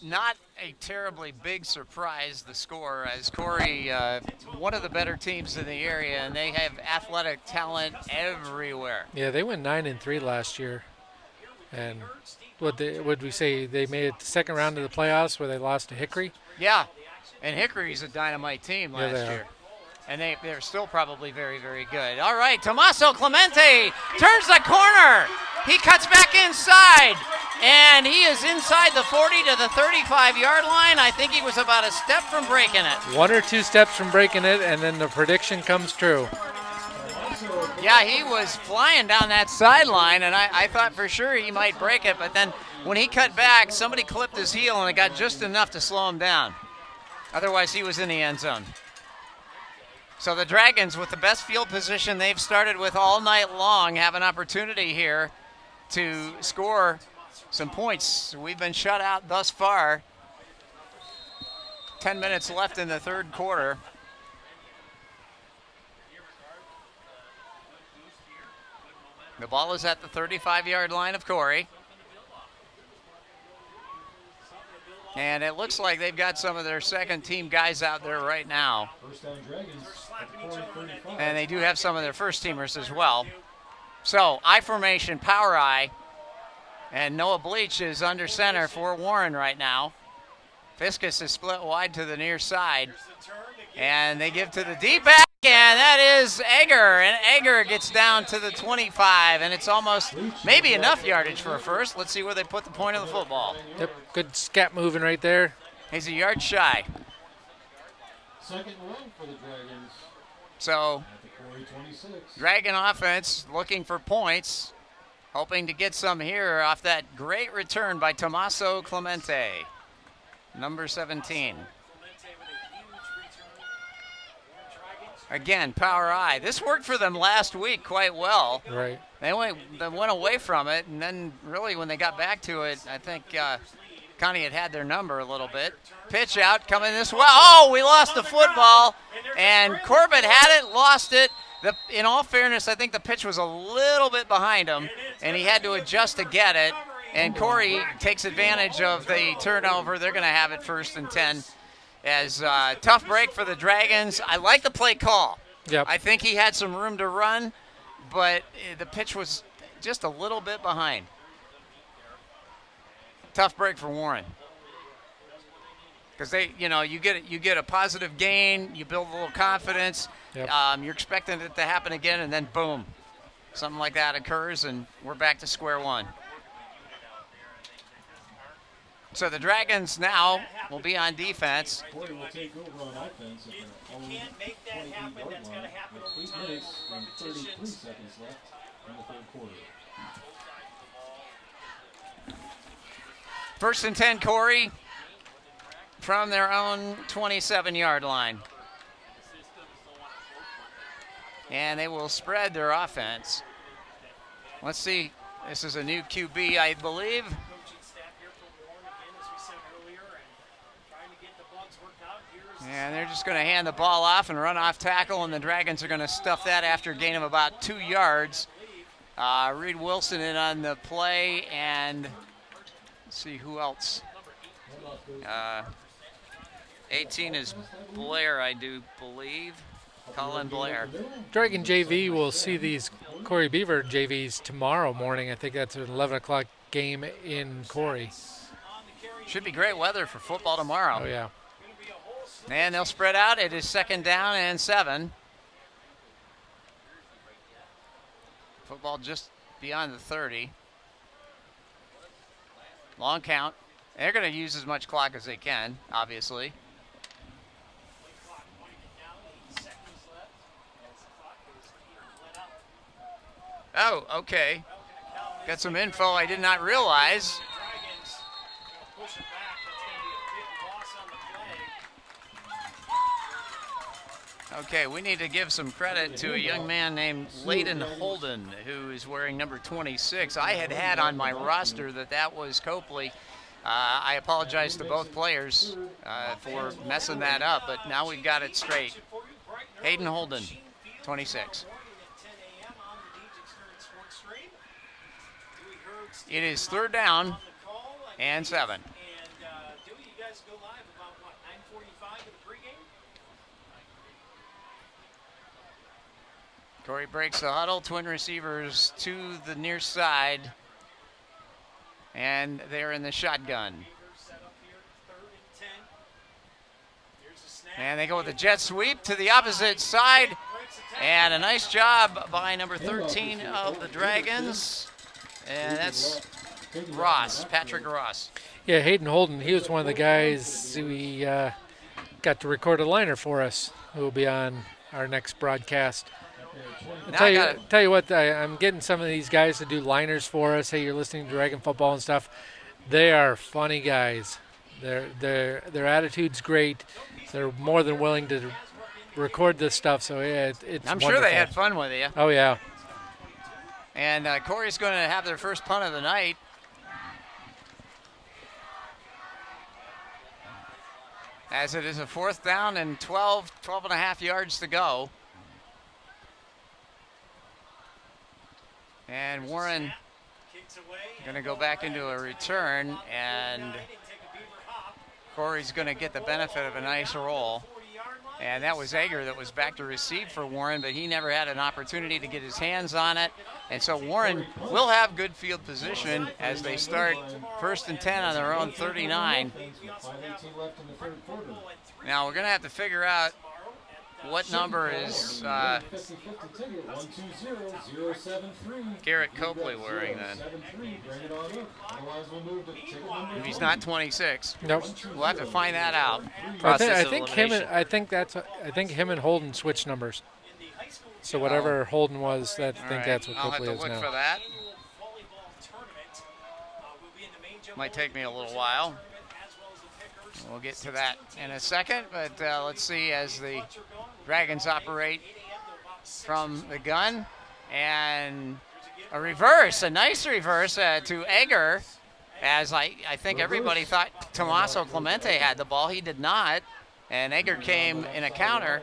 S3: not a terribly big surprise, the score, as Corry, one of the better teams in the area, and they have athletic talent everywhere.
S2: Yeah, they went 9-3 last year. And would we say they made it the second round of the playoffs where they lost to Hickory?
S3: Yeah, and Hickory's a dynamite team last
S2: they
S3: year. And they're still probably very, very good. All right, Tommaso Clemente turns the corner. He cuts back inside, and he is inside the 40 to the 35-yard line. I think he was about a step from breaking it.
S2: 1 or 2 steps from breaking it, and then the prediction comes true.
S3: Yeah, he was flying down that sideline, and I thought for sure he might break it, but then when he cut back, somebody clipped his heel, and it got just enough to slow him down. Otherwise, he was in the end zone. So the Dragons, with the best field position they've started with all night long, have an opportunity here to score some points. We've been shut out thus far. 10 minutes left in the third quarter. The ball is at the 35-yard line of Corry. And it looks like they've got some of their second-team guys out there right now. And they do have some of their first-teamers as well. So, I formation, power I. And Noah Bleach is under center for Warren right now. Fiskus is split wide to the near side. And they give to the deep back, and that is Egger. And Egger gets down to the 25, and it's almost maybe enough yardage for a first. Let's see where they put the point of the football.
S2: Yep, good scat moving right there.
S3: He's a yard shy.
S11: Second run for the Dragons.
S3: So,
S11: At the Corry 26.
S3: Dragon offense looking for points, hoping to get some here off that great return by Tommaso Clemente, number 17. Again, power I. This worked for them last week quite well.
S2: Right.
S3: They went away from it, and then really when they got back to it, I think Connie had their number a little bit. Pitch out, coming this way. Oh, we lost the football, and Corbett had it, lost it. In all fairness, I think the pitch was a little bit behind him, and he had to adjust to get it. And Corry takes advantage of the turnover. They're going to have it 1st and 10. As tough break for the Dragons. I like the play call.
S2: Yep.
S3: I think he had some room to run, but the pitch was just a little bit behind. Tough break for Warren. Because you get a positive gain, you build a little confidence.
S2: Yep.
S3: You're expecting it to happen again, and then boom, something like that occurs, and we're back to square one. So the Dragons now will be on defense.
S11: Corry will take over on offense at their own 28-yard line with 8 minutes and 33 seconds left in the third quarter.
S3: 1st and 10, Corry, from their own 27-yard line. And they will spread their offense. Let's see. This is a new QB, I believe. And they're just going to hand the ball off and run off tackle, and the Dragons are going to stuff that after a gain of about 2 yards. Reed Wilson in on the play, and let's see who else. 18 is Blair, I do believe. Colin Blair.
S2: Dragon JV will see these Corry Beaver JVs tomorrow morning. I think that's an 11 o'clock game in Corry.
S3: Should be great weather for football tomorrow.
S2: Oh, yeah.
S3: And they'll spread out. It is 2nd down and 7. Football just beyond the 30. Long count. They're going to use as much clock as they can, obviously. Oh, okay. Got some info I did not realize. Okay, we need to give some credit to a young man named Layden Holden, who is wearing number 26. I had on my roster that was Copley. I apologize to both players for messing that up, but now we've got it straight. Hayden Holden, 26. It is 3rd down and 7.
S9: And Dewey, you guys go live about what, 9:45 in the pregame?
S3: Corry breaks the huddle. Twin receivers to the near side. And they're in the shotgun. And they go with the jet sweep to the opposite side. And a nice job by number 13 of the Dragons. And that's Ross, Patrick Ross.
S2: Yeah, Hayden Holden, he was one of the guys we got to record a liner for us who will be on our next broadcast. Tell you what, I'm getting some of these guys to do liners for us. Hey, you're listening to Dragon Football and stuff. They are funny guys. Their attitude's great. They're more than willing to record this stuff. So yeah, it's
S3: I'm
S2: wonderful.
S3: sure they had fun with you.
S2: Oh yeah.
S3: And Corry's going to have their first punt of the night. As it is a 4th down and 12 and a half yards to go. And Warren going to go back into a return, and Corry's going to get the benefit of a nice roll. And that was Egger that was back to receive for Warren, but he never had an opportunity to get his hands on it. And so Warren will have good field position as they start 1st and 10 on their own 39. Now we're going to have to figure out what number is Garrett Copley wearing then? If he's not 26,
S2: nope.
S3: We'll have to find that out.
S2: I think him and Holden switched numbers. So whatever Holden was, that's what Copley is now.
S3: I'll have to look for that. Might take me a little while. We'll get to that in a second, but let's see as the Dragons operate from the gun. And a reverse, a nice reverse to Egger, as I think everybody thought Tommaso Clemente had the ball. He did not, and Egger came in a counter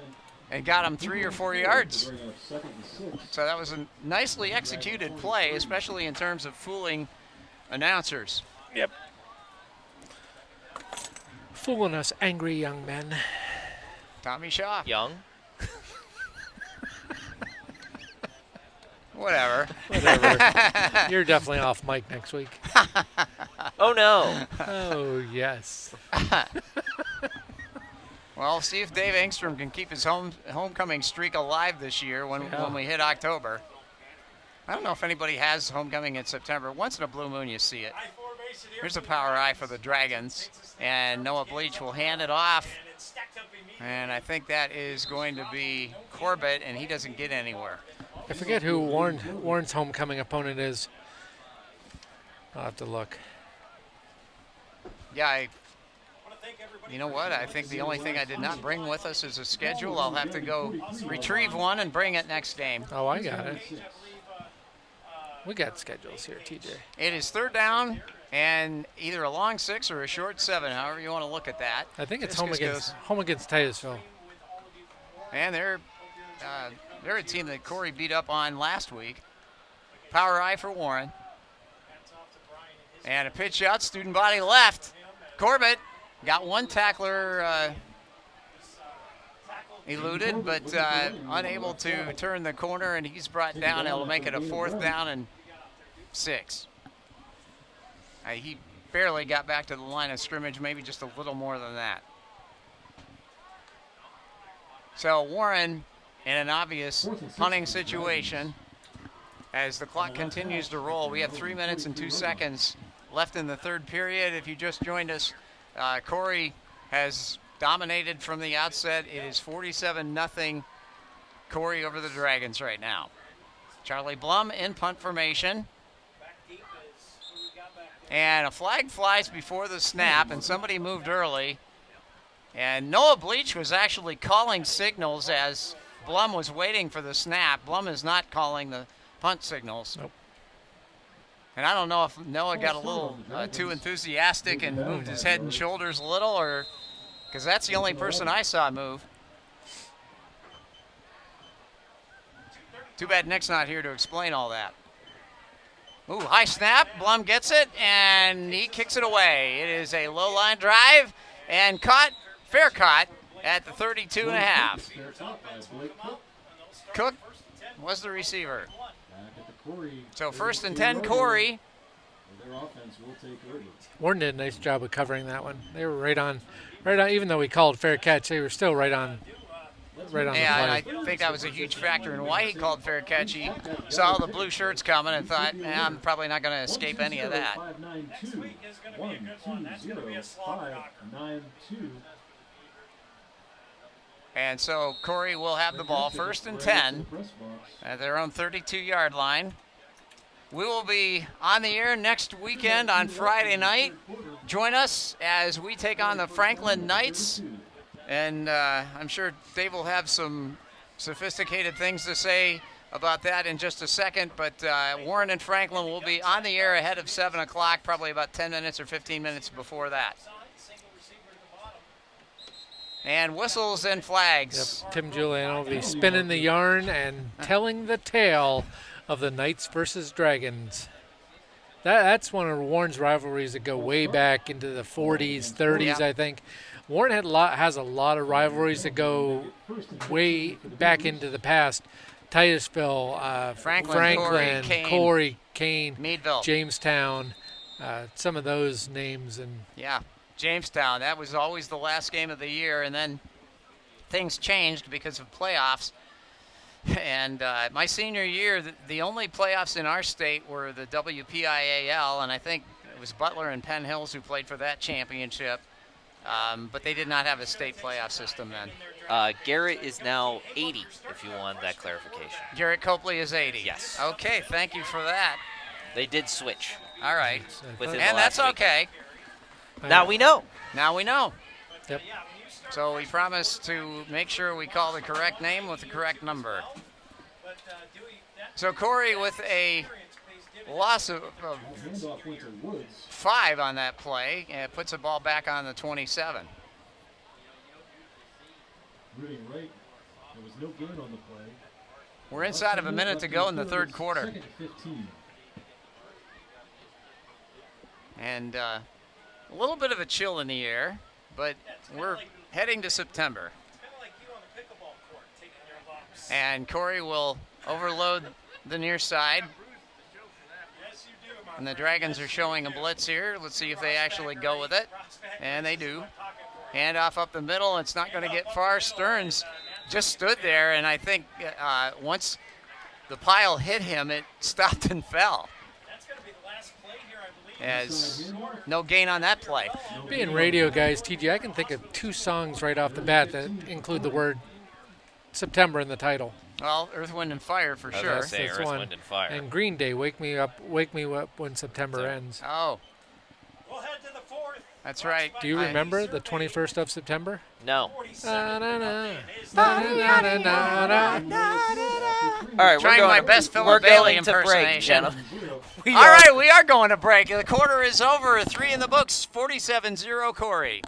S3: and got him 3 or 4 yards. So that was a nicely executed play, especially in terms of fooling announcers.
S2: Yep. Fooling us angry young men.
S3: Tommy Shaw.
S4: Young.
S3: Whatever.
S2: You're definitely off mic next week.
S4: Oh, no.
S2: Oh, yes.
S3: Well, see if Dave Engstrom can keep his homecoming streak alive this year when we hit October. I don't know if anybody has homecoming in September. Once in a blue moon you see it. Here's a power eye for the Dragons. And Noah Bleach will hand it off. And I think that is going to be Corbett, and he doesn't get anywhere.
S2: I forget who Warren's homecoming opponent is. I'll have to look.
S3: Yeah, you know what? I think the only thing I did not bring with us is a schedule. I'll have to go retrieve one and bring it next game.
S2: Oh, I got it. We got schedules here, TJ.
S3: It is 3rd down and either a long 6 or a short 7, however you want to look at that.
S2: I think it's home against Titusville.
S3: And they're a team that Corry beat up on last week. Power eye for Warren. And a pitch out, student body left. Corbett got one tackler eluded, but unable to turn the corner, and he's brought down. It'll make it a 4th down and 6. He barely got back to the line of scrimmage, maybe just a little more than that. So Warren in an obvious punting situation as the clock continues to roll. We have 3 minutes and 2 seconds left in the 3rd period. If you just joined us, Corry has dominated from the outset. It is 47-0 Corry over the Dragons right now. Charlie Blum in punt formation. And a flag flies before the snap, and somebody moved early. And Noah Bleach was actually calling signals as Blum was waiting for the snap. Blum is not calling the punt signals.
S2: Nope.
S3: And I don't know if Noah got a little too enthusiastic and moved his head and shoulders a little, or because that's the only person I saw move. Too bad Nick's not here to explain all that. Ooh, high snap. Blum gets it, and he kicks it away. It is a low-line drive, and caught, fair caught, at the 32.5. Cook was the receiver. So 1st and 10, Corry.
S2: Warren did a nice job of covering that one. They were right on. Even though we called fair catch, they were still right on the play.
S3: And I think that was a huge factor in why he called fair catch. He saw the blue shirts coming and thought, I'm probably not going to escape any of that. And so Corry will have the ball 1st and 10 at their own 32-yard line. We will be on the air next weekend on Friday night. Join us as we take on the Franklin Knights. And I'm sure Dave will have some sophisticated things to say about that in just a second. But Warren and Franklin will be on the air ahead of 7 o'clock, probably about 10 minutes or 15 minutes before that. And whistles and flags.
S2: Yep. Tim Giuliano will be spinning the yarn and telling the tale of the Knights versus Dragons. That's one of Warren's rivalries that go way back into the 40s, 30s, I think. Warren has a lot of rivalries that go way back into the past. Titusville, Franklin, Corry, Kane,
S3: Meadville,
S2: Jamestown, some of those names. And
S3: yeah, Jamestown, that was always the last game of the year, and then things changed because of playoffs. And my senior year, the only playoffs in our state were the WPIAL, and I think it was Butler and Penn Hills who played for that championship. But they did not have a state playoff system then.
S4: Garrett is now 80, if you want that clarification.
S3: Garrett Copley is 80.
S4: Yes.
S3: Okay, thank you for that.
S4: They did switch.
S3: All right.
S4: And
S3: that's okay.
S4: Now we know.
S3: Now we know.
S2: Yep.
S3: So we promised to make sure we call the correct name with the correct number. So Corry with a loss of 5 on that play, and it puts the ball back on the 27. We're inside of a minute to go in the third quarter. And a little bit of a chill in the air, but we're heading to September. And Corry will overload the near side. And the Dragons are showing a blitz here. Let's see if they actually go with it. And they do. Handoff up the middle. It's not going to get far. Stearns just stood there, and I think once the pile hit him, it stopped and fell. As no gain on that play.
S2: Being radio guys, TJ, I can think of 2 songs right off the bat that include the word September in the title.
S3: Well, Earth, Wind, and Fire for sure.
S4: That's Earth, Wind, and Fire.
S2: And Green Day, Wake Me Up When September Ends.
S3: Oh.
S9: We'll head to the 4th.
S3: That's right.
S2: Do you remember the 21st of September?
S4: No.
S9: All
S4: right,
S3: trying my best Philip Bailey impersonation. All right, we are going to break. The quarter is over. 3 in the books. 47-0 Corry.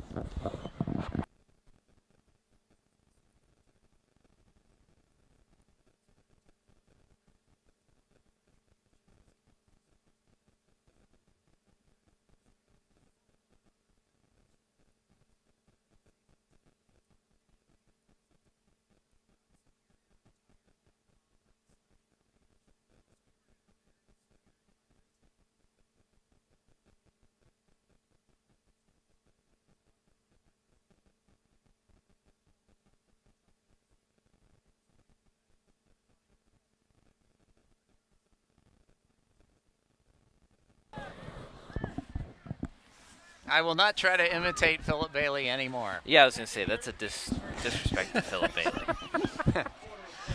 S3: I will not try to imitate Philip Bailey anymore.
S4: Yeah, I was going to say, that's a disrespect to Philip Bailey.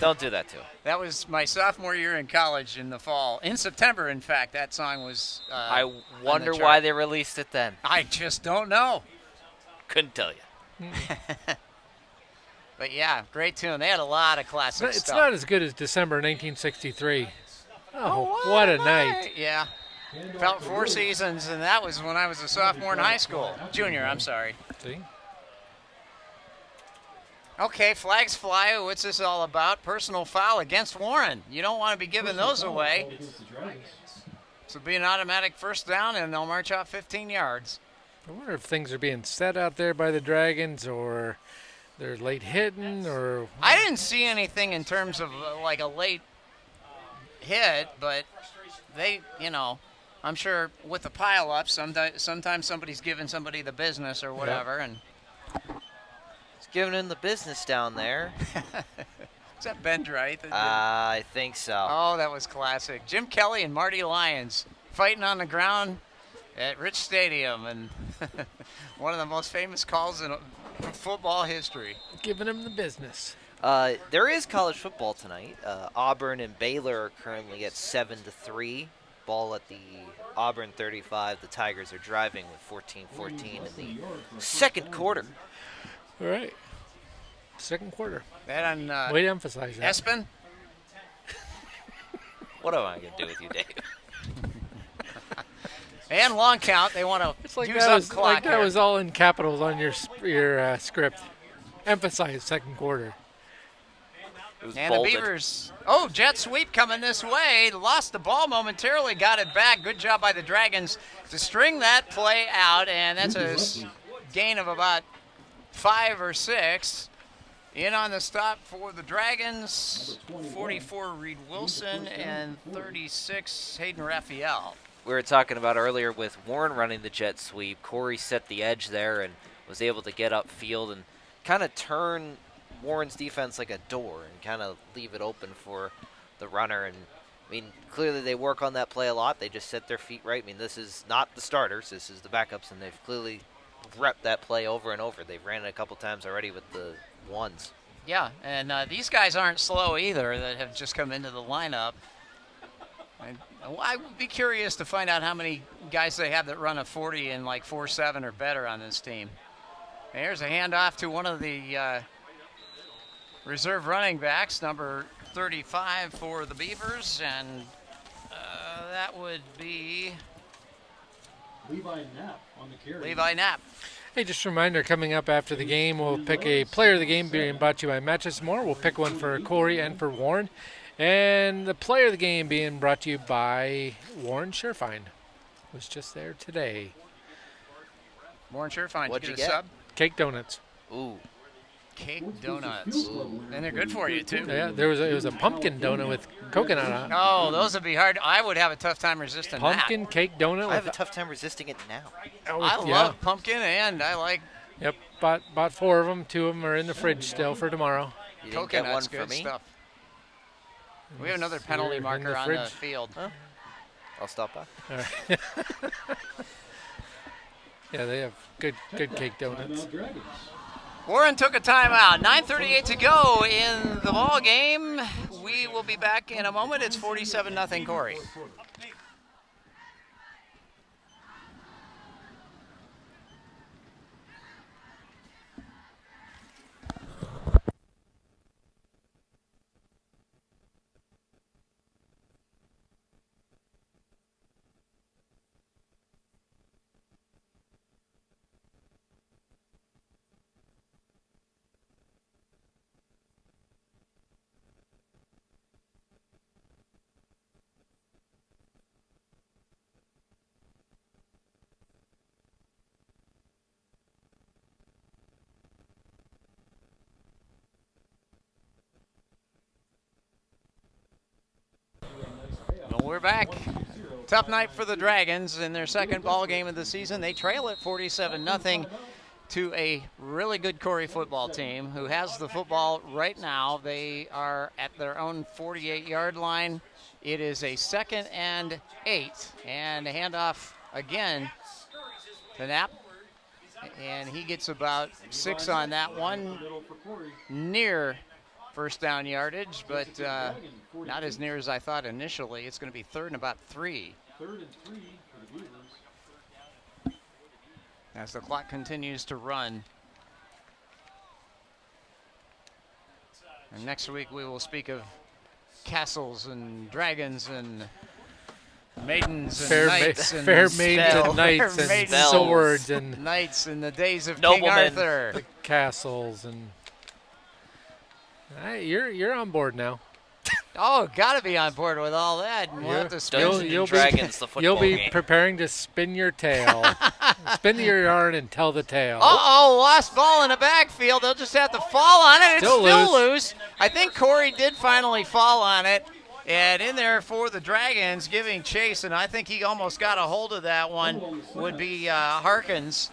S4: Don't do that to him.
S3: That was my sophomore year in college in the fall. In September, in fact, that song was
S4: I wonder why they released it then.
S3: I just don't know.
S4: Couldn't tell you.
S3: But yeah, great tune. They had a lot of classic stuff.
S2: It's not as good as December 1963. Oh, what a night.
S3: Yeah. Felt 4 seasons, and that was when I was a sophomore in high school. Junior, I'm sorry.
S2: See?
S3: Okay, flags fly. What's this all about? Personal foul against Warren. You don't want to be giving those away. This will be an automatic first down, and they'll march out 15 yards.
S2: I wonder if things are being set out there by the Dragons, or they're late hitting, or...
S3: I didn't see anything in terms of like a late hit, but they, I'm sure with the pile-up, sometimes somebody's giving somebody the business or whatever.
S2: Yep.
S3: And
S4: It's giving him the business down there.
S3: Is that Ben Drythe?
S4: I think so.
S3: Oh, that was classic. Jim Kelly and Marty Lyons fighting on the ground at Rich Stadium, and one of the most famous calls in football history.
S2: Giving him the business.
S4: There is college football tonight. Auburn and Baylor are currently at 7-3. Ball at the Auburn 35. The Tigers are driving with 14-14 in the second quarter.
S2: All right. Second quarter.
S3: That on
S2: way to emphasize that.
S3: Espen?
S4: What am I going to do with you, Dave?
S3: And long count. They want to use up clock.
S2: Like that was all in capitals on your script. Emphasize second quarter.
S3: And the Beavers. Oh, jet sweep coming this way. Lost the ball momentarily. Got it back. Good job by the Dragons to string that play out. And that's a gain of about 5 or 6. In on the stop for the Dragons, 44 Reed Wilson and 36 Hayden Raphael.
S4: We were talking about earlier with Warren running the jet sweep. Corry set the edge there and was able to get upfield and kind of turn Warren's defense like a door and kind of leave it open for the runner. And I mean, clearly they work on that play a lot. They just set their feet right. I mean, this is not the starters. This is the backups, and they've clearly repped that play over and over. They've ran it a couple times already with the ones.
S3: Yeah, and these guys aren't slow either that have just come into the lineup. I would be curious to find out how many guys they have that run a 40 in like 4.7 or better on this team. There's a handoff to one of the reserve running backs, number 35 for the Beavers, and that would be
S11: Levi Knapp on the carry.
S3: Levi Knapp.
S2: Hey, just a reminder, coming up after the game, we'll pick a player of the game being brought to you by Matches More. We'll pick one for Corry and for Warren. And the player of the game being brought to you by Warren Sherfine. Was just there today.
S3: Warren Sherfine,
S4: What'd you
S3: a
S4: get?
S3: sub?
S2: Cake donuts.
S4: Ooh.
S3: Cake donuts. Ooh. And they're good for you, too.
S2: Yeah, it was a pumpkin donut with coconut on it.
S3: Oh, those would be hard. I would have a tough time resisting
S2: pumpkin
S3: that.
S2: cake donut.
S4: I have a tough time resisting it now.
S3: I love pumpkin, and I like...
S2: Yep, bought 4 of them. 2 of them are in the fridge still for tomorrow.
S4: You didn't get one
S3: Coconut's
S4: for
S3: good
S4: me?
S3: stuff. We have another penalty marker on the field.
S4: Huh? I'll stop by.
S2: All right. Yeah, they have good cake donuts.
S3: Warren took a timeout. 9:38 to go in the ball game. We will be back in a moment. It's 47-0 Corry. Well, we're back. Tough night for the Dragons in their second ball game of the season. They trail at 47-0 to a really good Corry football team who has the football right now. They are at their own 48-yard line. It is a 2nd and 8, and a handoff again to Knapp. And he gets about 6 on that one, near first down yardage, but not as near as I thought initially. It's going to be 3rd and about 3.
S11: 3rd and 3 for the Beavers.
S3: As the clock continues to run. And next week we will speak of castles and dragons and maidens and knights and
S2: fair maidens and knights and swords and
S3: knights in the days of
S4: Noblemen.
S3: King Arthur.
S2: The castles and you're on board now.
S3: Oh, got to be on board with all that. And we'll have to spin.
S4: Dungeons and Dragons, the football
S2: You'll be
S4: game.
S2: preparing to spin your tail. Spin your yarn and tell the tale.
S3: Uh-oh, lost ball in the backfield. They'll just have to fall on it and
S2: Still
S3: still lose. I think Corry did finally fall on it. And in there for the Dragons, giving chase, and I think he almost got a hold of that one, would be Harkins.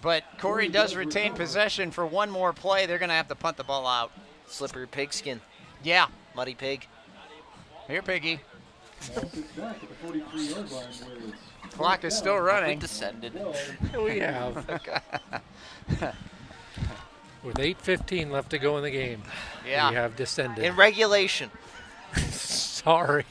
S3: But Corry does retain possession for one more play. They're going to have to punt the ball out.
S4: Slippery pigskin.
S3: Yeah.
S4: Muddy pig.
S3: Here, Piggy.
S11: Back at the 43-yard line where it's
S3: Clock is still running.
S4: We descended.
S2: We have. With 8:15 left to go in the game,
S3: Yeah.
S2: we have descended.
S4: In regulation.
S2: Sorry.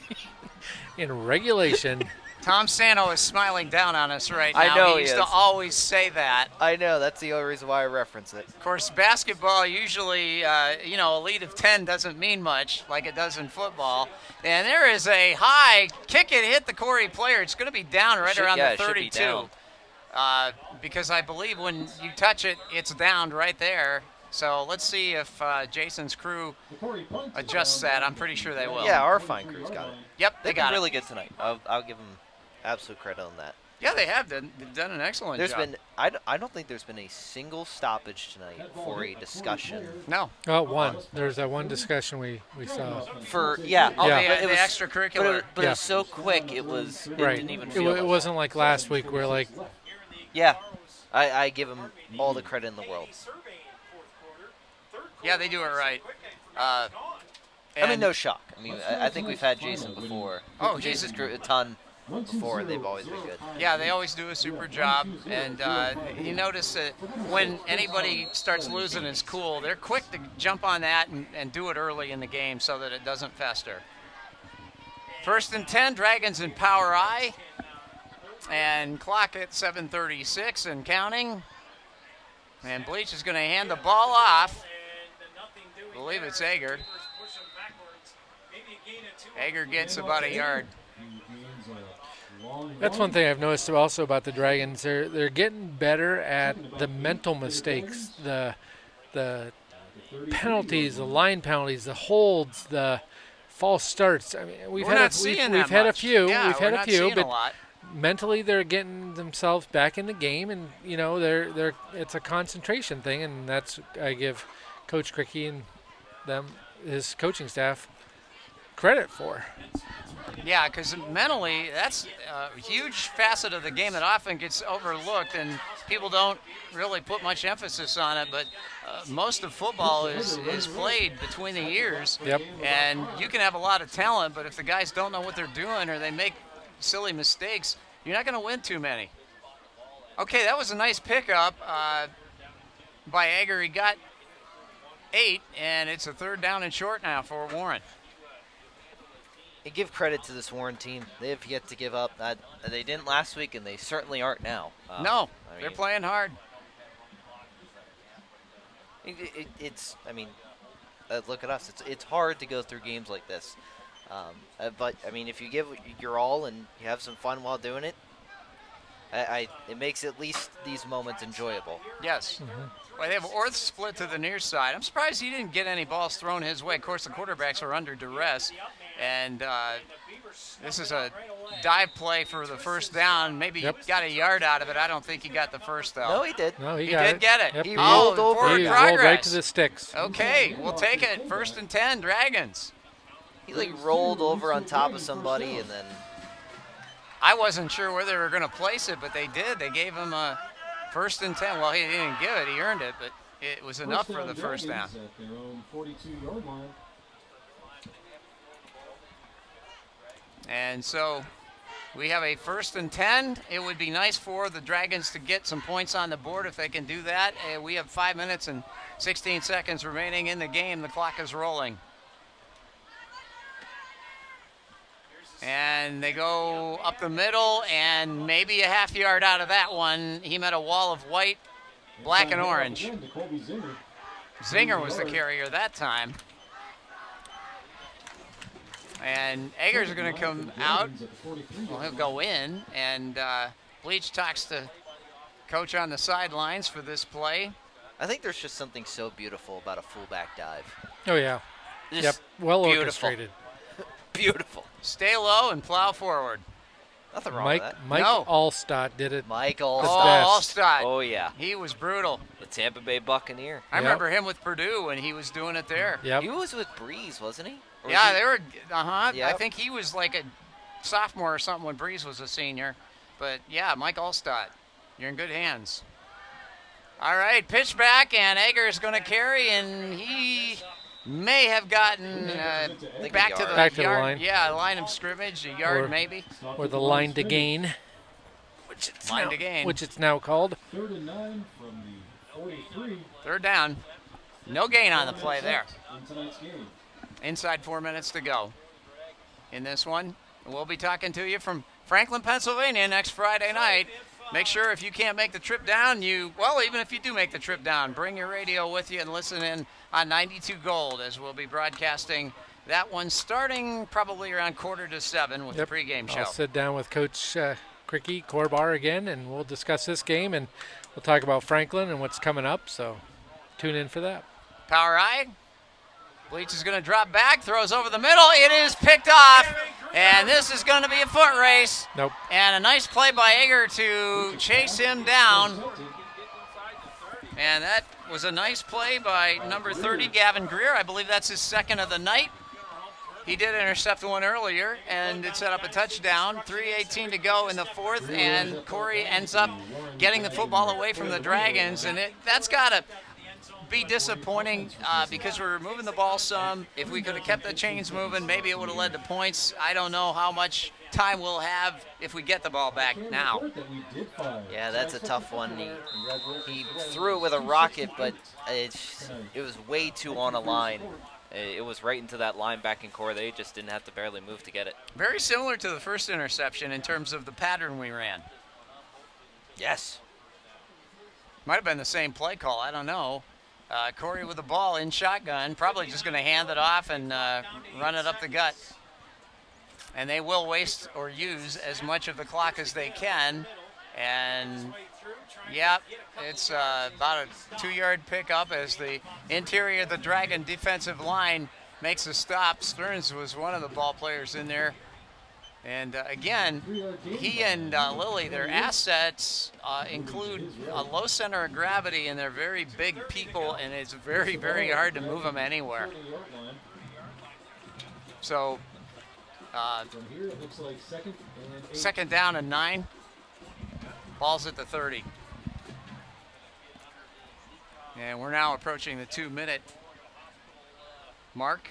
S2: In regulation.
S3: Tom Sano is smiling down on us right now.
S4: I know
S3: he used to always say that.
S4: I know. That's the only reason why I reference it.
S3: Of course, basketball usually, a lead of 10 doesn't mean much like it does in football. And there is a high kick. It hit the Corry player. It's going to be down right around the 32. Because I believe when you touch it, it's down right there. So let's see if Jason's crew adjusts that. I'm pretty sure they will.
S4: Yeah, our fine crew's got it.
S3: Yep, they
S4: They've
S3: got
S4: been
S3: it.
S4: really good tonight. I'll give them absolute credit on that.
S3: Yeah, they have done an excellent
S4: There's
S3: job.
S4: been I don't think there's been a single stoppage tonight for a discussion.
S3: No.
S2: Oh, one. There's that one discussion we saw.
S4: For yeah,
S3: Oh,
S2: Yeah.
S3: the extracurricular.
S4: but it was so quick. It
S2: Right.
S4: didn't even
S2: It,
S4: feel.
S2: it wasn't like last week where like
S4: Yeah, I give them all the credit in the world.
S3: Yeah, they do it right.
S4: I mean, no shock. I mean, I think we've had Jason before.
S3: Oh,
S4: Jason's crew a ton before, and they've always been good.
S3: Yeah, they always do a super job. And you notice that when anybody starts losing his cool, they're quick to jump on that and do it early in the game so that it doesn't fester. 1st and 10, Dragons in power I. And clock at 7:36 and counting. And Bleach is going to hand the ball off. I believe it's Ager. Ager gets about a yard.
S2: that's one thing I've noticed also about the Dragons. They're getting better at the mental mistakes, the penalties, the line penalties, the holds, the false starts. I mean, we've had a few.
S3: Yeah,
S2: we've had a few,
S3: a
S2: but
S3: lot.
S2: mentally they're getting themselves back in the game, and they're it's a concentration thing, and that's I give Coach Cricky and his coaching staff credit for.
S3: Yeah, because mentally, that's a huge facet of the game that often gets overlooked, and people don't really put much emphasis on it. But most of football is played between the ears.
S2: Yep.
S3: And you can have a lot of talent, but if the guys don't know what they're doing or they make silly mistakes, you're not going to win too many. Okay, that was a nice pickup by Ager. He got 8, and it's a 3rd down and short now for Warren.
S4: I give credit to this Warren team. They have yet to give up. They didn't last week, and they certainly aren't now.
S3: No, they're playing hard.
S4: Look at us. It's hard to go through games like this. But, I mean, if you give your all and you have some fun while doing it, it makes at least these moments enjoyable.
S3: Yes. Well, they have Orth split to the near side. I'm surprised he didn't get any balls thrown his way. Of course, the quarterbacks are under duress. And this is a dive play for the 1st down. Maybe he got a yard out of it. I don't think he got the first, though.
S4: No, he did.
S2: No, he
S3: did get it.
S2: Yep.
S3: He rolled over.
S2: He
S3: Progress.
S2: rolled right to the sticks.
S3: Okay, we'll take it. 1st and 10, Dragons.
S4: He, rolled over on top of somebody, and then...
S3: I wasn't sure where they were going to place it, but they did. They gave him a 1st and 10. Well, he didn't give it. He earned it, but it was enough for the 1st down.
S11: At their own 42-yard line.
S3: And so we have a 1st and 10. It would be nice for the Dragons to get some points on the board if they can do that. We have 5 minutes and 16 seconds remaining in the game. The clock is rolling. And they go up the middle, and maybe a half yard out of that one. He met a wall of white, black, and orange. Zinger was the carrier that time. And Eggers are going to come out. Well, he'll go in, and Bleach talks to coach on the sidelines for this play.
S4: I think there's just something so beautiful about a fullback dive.
S2: Oh, yeah.
S4: Just
S2: yep, well
S4: beautiful.
S2: orchestrated.
S4: Beautiful.
S3: Stay low and plow forward.
S4: Nothing wrong with that.
S2: Mike
S3: No.
S2: Allstott did it.
S4: Mike
S2: the
S4: Allstott.
S2: best.
S3: Allstott.
S4: Oh, yeah.
S3: He was brutal.
S4: The Tampa Bay Buccaneer.
S3: I remember him with Purdue when he was doing it there.
S2: Yep.
S4: He was with Breeze, wasn't he? Or was
S3: Yeah,
S4: he-
S3: they were. I
S4: Yep.
S3: think he was like a sophomore or something when Breeze was a senior. But yeah, Mike Allstott, you're in good hands. All right, pitch back, and Egger's going to carry, and he may have gotten back to the
S2: Back to the
S3: yard.
S2: line.
S3: Yeah, line of scrimmage, a yard
S2: Or-
S3: maybe.
S2: Or the line to gain,
S3: Which it's line to gain.
S2: which it's now called.
S11: 3rd and 9 from the 43.
S3: Third down. No gain on the play there.
S11: In tonight's game.
S3: Inside 4 minutes to go in this one. We'll be talking to you from Franklin, Pennsylvania next Friday night. Make sure if you can't make the trip down, even if you do make the trip down, bring your radio with you and listen in on 92 Gold as we'll be broadcasting that one starting probably around 6:45 with the pregame show.
S2: I'll sit down with Coach Cricky Corbar again, and we'll discuss this game, and we'll talk about Franklin and what's coming up, so tune in for that.
S3: Power I. Bleach is going to drop back, throws over the middle. It is picked off, and this is going to be a foot race.
S2: Nope.
S3: And a nice play by Egger to chase him down. And that was a nice play by number 30, Gavin Greer. I believe that's his second of the night. He did intercept one earlier, and it set up a touchdown. 3:18 to go in the fourth, and Corry ends up getting the football away from the Dragons, and that's got to be disappointing because we're moving the ball some. If we could have kept the chains moving, maybe it would have led to points. I don't know how much time we'll have if we get the ball back now.
S4: Yeah, that's a tough one. He threw it with a rocket, but it was way too on a line. It was right into that linebacking core. They just didn't have to barely move to get it.
S3: Very similar to the first interception in terms of the pattern we ran.
S4: Yes.
S3: Might have been the same play call. I don't know. Corry with the ball in shotgun, probably just going to hand it off and run it up the gut. And they will waste or use as much of the clock as they can. And, yeah, it's about a 2-yard pickup as the interior of the Dragon defensive line makes a stop. Stearns was one of the ball players in there. And, again, he and Lilly, their assets include a low center of gravity, and they're very big people, and it's very, very hard to move them anywhere. So, second down and 9. Ball's at the 30. And we're now approaching the 2-minute mark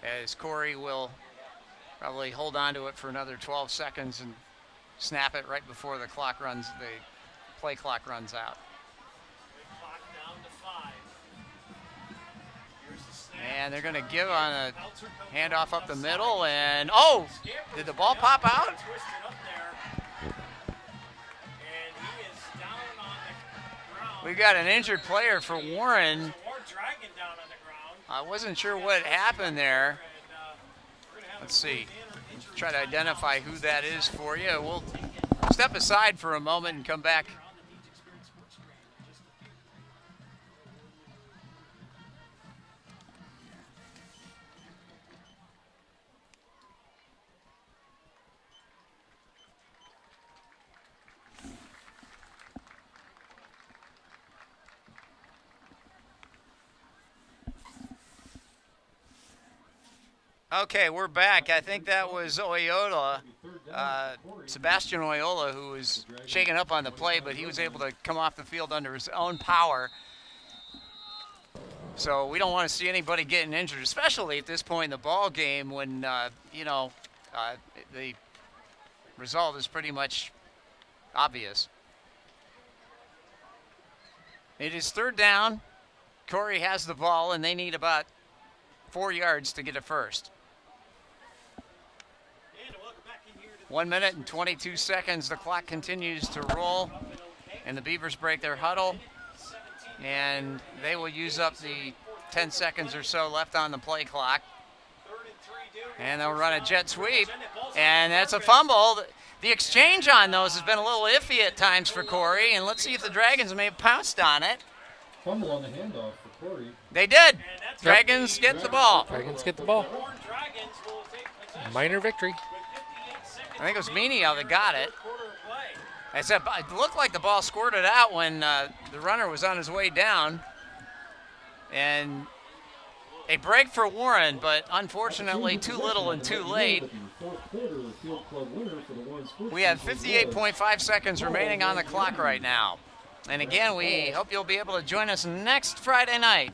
S3: as Corry will probably hold on to it for another 12 seconds and snap it right before the play clock runs out. And they're going to give on a handoff up the middle, and did the ball pop out? We've got an injured player for Warren. I wasn't sure what happened there. Let's see. Try to identify who that is for you. We'll step aside for a moment and come back. Okay, we're back. I think that was Oyola, Sebastian Oyola, who was shaken up on the play, but he was able to come off the field under his own power. So we don't want to see anybody getting injured, especially at this point in the ball game when, the result is pretty much obvious. It is third down. Corry has the ball, and they need about 4 yards to get it first. 1 minute and 22 seconds. The clock continues to roll, and the Beavers break their huddle, and they will use up the 10 seconds or so left on the play clock. And they'll run a jet sweep, and that's a fumble. The exchange on those has been a little iffy at times for Corry, and let's see if the Dragons may have pounced on it.
S11: Fumble on the handoff for Corry.
S3: They did. Dragons get the ball.
S2: Dragons get the ball. Minor victory.
S3: I think it was Menial that got it. I said it looked like the ball squirted out when the runner was on his way down. And a break for Warren, but unfortunately too little and too late. We have 58.5 seconds remaining on the clock right now. And again, we hope you'll be able to join us next Friday night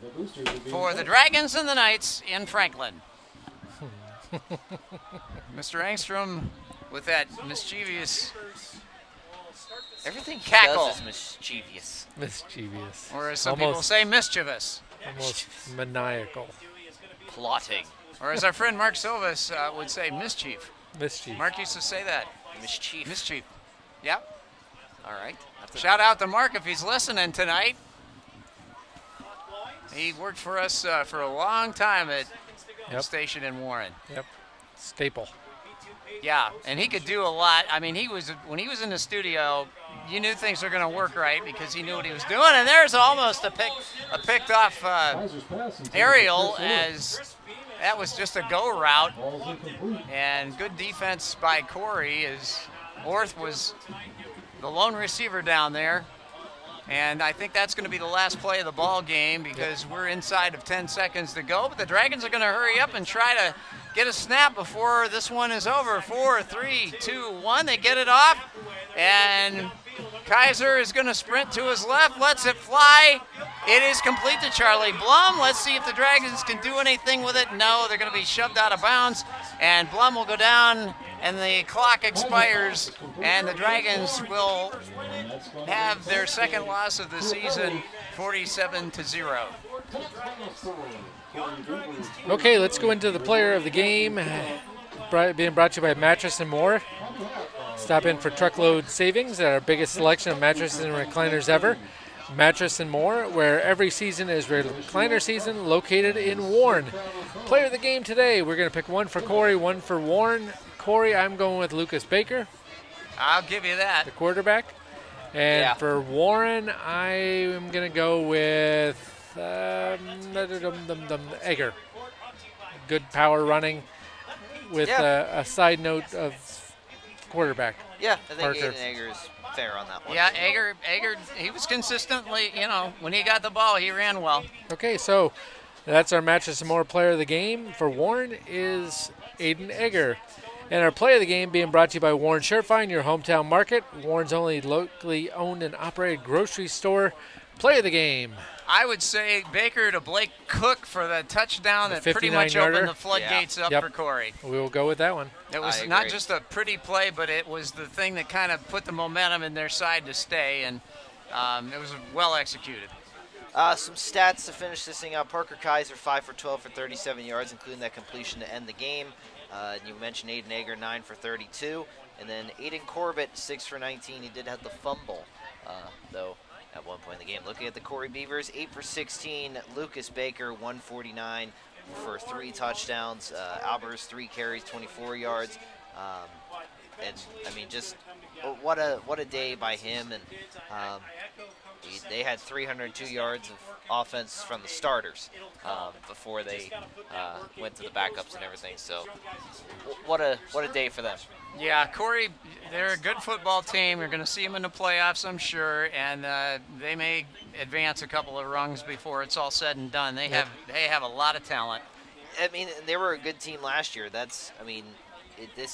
S3: for the Dragons and the Knights in Franklin. Mr. Engstrom with that mischievous
S4: Everything he
S3: cackle.
S4: does is mischievous.
S2: Mischievous.
S3: Or as some people say, mischievous.
S2: Almost maniacal.
S4: Plotting.
S3: Or as our friend Mark Silvis would say, mischief.
S2: Mischief.
S3: Mark used to say that.
S4: Mischief.
S3: Mischief. Yep.
S4: All right.
S3: Shout out to Mark if he's listening tonight. He worked for us for a long time at the station in Warren.
S2: Yep. Staple.
S3: Yeah, and he could do a lot. I mean, when he was in the studio, you knew things were going to work right because he knew what he was doing. And there's almost a picked off aerial, as that was just a go route. And good defense by Corry, as Orth was the lone receiver down there. And I think that's going to be the last play of the ball game because we're inside of 10 seconds to go. But the Dragons are going to hurry up and try to get a snap before this one is over. 4, 3, 2, 1. They get it off. And Kaiser is going to sprint to his left, lets it fly. It is complete to Charlie Blum. Let's see if the Dragons can do anything with it. No, they're going to be shoved out of bounds. And Blum will go down, and the clock expires. And the Dragons will have their second loss of the season, 47-0.
S2: Okay, let's go into the player of the game. Being brought to you by Mattress and More. Stop in for truckload savings at our biggest selection of mattresses and recliners ever. Mattress and More, where every season is recliner season, located in Warren. Player of the game today, we're going to pick one for Corry, one for Warren. Corry, I'm going with Lucas Baker.
S3: I'll give you that.
S2: The quarterback. And for Warren, I am going to go with Egger. Good power running with a side note of quarterback.
S4: Yeah, I think
S2: Parker.
S4: Aiden Egger is fair on that one.
S3: Yeah, Egger, he was consistently, when he got the ball, he ran well.
S2: Okay, so that's our Mattress and More player of the game. For Warren is Aiden Egger. And our play of the game being brought to you by Warren Surefine, your hometown market. Warren's only locally owned and operated grocery store. Play of the game.
S3: I would say Baker to Blake Cook for the touchdown that pretty much opened the floodgates up for Corry.
S2: We will go with that one.
S3: It was not just a pretty play, but it was the thing that kind of put the momentum in their side to stay, and it was well executed.
S4: Some stats to finish this thing out. Parker Kaiser, 5 for 12 for 37 yards, including that completion to end the game. You mentioned Aiden Egger, 9 for 32. And then Aiden Corbett, 6 for 19. He did have the fumble, though, at one point in the game. Looking at the Corry Beavers, 8 for 16. Lucas Baker, 149 for 3 touchdowns. Albers, 3 carries, 24 yards. And, I mean, just what a day by him. And they had 302 yards of offense from the starters before they went to the backups and everything. So what a day for them.
S3: Yeah, Corry, they're a good football team. You're going to see them in the playoffs, I'm sure, and they may advance a couple of rungs before it's all said and done. They have a lot of talent.
S4: I mean, they were a good team last year. This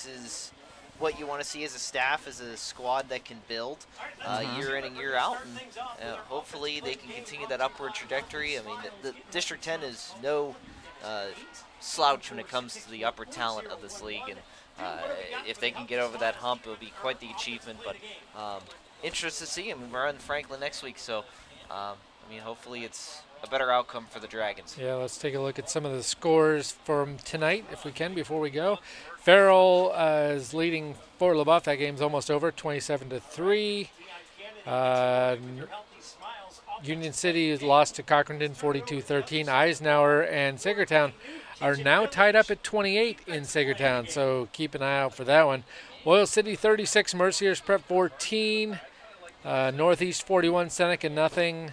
S4: is what you want to see as a staff, as a squad that can build year in and year out, and hopefully they can continue that upward trajectory. I mean, the District 10 is no slouch when it comes to the upper talent of this league, and if they can get over that hump, it'll be quite the achievement. But interested to see them. We're in Franklin next week, so hopefully it's a better outcome for the Dragons.
S2: Yeah, let's take a look at some of the scores from tonight, if we can, before we go. Farrell is leading Fort LaBeouf. That game's almost over, 27-3. Union City has lost to Cochranton, 42-13. Eisenhower and Sagertown are now tied up at 28 in Sagertown, so keep an eye out for that one. Oil City 36, Mercier's Prep 14. Northeast 41, Seneca nothing.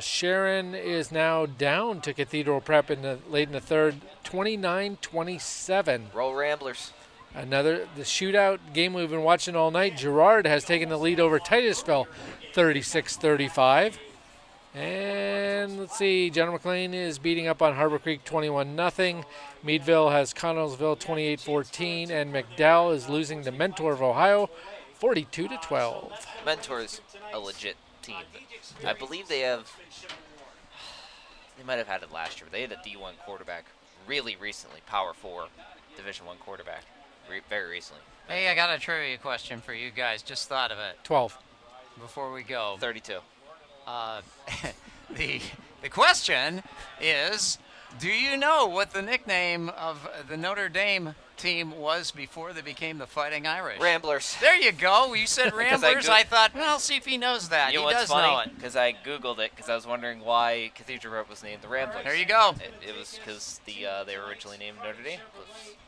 S2: Sharon is now down to Cathedral Prep late in the third, 29-27.
S4: Roll Ramblers.
S2: The shootout game we've been watching all night. Girard has taken the lead over Titusville, 36-35. And let's see, General McLean is beating up on Harbor Creek 21-0. Meadville has Connellsville 28-14, and McDowell is losing to Mentor of Ohio 42-12.
S4: Mentor's a legit team. I believe they might have had it last year, but they had a D1 quarterback really recently, Power 4 Division I quarterback, very recently.
S3: Hey, I got a trivia question for you guys. Just thought of it.
S2: 12.
S3: Before we go.
S4: 32.
S3: The question is, do you know what the nickname of the Notre Dame team was before they became the Fighting Irish?
S4: Ramblers.
S3: There you go. You said Ramblers. I thought, well, see if he knows that.
S4: You know
S3: he
S4: what's
S3: does know
S4: funny?
S3: it.
S4: Because I Googled it because I was wondering why Cathedral Prep was named the Ramblers.
S3: There you go.
S4: It was because they were originally named Notre Dame.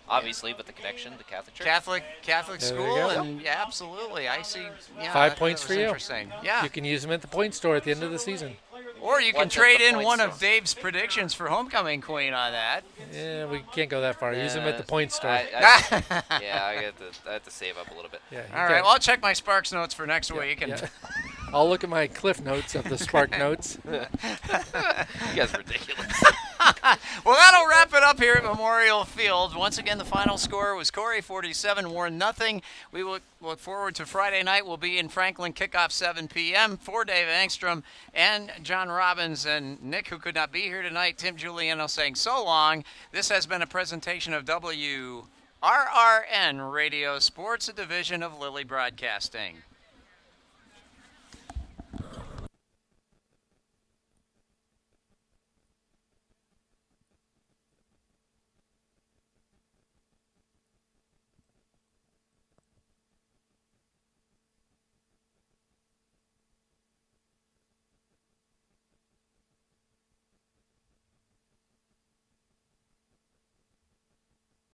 S4: Obviously, but the connection, the Catholic Church.
S3: Catholic
S2: There
S3: school,
S2: you go.
S3: and yeah, absolutely. I see. Yeah,
S2: 5 points
S3: that
S2: for
S3: was
S2: you.
S3: Interesting. Yeah.
S2: You can use them at the point store at the end of the season.
S3: Or you can
S4: What's at
S3: trade
S4: the
S3: in
S4: point
S3: one
S4: store?
S3: of Dave's predictions for Homecoming Queen on that.
S2: Yeah, we can't go that far. Use them at the point store.
S4: I have to save up a little bit.
S2: Yeah, you
S3: All right, well, I'll check my Sparks notes for next week. And
S2: yeah. I'll look at my cliff notes of the Spark notes.
S4: You guys are ridiculous.
S3: Well, that'll wrap it up here at Memorial Field. Once again, the final score was Corry 47, Warren nothing. We look forward to Friday night. We'll be in Franklin, kickoff 7 p.m. for Dave Angstrom and John Robbins and Nick, who could not be here tonight. Tim Giuliano saying so long. This has been a presentation of WRRN Radio Sports, a division of Lilly Broadcasting.